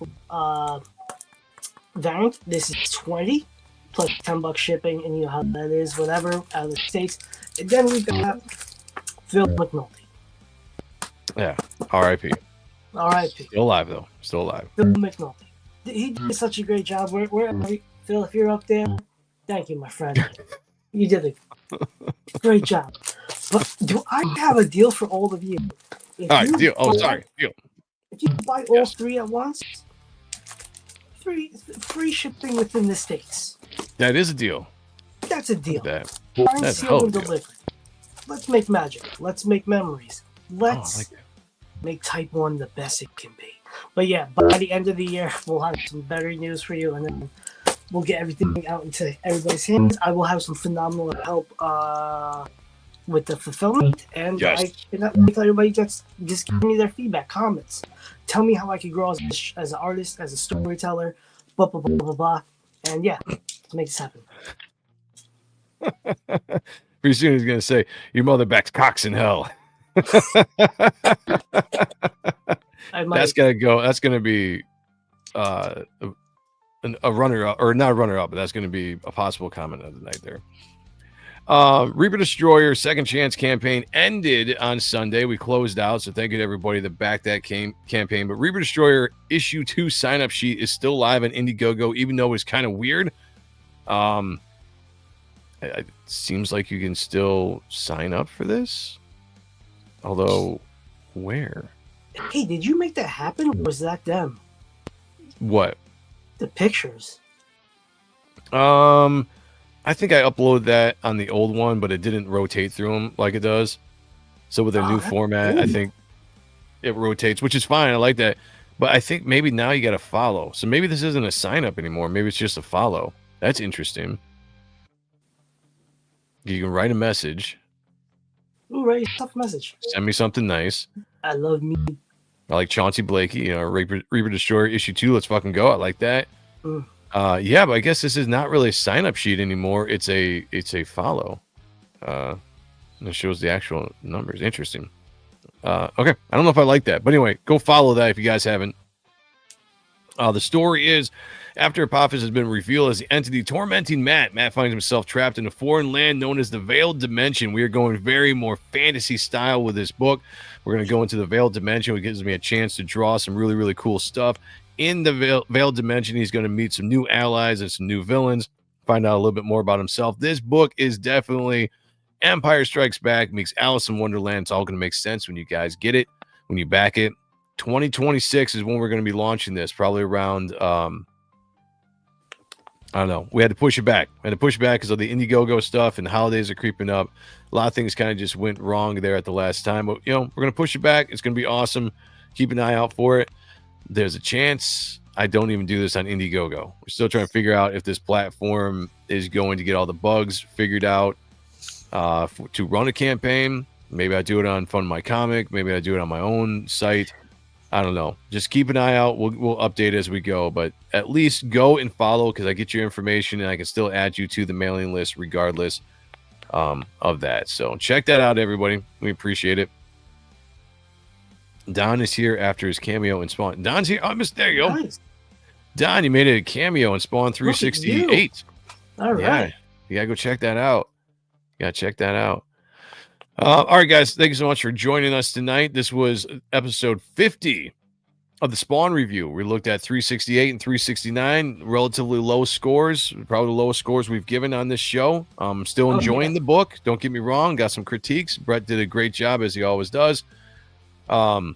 S2: variant. This is $20 plus $10 shipping, and you know how that is, whatever, out of the States. And then we got Phil McNulty.
S3: Yeah, R.I.P.
S2: R.I.P.
S3: Still alive though. Still alive.
S2: Phil McNulty. He did such a great job. Phil, if you're up there, thank you, my friend. You did a great job. But do I have a deal for all of you? All
S3: right, deal. Oh, sorry, deal.
S2: If you buy all 3 at once, free shipping within the States.
S3: That is a deal.
S2: That's a deal.
S3: That's
S2: sealed and delivered. Let's make magic. Let's make memories. Let's make Type 1 the best it can be. But yeah, by the end of the year, we'll have some better news for you, and then we'll get everything out into everybody's hands. I will have some phenomenal help with the fulfillment, and I cannot wait till everybody just give me their feedback, comments. Tell me how I could grow as an artist, as a storyteller, blah, blah, blah, blah, blah. And yeah, let's make this happen.
S3: Pretty soon he's going to say, your mother backs cocks in hell. That's going to go. That's going to be a runner up, or not a runner up, but that's going to be a possible comment of the night there. Reaper Destroyer Second Chance campaign ended on Sunday. We closed out, so thank you to everybody that backed that campaign. But Reaper Destroyer issue 2 sign up sheet is still live on Indiegogo, even though it's kind of weird. It seems like you can still sign up for this. Although, where?
S2: Hey, did you make that happen, or was that them?
S3: What?
S2: The pictures.
S3: I think I uploaded that on the old one, but it didn't rotate through them like it does. So with a new format, I think it rotates, which is fine. I like that. But I think maybe now you got to follow. So maybe this isn't a sign up anymore. Maybe it's just a follow. That's interesting. You can write a message.
S2: Ooh, write a tough message.
S3: Send me something nice.
S2: I love me.
S3: I like Chauncey Blakey, Reaper Destroyer issue 2. Let's fucking go. I like that.
S2: Mm.
S3: Yeah, but I guess this is not really a sign-up sheet anymore. It's a follow. And it shows the actual numbers. Interesting. Okay, I don't know if I like that, but anyway, go follow that if you guys haven't. The story is, after Apophis has been revealed as the entity tormenting Matt finds himself trapped in a foreign land known as the Veiled Dimension. We are going very more fantasy style with this book. We're going to go into the Veiled Dimension, which gives me a chance to draw some really, really cool stuff. In the Veiled Dimension, he's going to meet some new allies and some new villains, find out a little bit more about himself. This book is definitely Empire Strikes Back meets Alice in Wonderland. It's all going to make sense when you guys get it, when you back it. 2026 is when we're going to be launching this, probably around, I don't know. We had to push it back. Because of the Indiegogo stuff and the holidays are creeping up. A lot of things kind of just went wrong there at the last time. But, we're going to push it back. It's going to be awesome. Keep an eye out for it. There's a chance I don't even do this on Indiegogo. We're still trying to figure out if this platform is going to get all the bugs figured out to run a campaign. Maybe I do it on Fund My Comic. Maybe I do it on my own site. I don't know. Just keep an eye out. We'll update as we go, but at least go and follow because I get your information and I can still add you to the mailing list regardless of that. So check that out, everybody. We appreciate it. Don is here after his cameo in Spawn. Don's here. Oh, there you go.
S2: Nice.
S3: Don, you made a cameo in Spawn 368.
S2: All right.
S3: You gotta go check that out. All right, guys. Thank you so much for joining us tonight. This was episode 50 of the Spawn review. We looked at 368 and 369, relatively low scores, probably the lowest scores we've given on this show. I'm still enjoying the book. Don't get me wrong. Got some critiques. Brett did a great job, as he always does. All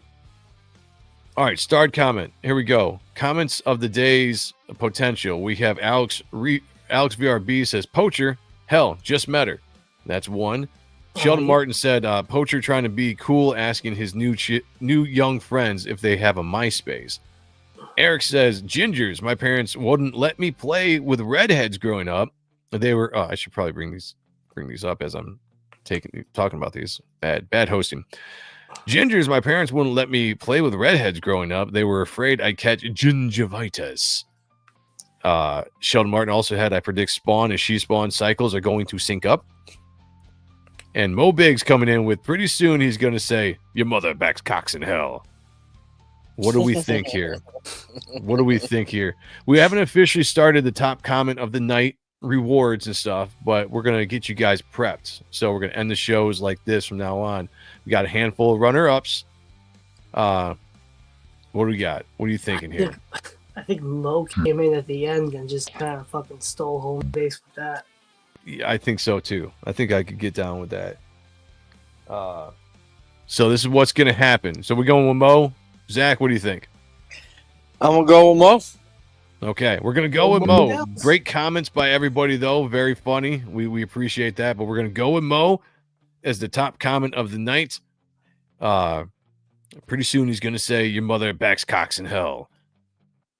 S3: right, starred comment. Here we go. Comments of the day's potential. We have Alex VRB says, Poacher, hell, just met her. That's one. Sheldon Martin said, Poacher trying to be cool, asking his new young friends if they have a MySpace. Eric says, Gingers, my parents wouldn't let me play with redheads growing up. They were, I should probably bring these up as I'm talking about these. Bad hosting. Gingers, my parents wouldn't let me play with redheads growing up. They were afraid I'd catch gingivitis. Sheldon Martin also had, I predict Spawn and She Spawn cycles are going to sync up. And Mo Biggs coming in with pretty soon he's going to say, your mother backs cocks in hell. What do we think here? We haven't officially started the top comment of the night rewards and stuff, but we're going to get you guys prepped. So we're going to end the shows like this from now on. We got a handful of runner-ups. What do we got? What are you thinking here?
S2: I think Mo came in at the end and just kind of fucking stole home base with that.
S3: Yeah, I think so too. I think I could get down with that. So this is what's going to happen. So we're going with Mo. Zach, what do you think?
S9: I'm going to go with Mo.
S3: Okay, we're going to go with Mo. Great comments by everybody, though. Very funny. We appreciate that. But we're going to go with Mo as the top comment of the night. Pretty soon he's going to say, your mother backs cocks in hell.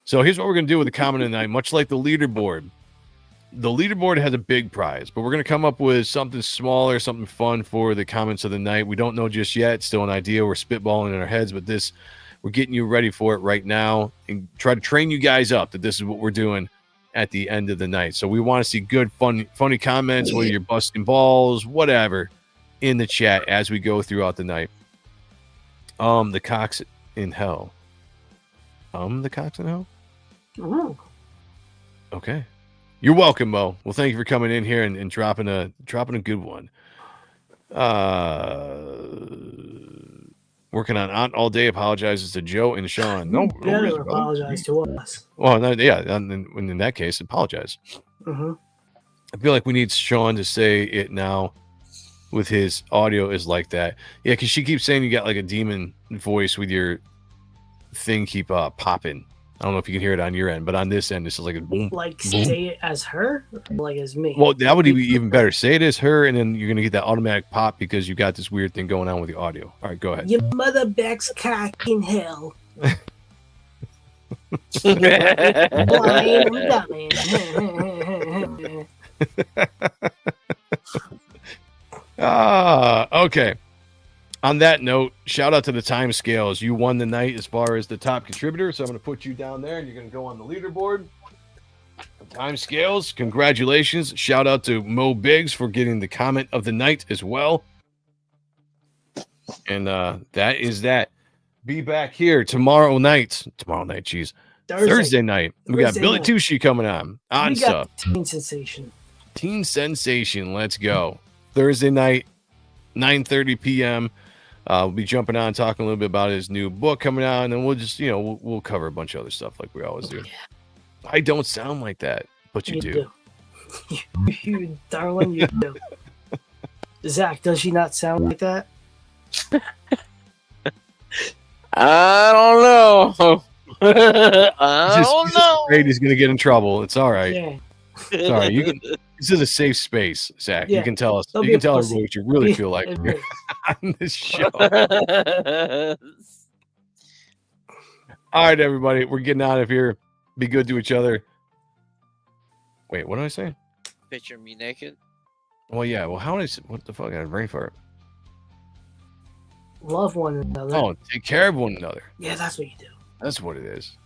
S3: So here's what we're going to do with the comment of the night. Much like the leaderboard. The leaderboard has a big prize, but we're going to come up with something smaller, something fun for the comments of the night. We don't know just yet. It's still an idea. We're spitballing in our heads, but we're getting you ready for it right now and try to train you guys up that this is what we're doing at the end of the night. So we want to see good, funny comments, whether you're busting balls, whatever, in the chat as we go throughout the night. The cocks in hell. The cocks in hell?
S2: Oh.
S3: Okay. You're welcome, Mo. Well, thank you for coming in here and dropping a good one. Working on Aunt all day. Apologizes to Joe and Sean. No,
S2: better apologize to us.
S3: Well, no, yeah. In that case, apologize.
S2: Mm-hmm.
S3: I feel like we need Sean to say it now. With his audio is like that. Yeah, because she keeps saying you got like a demon voice with your thing keep popping. I don't know if you can hear it on your end, but on this end, this is like a boom.
S2: Like
S3: boom.
S2: Say it as her, or like as me.
S3: Well, that would be even better. Say it as her, and then you're gonna get that automatic pop because you got this weird thing going on with the audio. All right, go ahead.
S2: Your mother backs cock in hell.
S3: Okay. On that note, shout out to the time scales. You won the night as far as the top contributor, so I'm going to put you down there, and you're going to go on the leaderboard. Time scales, congratulations. Shout out to Mo Biggs for getting the comment of the night as well. And that is that. Be back here tomorrow night. Geez. Thursday night. We got Billy Tucci coming on stuff.
S2: Teen Sensation.
S3: Teen Sensation. Let's go. Thursday night, 9:30 p.m. We'll be jumping on, talking a little bit about his new book coming out, and then we'll just, we'll cover a bunch of other stuff like we always do. I don't sound like that, but you do.
S2: You darling, you do. Zach, does she not sound like that?
S9: I don't know. I don't know.
S3: Afraid he's gonna get in trouble. It's all right.
S2: Yeah.
S3: It's all right. This is a safe space, Zach.
S2: Yeah.
S3: You can tell us.
S2: Don't
S3: You
S2: be
S3: can
S2: a
S3: tell
S2: pussy.
S3: everybody what you really feel like
S2: Yeah.
S3: here on this show. All right, everybody, we're getting out of here. Be good to each other. Wait, what did I say?
S7: Picture me naked.
S3: Well, yeah. Well, how did I? What the fuck? I had a brain fart.
S2: Love one another.
S3: Oh, take care of one another.
S2: Yeah, that's what you do.
S3: That's what it is.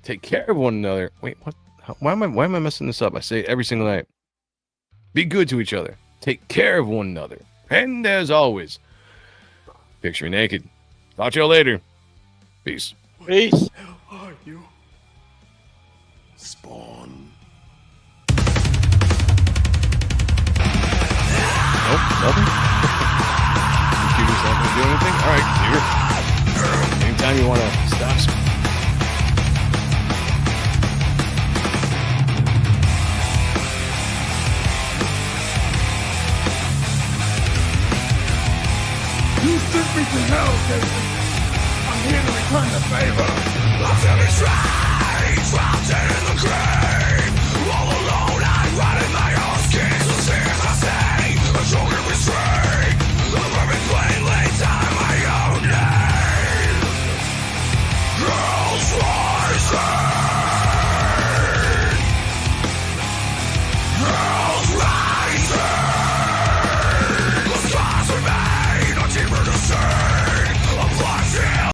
S3: Take care of one another. Wait, what? Why am I messing this up? I say it every single night. Be good to each other. Take care of one another. And as always, picture me naked. Talk to y'all later. Peace.
S9: Peace.
S1: How are you? Spawn.
S3: Nope, nothing. Computer's not gonna do anything. All right, here. Anytime you want to stop.
S1: You sent me to hell, David. I'm here to return the favor. I'm still trapped in the